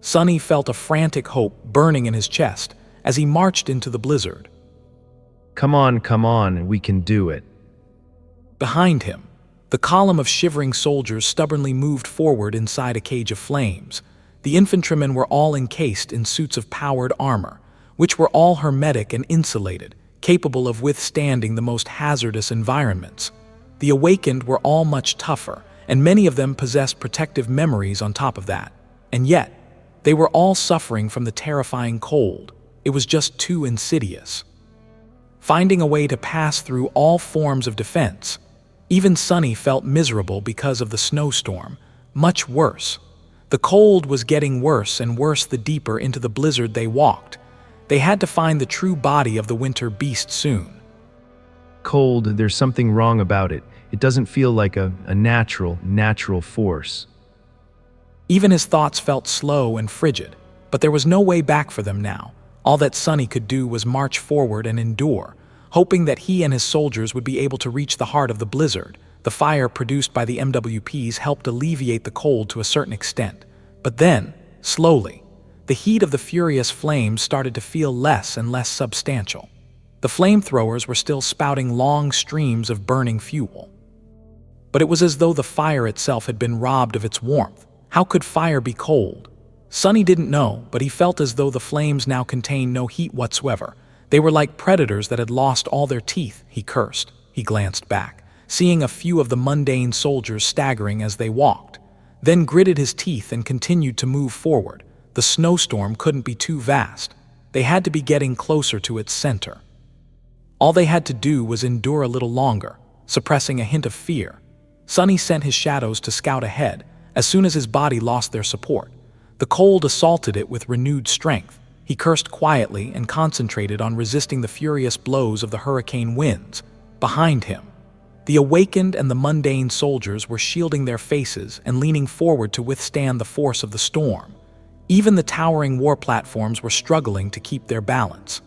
Sunny felt a frantic hope burning in his chest as he marched into the blizzard. Come on, we can do it. Behind him, the column of shivering soldiers stubbornly moved forward inside a cage of flames. The infantrymen were all encased in suits of powered armor, which were all hermetic and insulated, capable of withstanding the most hazardous environments. The awakened were all much tougher, and many of them possessed protective memories on top of that. And yet, they were all suffering from the terrifying cold. It was just too insidious. Finding a way to pass through all forms of defense, even Sunny felt miserable because of the snowstorm. Much worse. The cold was getting worse and worse the deeper into the blizzard they walked. They had to find the true body of the winter beast soon. Cold, there's something wrong about it. It doesn't feel like a natural force. Even his thoughts felt slow and frigid, but there was no way back for them now. All that Sunny could do was march forward and endure, hoping that he and his soldiers would be able to reach the heart of the blizzard. The fire produced by the MWPs helped alleviate the cold to a certain extent. But then, slowly, the heat of the furious flames started to feel less and less substantial. The flamethrowers were still spouting long streams of burning fuel. But it was as though the fire itself had been robbed of its warmth. How could fire be cold? Sunny didn't know, but he felt as though the flames now contained no heat whatsoever. They were like predators that had lost all their teeth. He cursed. He glanced back, seeing a few of the mundane soldiers staggering as they walked, then gritted his teeth and continued to move forward. The snowstorm couldn't be too vast. They had to be getting closer to its center. All they had to do was endure a little longer, suppressing a hint of fear. Sunny sent his shadows to scout ahead as soon as his body lost their support. The cold assaulted it with renewed strength. He cursed quietly and concentrated on resisting the furious blows of the hurricane winds. Behind him, the awakened and the mundane soldiers were shielding their faces and leaning forward to withstand the force of the storm. Even the towering war platforms were struggling to keep their balance.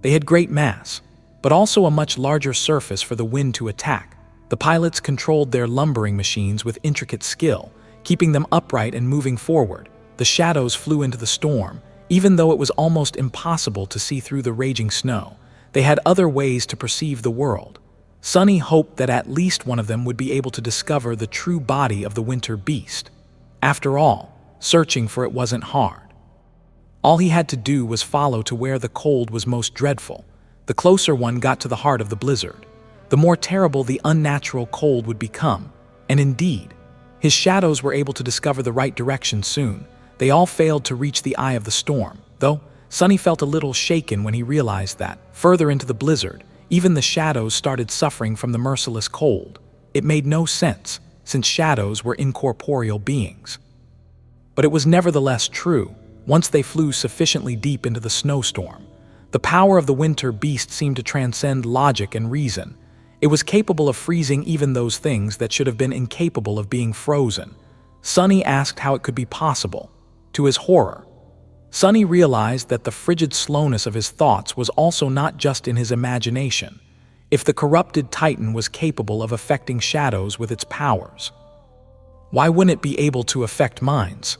They had great mass, but also a much larger surface for the wind to attack. The pilots controlled their lumbering machines with intricate skill, keeping them upright and moving forward. The shadows flew into the storm, even though it was almost impossible to see through the raging snow. They had other ways to perceive the world. Sunny hoped that at least one of them would be able to discover the true body of the winter beast. After all, searching for it wasn't hard. All he had to do was follow to where the cold was most dreadful. The closer one got to the heart of the blizzard, the more terrible the unnatural cold would become. And indeed, his shadows were able to discover the right direction soon. They all failed to reach the eye of the storm, though Sunny felt a little shaken when he realized that, further into the blizzard, even the shadows started suffering from the merciless cold. It made no sense, since shadows were incorporeal beings. But it was nevertheless true. Once they flew sufficiently deep into the snowstorm, the power of the winter beast seemed to transcend logic and reason. It was capable of freezing even those things that should have been incapable of being frozen. Sunny asked how it could be possible. To his horror, Sunny realized that the frigid slowness of his thoughts was also not just in his imagination. If the corrupted Titan was capable of affecting shadows with its powers, why wouldn't it be able to affect minds?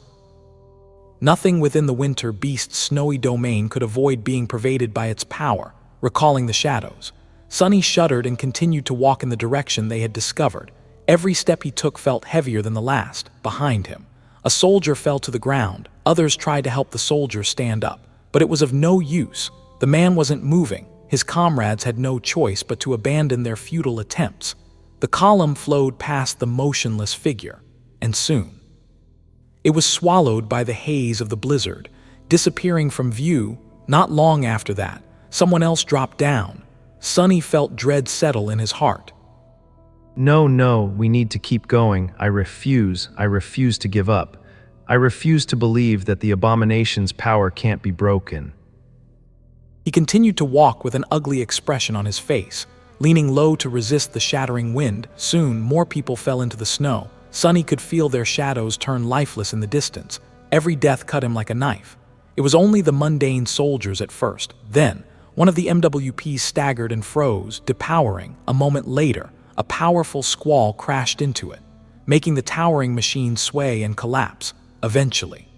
Nothing within the winter beast's snowy domain could avoid being pervaded by its power, recalling the shadows. Sunny shuddered and continued to walk in the direction they had discovered. Every step he took felt heavier than the last. Behind him, a soldier fell to the ground. Others tried to help the soldier stand up, but it was of no use. The man wasn't moving. His comrades had no choice but to abandon their futile attempts. The column flowed past the motionless figure, and soon it was swallowed by the haze of the blizzard, disappearing from view. Not long after that, someone else dropped down. Sunny felt dread settle in his heart. No, we need to keep going. I refuse to give up. I refuse to believe that the abomination's power can't be broken. He continued to walk with an ugly expression on his face, leaning low to resist the shattering wind. Soon, more people fell into the snow. Sunny could feel their shadows turn lifeless in the distance. Every death cut him like a knife. It was only the mundane soldiers at first. Then, one of the MWPs staggered and froze, depowering. A moment later, a powerful squall crashed into it, making the towering machine sway and collapse. Eventually,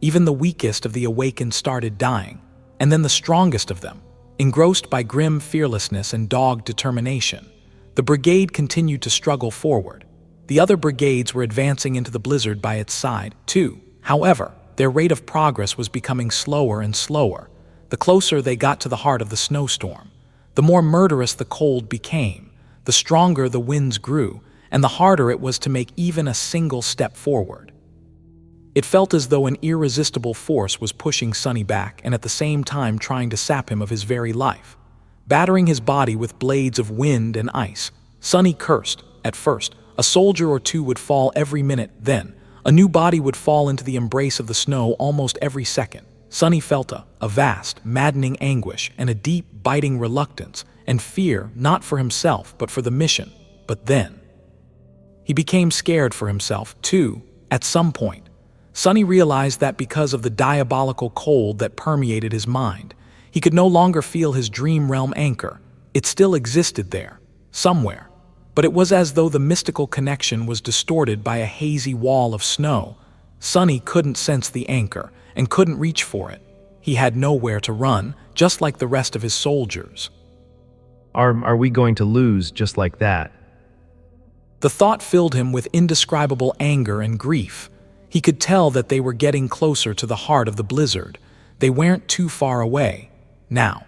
even the weakest of the awakened started dying, and then the strongest of them, engrossed by grim fearlessness and dogged determination. The brigade continued to struggle forward. The other brigades were advancing into the blizzard by its side, too. However, their rate of progress was becoming slower and slower. The closer they got to the heart of the snowstorm, the more murderous the cold became, the stronger the winds grew, and the harder it was to make even a single step forward. It felt as though an irresistible force was pushing Sunny back and at the same time trying to sap him of his very life. Battering his body with blades of wind and ice, Sunny cursed. At first, a soldier or two would fall every minute. Then, a new body would fall into the embrace of the snow almost every second. Sunny felt a vast, maddening anguish and a deep, biting reluctance and fear, not for himself, but for the mission. But then, he became scared for himself, too. At some point, Sunny realized that because of the diabolical cold that permeated his mind, he could no longer feel his dream realm anchor. It still existed there, somewhere, but it was as though the mystical connection was distorted by a hazy wall of snow. Sunny couldn't sense the anchor and couldn't reach for it. He had nowhere to run, just like the rest of his soldiers. Are we going to lose just like that? The thought filled him with indescribable anger and grief. He could tell that they were getting closer to the heart of the blizzard. They weren't too far away now.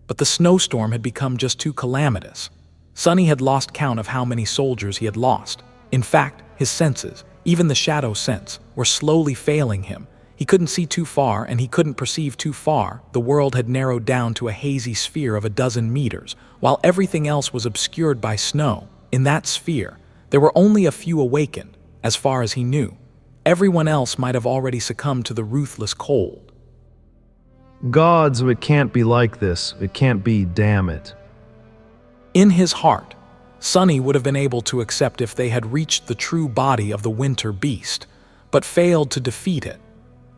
But the snowstorm had become just too calamitous. Sunny had lost count of how many soldiers he had lost. In fact, his senses, even the shadow sense, were slowly failing him. He couldn't see too far and he couldn't perceive too far. The world had narrowed down to a hazy sphere of 12 meters, while everything else was obscured by snow. In that sphere, there were only a few awakened, as far as he knew. Everyone else might have already succumbed to the ruthless cold. Gods, it can't be like this. It can't be, damn it. In his heart, Sunny would have been able to accept if they had reached the true body of the winter beast, but failed to defeat it.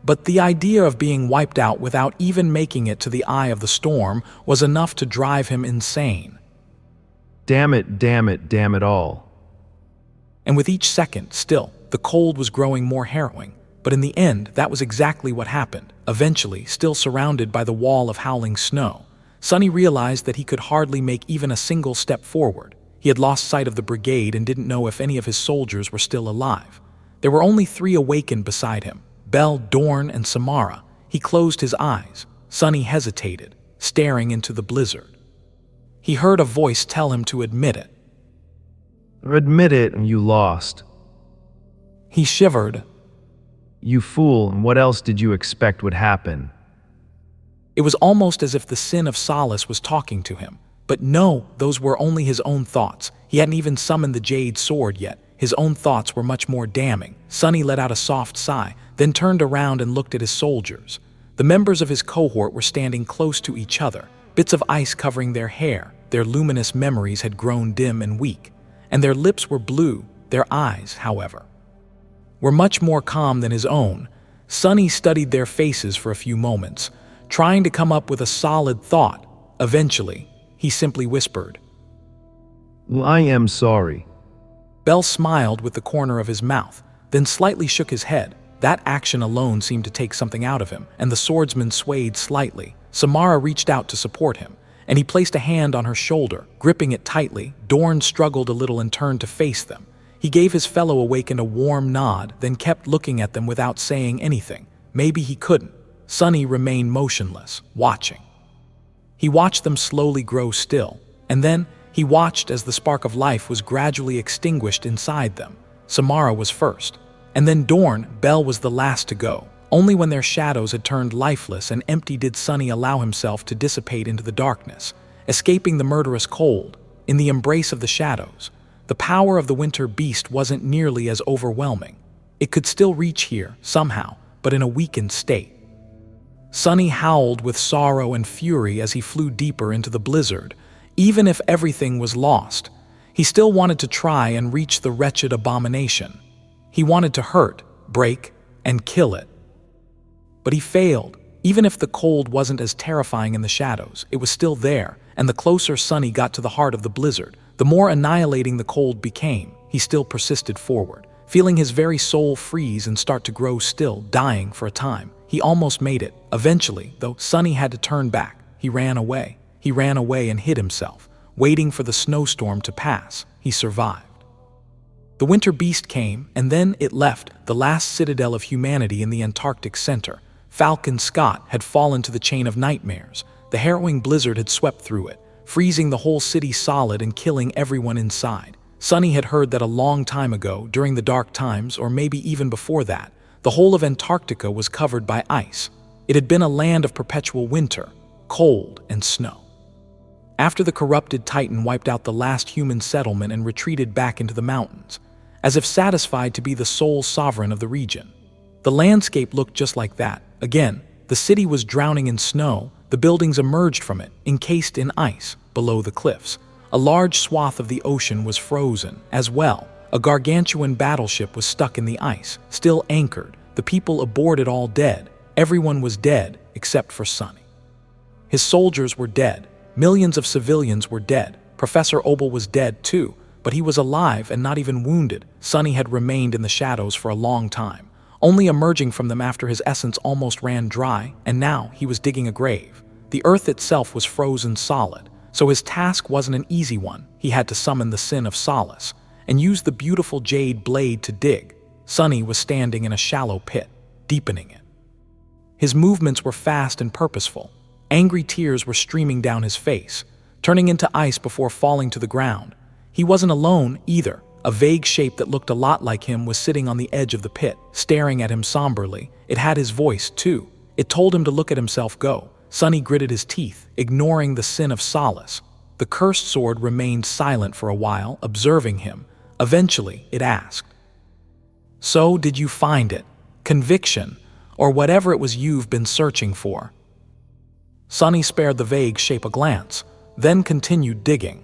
But the idea of being wiped out without even making it to the eye of the storm was enough to drive him insane. Damn it all. And with each second, still, the cold was growing more harrowing. But in the end, that was exactly what happened. Eventually, still surrounded by the wall of howling snow, Sonny realized that he could hardly make even a single step forward. He had lost sight of the brigade and didn't know if any of his soldiers were still alive. There were only 3 awakened beside him, Bel, Dorn, and Samara. He closed his eyes. Sonny hesitated, staring into the blizzard. He heard a voice tell him to admit it. Admit it, and you lost. He shivered. You fool, and what else did you expect would happen? It was almost as if the sin of Solace was talking to him. But no, those were only his own thoughts. He hadn't even summoned the Jade Sword yet. His own thoughts were much more damning. Sonny let out a soft sigh, then turned around and looked at his soldiers. The members of his cohort were standing close to each other, bits of ice covering their hair. Their luminous memories had grown dim and weak, and their lips were blue. Their eyes, however, were much more calm than his own. Sonny studied their faces for a few moments, trying to come up with a solid thought. Eventually, he simply whispered, I am sorry. Bel smiled with the corner of his mouth, then slightly shook his head. That action alone seemed to take something out of him, and the swordsman swayed slightly. Samara reached out to support him, and he placed a hand on her shoulder, gripping it tightly. Dorn struggled a little and turned to face them. He gave his fellow awakened a warm nod, then kept looking at them without saying anything. Maybe he couldn't. Sonny remained motionless, watching. He watched them slowly grow still, and then he watched as the spark of life was gradually extinguished inside them. Samara was first, and then Dorn. Bel was the last to go. Only when their shadows had turned lifeless and empty did Sonny allow himself to dissipate into the darkness, escaping the murderous cold. In the embrace of the shadows, the power of the winter beast wasn't nearly as overwhelming. It could still reach here, somehow, but in a weakened state. Sonny howled with sorrow and fury as he flew deeper into the blizzard. Even if everything was lost, he still wanted to try and reach the wretched abomination. He wanted to hurt, break, and kill it. But he failed. Even if the cold wasn't as terrifying in the shadows, it was still there, and the closer Sonny got to the heart of the blizzard, the more annihilating the cold became. He still persisted forward, feeling his very soul freeze and start to grow still, dying for a time. He almost made it. Eventually, though, Sonny had to turn back. He ran away. He ran away and hid himself, waiting for the snowstorm to pass. He survived. The winter beast came, and then it left, the last citadel of humanity in the Antarctic center. Falcon Scott had fallen to the chain of nightmares. The harrowing blizzard had swept through it, freezing the whole city solid and killing everyone inside. Sonny had heard that a long time ago, during the dark times, or maybe even before that, the whole of Antarctica was covered by ice. It had been a land of perpetual winter, cold, and snow. After the corrupted Titan wiped out the last human settlement and retreated back into the mountains, as if satisfied to be the sole sovereign of the region. The landscape looked just like that. Again, the city was drowning in snow. The buildings emerged from it, encased in ice, below the cliffs. A large swath of the ocean was frozen as well. A gargantuan battleship was stuck in the ice, still anchored. The people aboard it all dead. Everyone was dead except for Sonny. His soldiers were dead. Millions of civilians were dead. Professor Obel was dead too, but he was alive and not even wounded. Sonny had remained in the shadows for a long time, only emerging from them after his essence almost ran dry, and now he was digging a grave. The earth itself was frozen solid, so his task wasn't an easy one. He had to summon the sin of Solace and use the beautiful jade blade to dig. Sonny was standing in a shallow pit, deepening it. His movements were fast and purposeful. Angry tears were streaming down his face, turning into ice before falling to the ground. He wasn't alone either. A vague shape that looked a lot like him was sitting on the edge of the pit, staring at him somberly. It had his voice, too. It told him to look at himself go. Sonny gritted his teeth, ignoring the sin of Solace. The cursed sword remained silent for a while, observing him. Eventually, it asked, "So, did you find it? Conviction, or whatever it was you've been searching for?" Sonny spared the vague shape a glance, then continued digging.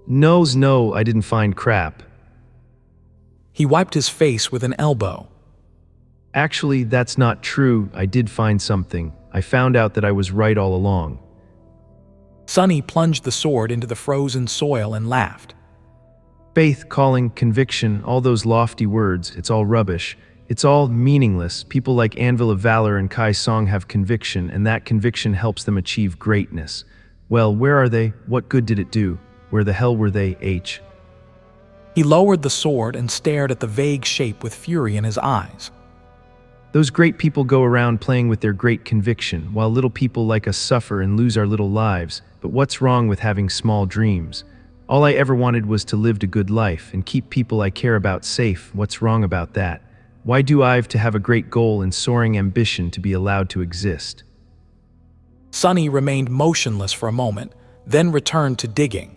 No, I didn't find crap. He wiped his face with an elbow. Actually, that's not true. I did find something. I found out that I was right all along. Sonny plunged the sword into the frozen soil and laughed. Faith, calling, conviction, all those lofty words, it's all rubbish. It's all meaningless. People like Anvil of Valor and Kai Song have conviction, and that conviction helps them achieve greatness. Well, where are they? What good did it do? Where the hell were they, H? He lowered the sword and stared at the vague shape with fury in his eyes. Those great people go around playing with their great conviction, while little people like us suffer and lose our little lives. But what's wrong with having small dreams? All I ever wanted was to live a good life and keep people I care about safe. What's wrong about that? Why do I have to have a great goal and soaring ambition to be allowed to exist? Sunny remained motionless for a moment, then returned to digging.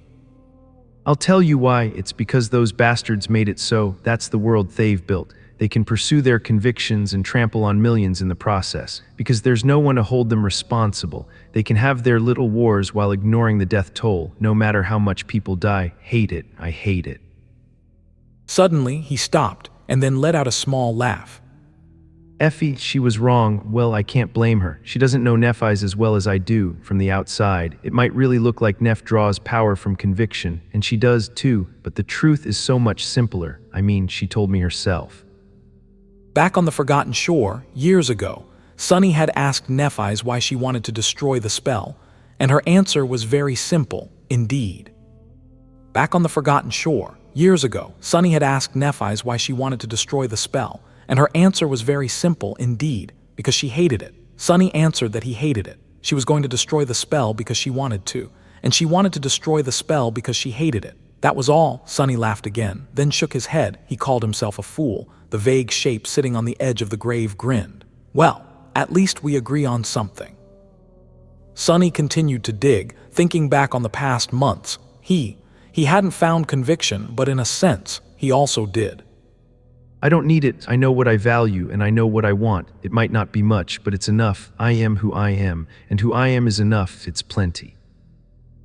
I'll tell you why. It's because those bastards made it so. That's the world they've built. They can pursue their convictions and trample on millions in the process. Because there's no one to hold them responsible. They can have their little wars while ignoring the death toll, no matter how much people die. Hate it. I hate it. Suddenly, he stopped and then let out a small laugh. Effie, she was wrong. Well, I can't blame her. She doesn't know Nephi's as well as I do. From the outside, it might really look like Neph draws power from conviction, and she does too, but the truth is so much simpler. I mean, she told me herself. Back on the Forgotten Shore, years ago, Sunny had asked Nephi's why she wanted to destroy the spell, and her answer was very simple indeed. Back on the Forgotten Shore, years ago, Sunny had asked Nephi's why she wanted to destroy the spell, and her answer was very simple indeed, because she hated it. Sunny answered that he hated it. She was going to destroy the spell because she wanted to, and she wanted to destroy the spell because she hated it. That was all. Sunny laughed again, then shook his head. He called himself a fool. The vague shape sitting on the edge of the grave grinned. Well, at least we agree on something. Sunny continued to dig, thinking back on the past months. He hadn't found conviction, but in a sense, he also did. I don't need it. I know what I value, and I know what I want. It might not be much, but it's enough. I am who I am, and who I am is enough. It's plenty.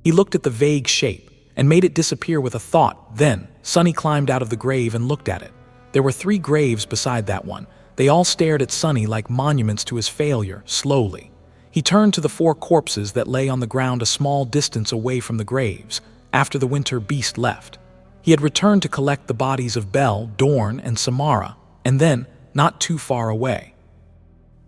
He looked at the vague shape and made it disappear with a thought. Then, Sunny climbed out of the grave and looked at it. There were 3 graves beside that one. They all stared at Sunny like monuments to his failure, slowly. He turned to the 4 corpses that lay on the ground a small distance away from the graves, after the winter beast left. He had returned to collect the bodies of Belle, Dorn, and Samara, and then, not too far away,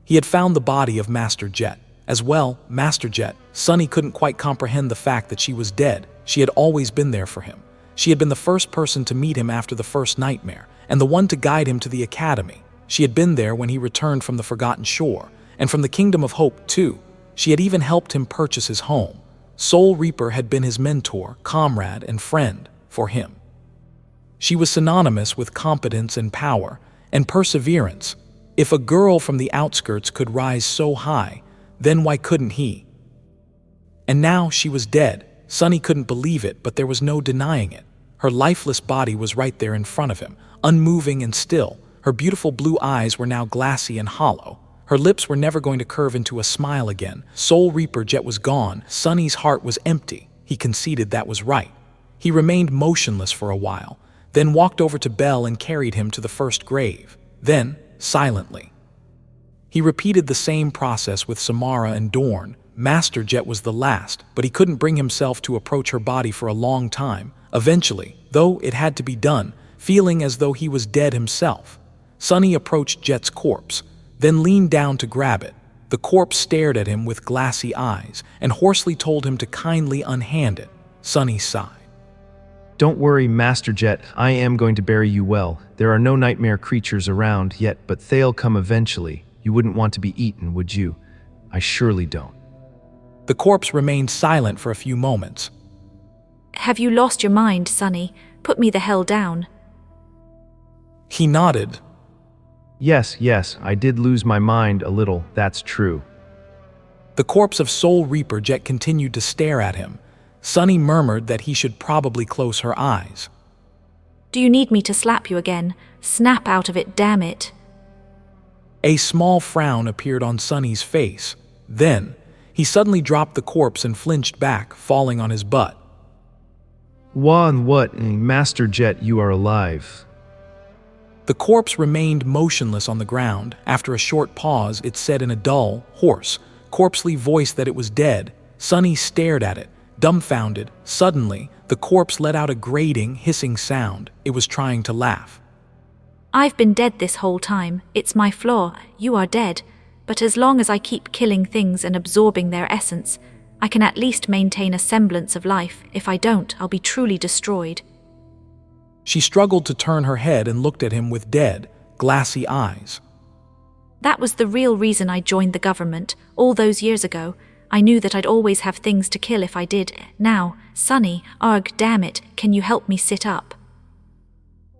he had found the body of Master Jet. As well, Master Jet. Sunny couldn't quite comprehend the fact that she was dead. She had always been there for him. She had been the first person to meet him after the first nightmare, and the one to guide him to the academy. She had been there when he returned from the Forgotten Shore, and from the Kingdom of Hope, too. She had even helped him purchase his home. Soul Reaper had been his mentor, comrade, and friend for him. She was synonymous with competence and power, and perseverance. If a girl from the outskirts could rise so high, then why couldn't he? And now she was dead. Sunny couldn't believe it, but there was no denying it. Her lifeless body was right there in front of him, unmoving and still. Her beautiful blue eyes were now glassy and hollow. Her lips were never going to curve into a smile again. Soul Reaper Jet was gone. Sunny's heart was empty. He conceded that was right. He remained motionless for a while, then walked over to Belle and carried him to the first grave. Then, silently, he repeated the same process with Samara and Dorn. Master Jet was the last, but he couldn't bring himself to approach her body for a long time. Eventually, though it had to be done, feeling as though he was dead himself, Sunny approached Jet's corpse, then leaned down to grab it. The corpse stared at him with glassy eyes and hoarsely told him to kindly unhand it. Sunny sighed. Don't worry, Master Jet. I am going to bury you well. There are no nightmare creatures around yet, but they'll come eventually. You wouldn't want to be eaten, would you? I surely don't. The corpse remained silent for a few moments. Have you lost your mind, Sunny? Put me the hell down. He nodded. Yes, I did lose my mind a little, that's true. The corpse of Soul Reaper Jet continued to stare at him. Sunny murmured that he should probably close her eyes. Do you need me to slap you again? Snap out of it, damn it. A small frown appeared on Sunny's face. Then, he suddenly dropped the corpse and flinched back, falling on his butt. What? Master Jet, you are alive. The corpse remained motionless on the ground. After a short pause, it said in a dull, hoarse, corpsely voice that it was dead. Sunny stared at it, dumbfounded. Suddenly, the corpse let out a grating, hissing sound. It was trying to laugh. I've been dead this whole time. It's my flaw. You are dead. But as long as I keep killing things and absorbing their essence, I can at least maintain a semblance of life. If I don't, I'll be truly destroyed. She struggled to turn her head and looked at him with dead, glassy eyes. That was the real reason I joined the government. All those years ago, I knew that I'd always have things to kill if I did. Now, Sonny, arg, damn it, can you help me sit up?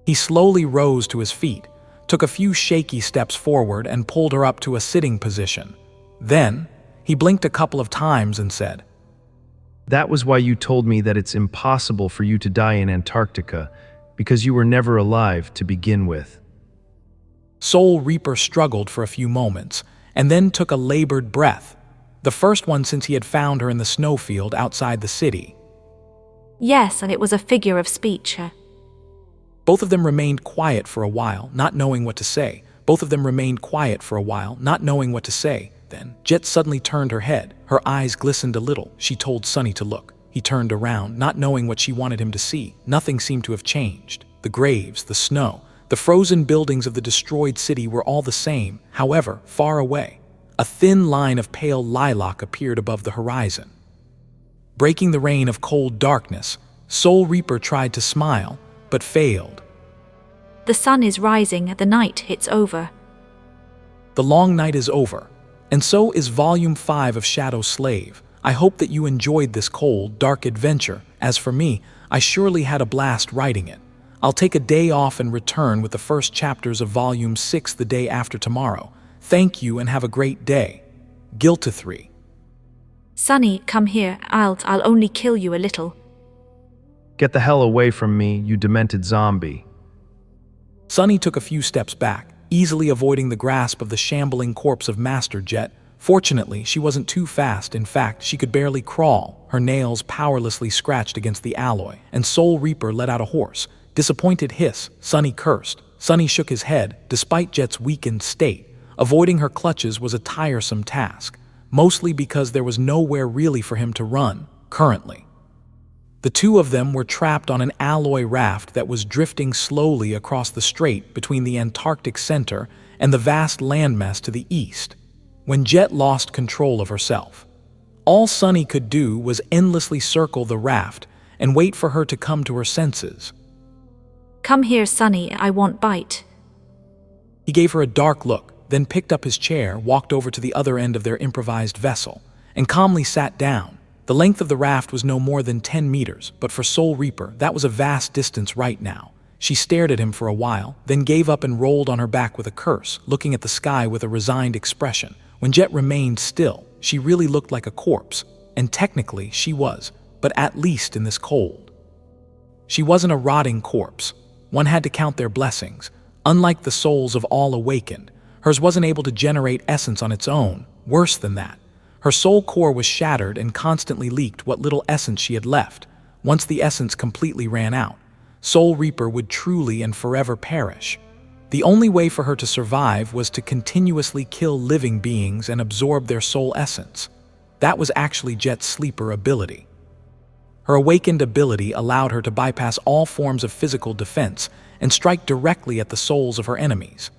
He slowly rose to his feet, took a few shaky steps forward and pulled her up to a sitting position. Then, he blinked a couple of times and said, That was why you told me that it's impossible for you to die in Antarctica, because you were never alive to begin with. Soul Reaper struggled for a few moments, and then took a labored breath, the first one since he had found her in the snowfield outside the city. Yes, and it was a figure of speech. Both of them remained quiet for a while, not knowing what to say. Then, Jet suddenly turned her head. Her eyes glistened a little. She told Sonny to look. He turned around, not knowing what she wanted him to see. Nothing seemed to have changed. The graves, the snow, the frozen buildings of the destroyed city were all the same. However, far away, a thin line of pale lilac appeared above the horizon. Breaking the rain of cold darkness, Soul Reaper tried to smile, but failed. The sun is rising, the night, it's over. The long night is over, and so is Volume 5 of Shadow Slave. I hope that you enjoyed this cold, dark adventure. As for me, I surely had a blast writing it. I'll take a day off and return with the first chapters of Volume 6 the day after tomorrow. Thank you and have a great day. Guiltythree. Sonny, come here. I'll only kill you a little. Get the hell away from me, you demented zombie. Sonny took a few steps back, easily avoiding the grasp of the shambling corpse of Master Jet. Fortunately, she wasn't too fast. In fact, she could barely crawl, her nails powerlessly scratched against the alloy, and Soul Reaper let out a hoarse, disappointed hiss. Sonny cursed. Sonny shook his head. Despite Jet's weakened state, avoiding her clutches was a tiresome task, mostly because there was nowhere really for him to run, currently. The two of them were trapped on an alloy raft that was drifting slowly across the strait between the Antarctic center and the vast landmass to the east, when Jet lost control of herself. All Sonny could do was endlessly circle the raft and wait for her to come to her senses. Come here, Sonny, I want bite. He gave her a dark look, then picked up his chair, walked over to the other end of their improvised vessel, and calmly sat down. The length of the raft was no more than 10 meters, but for Soul Reaper, that was a vast distance right now. She stared at him for a while, then gave up and rolled on her back with a curse, looking at the sky with a resigned expression. When Jet remained still, she really looked like a corpse, and technically she was, but at least in this cold. She wasn't a rotting corpse. One had to count their blessings. Unlike the souls of all awakened, hers wasn't able to generate essence on its own. Worse than that, her soul core was shattered and constantly leaked what little essence she had left. Once the essence completely ran out, Soul Reaper would truly and forever perish. The only way for her to survive was to continuously kill living beings and absorb their soul essence. That was actually Jet's sleeper ability. Her awakened ability allowed her to bypass all forms of physical defense and strike directly at the souls of her enemies,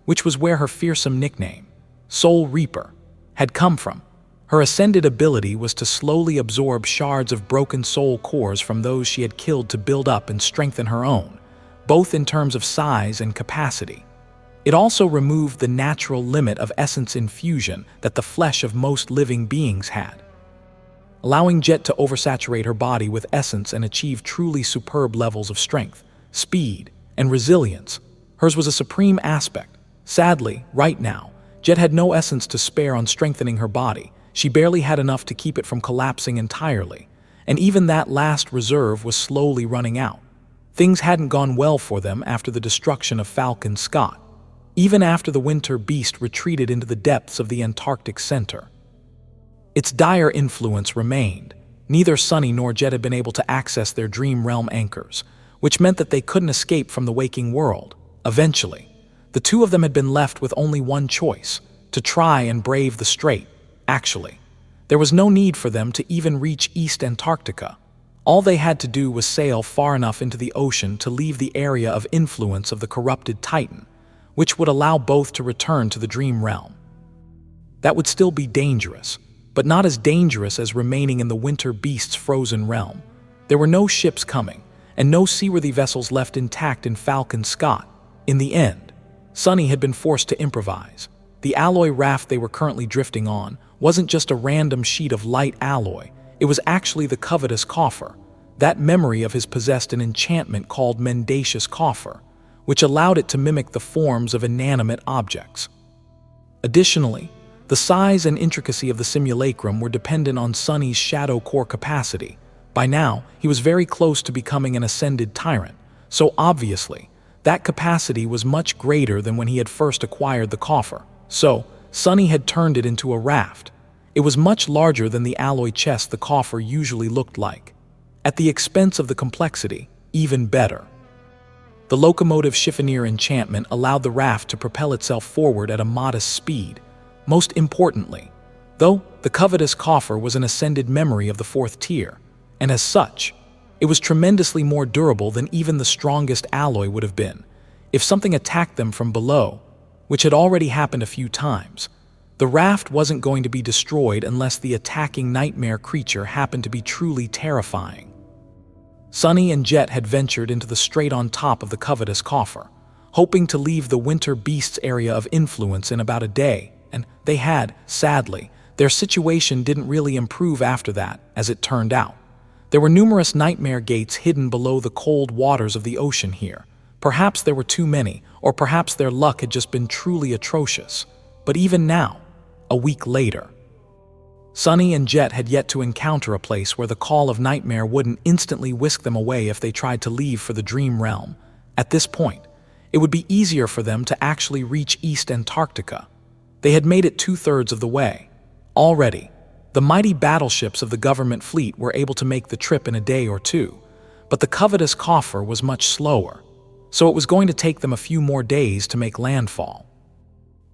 which was where her fearsome nickname, Soul Reaper, had come from. Her ascended ability was to slowly absorb shards of broken soul cores from those she had killed to build up and strengthen her own, both in terms of size and capacity. It also removed the natural limit of essence infusion that the flesh of most living beings had, allowing Jet to oversaturate her body with essence and achieve truly superb levels of strength, speed, and resilience. Hers was a supreme aspect. Sadly, right now, Jet had no essence to spare on strengthening her body. She barely had enough to keep it from collapsing entirely, and even that last reserve was slowly running out. Things hadn't gone well for them after the destruction of Falcon Scott, even after the winter beast retreated into the depths of the Antarctic center. Its dire influence remained. Neither Sonny nor Jet had been able to access their dream realm anchors, which meant that they couldn't escape from the waking world. Eventually, the two of them had been left with only one choice: to try and brave the strait. Actually, there was no need for them to even reach East Antarctica. All they had to do was sail far enough into the ocean to leave the area of influence of the corrupted Titan which would allow both to return to the dream realm. That would still be dangerous, but not as dangerous as remaining in the winter beast's frozen realm. There were no ships coming, and no seaworthy vessels left intact in Falcon Scott. In the end, Sunny had been forced to improvise. The alloy raft they were currently drifting on wasn't just a random sheet of light alloy, it was actually the covetous coffer. That memory of his possessed an enchantment called mendacious coffer, which allowed it to mimic the forms of inanimate objects. Additionally, the size and intricacy of the simulacrum were dependent on Sunny's shadow core capacity. By now, he was very close to becoming an ascended tyrant, so obviously, that capacity was much greater than when he had first acquired the coffer. So, Sunny had turned it into a raft. It was much larger than the alloy chest the coffer usually looked like. At the expense of the complexity, even better. The locomotive chiffonier enchantment allowed the raft to propel itself forward at a modest speed. Most importantly, though, the covetous coffer was an ascended memory of the fourth tier, and as such, it was tremendously more durable than even the strongest alloy would have been. If something attacked them from below, which had already happened a few times, the raft wasn't going to be destroyed unless the attacking nightmare creature happened to be truly terrifying. Sunny and Jet had ventured into the strait on top of the covetous coffer, hoping to leave the winter beast's area of influence in about a day, and they had, sadly. Their situation didn't really improve after that, as it turned out. There were numerous nightmare gates hidden below the cold waters of the ocean here. Perhaps there were too many, or perhaps their luck had just been truly atrocious. But even now, a week later, Sunny and Jet had yet to encounter a place where the call of nightmare wouldn't instantly whisk them away if they tried to leave for the dream realm. At this point, it would be easier for them to actually reach East Antarctica. They had made it 2/3 of the way. Already, the mighty battleships of the government fleet were able to make the trip in a day or two, but the covetous coffer was much slower, so it was going to take them a few more days to make landfall.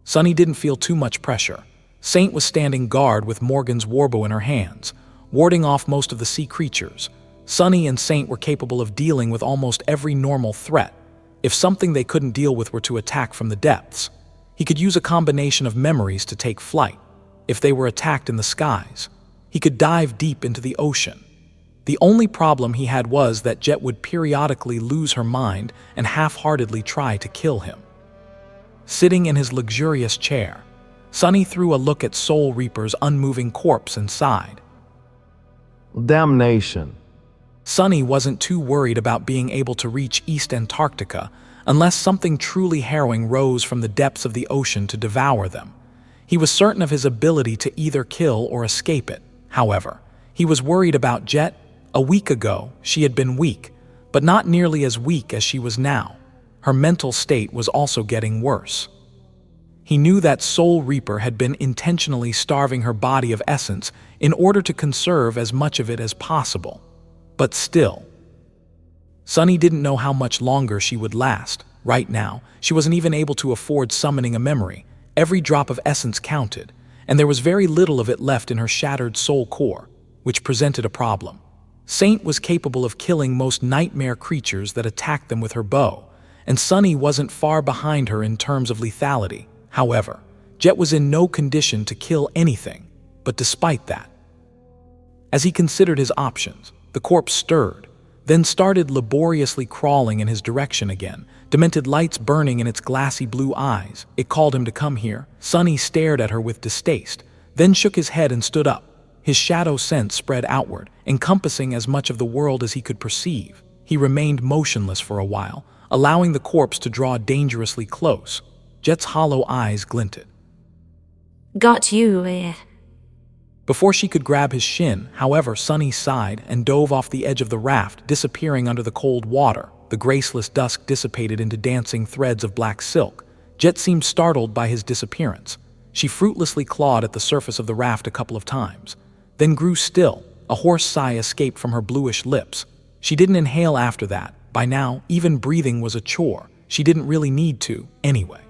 Sunny didn't feel too much pressure. Saint was standing guard with Morgan's warbow in her hands, warding off most of the sea creatures. Sunny and Saint were capable of dealing with almost every normal threat. If something they couldn't deal with were to attack from the depths, he could use a combination of memories to take flight. If they were attacked in the skies, he could dive deep into the ocean. The only problem he had was that Jet would periodically lose her mind and half-heartedly try to kill him. Sitting in his luxurious chair, Sunny threw a look at Soul Reaper's unmoving corpse and sighed. Damnation. Sunny wasn't too worried about being able to reach East Antarctica unless something truly harrowing rose from the depths of the ocean to devour them. He was certain of his ability to either kill or escape it. However, he was worried about Jet. A week ago, she had been weak, but not nearly as weak as she was now. Her mental state was also getting worse. He knew that Soul Reaper had been intentionally starving her body of essence in order to conserve as much of it as possible. But still, Sunny didn't know how much longer she would last. Right now, she wasn't even able to afford summoning a memory. Every drop of essence counted, and there was very little of it left in her shattered soul core, which presented a problem. Saint was capable of killing most nightmare creatures that attacked them with her bow, and Sunny wasn't far behind her in terms of lethality. However, Jet was in no condition to kill anything, but despite that, as he considered his options, the corpse stirred, then started laboriously crawling in his direction again, demented lights burning in its glassy blue eyes. It called him to come here. Sunny stared at her with distaste, then shook his head and stood up. His shadow sense spread outward, encompassing as much of the world as he could perceive. He remained motionless for a while, allowing the corpse to draw dangerously close. Jet's hollow eyes glinted. Got you, eh? Before she could grab his shin, however, Sunny sighed and dove off the edge of the raft, disappearing under the cold water. The graceless dusk dissipated into dancing threads of black silk. Jet seemed startled by his disappearance. She fruitlessly clawed at the surface of the raft a couple of times, then grew still. A hoarse sigh escaped from her bluish lips. She didn't inhale after that. By now, even breathing was a chore. She didn't really need to, anyway.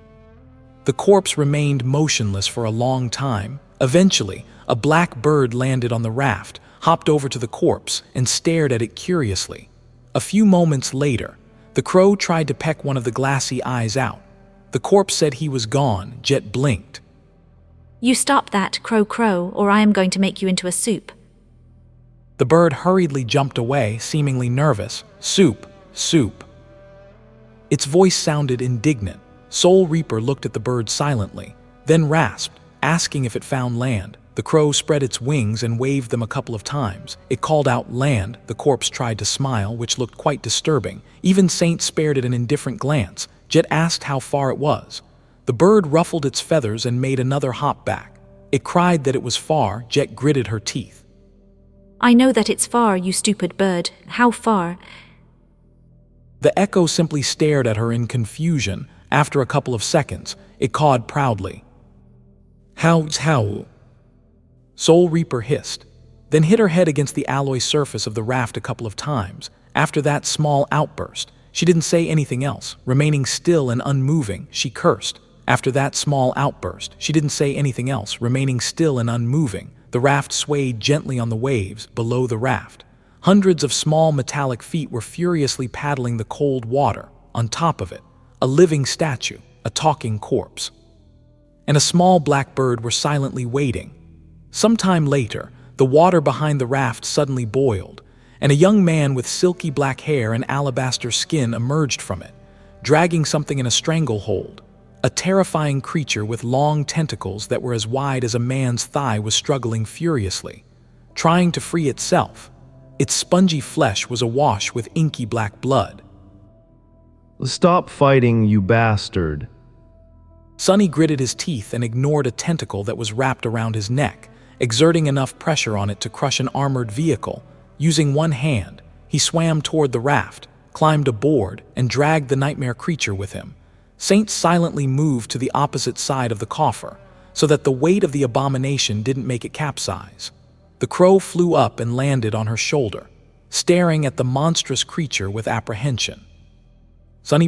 The corpse remained motionless for a long time. Eventually, a black bird landed on the raft, hopped over to the corpse, and stared at it curiously. A few moments later, the crow tried to peck one of the glassy eyes out. The corpse said he was gone. Jet blinked. You stop that, Crow Crow, or I am going to make you into a soup. The bird hurriedly jumped away, seemingly nervous. Soup, soup. Its voice sounded indignant. Soul Reaper looked at the bird silently, then rasped, asking if it found land. The crow spread its wings and waved them a couple of times. It called out, "Land." The corpse tried to smile, which looked quite disturbing. Even Saint spared it an indifferent glance. Jet asked how far it was. The bird ruffled its feathers and made another hop back. It cried that it was far. Jet gritted her teeth. I know that it's far, you stupid bird. How far? The echo simply stared at her in confusion. After a couple of seconds, it cawed proudly. How? Soul Reaper hissed, then hit her head against the alloy surface of the raft a couple of times. After that small outburst, she didn't say anything else. Remaining still and unmoving, she cursed. After that small outburst, she didn't say anything else. Remaining still and unmoving, the raft swayed gently on the waves below the raft. Hundreds of small metallic feet were furiously paddling the cold water. On top of it, a living statue, a talking corpse, and a small black bird were silently waiting. Sometime later, the water behind the raft suddenly boiled, and a young man with silky black hair and alabaster skin emerged from it, dragging something in a stranglehold. A terrifying creature with long tentacles that were as wide as a man's thigh was struggling furiously, trying to free itself. Its spongy flesh was awash with inky black blood. Stop fighting, you bastard. Sonny gritted his teeth and ignored a tentacle that was wrapped around his neck, exerting enough pressure on it to crush an armored vehicle. Using one hand, he swam toward the raft, climbed aboard, and dragged the nightmare creature with him. Saint silently moved to the opposite side of the coffer, so that the weight of the abomination didn't make it capsize. The crow flew up and landed on her shoulder, staring at the monstrous creature with apprehension. Sonny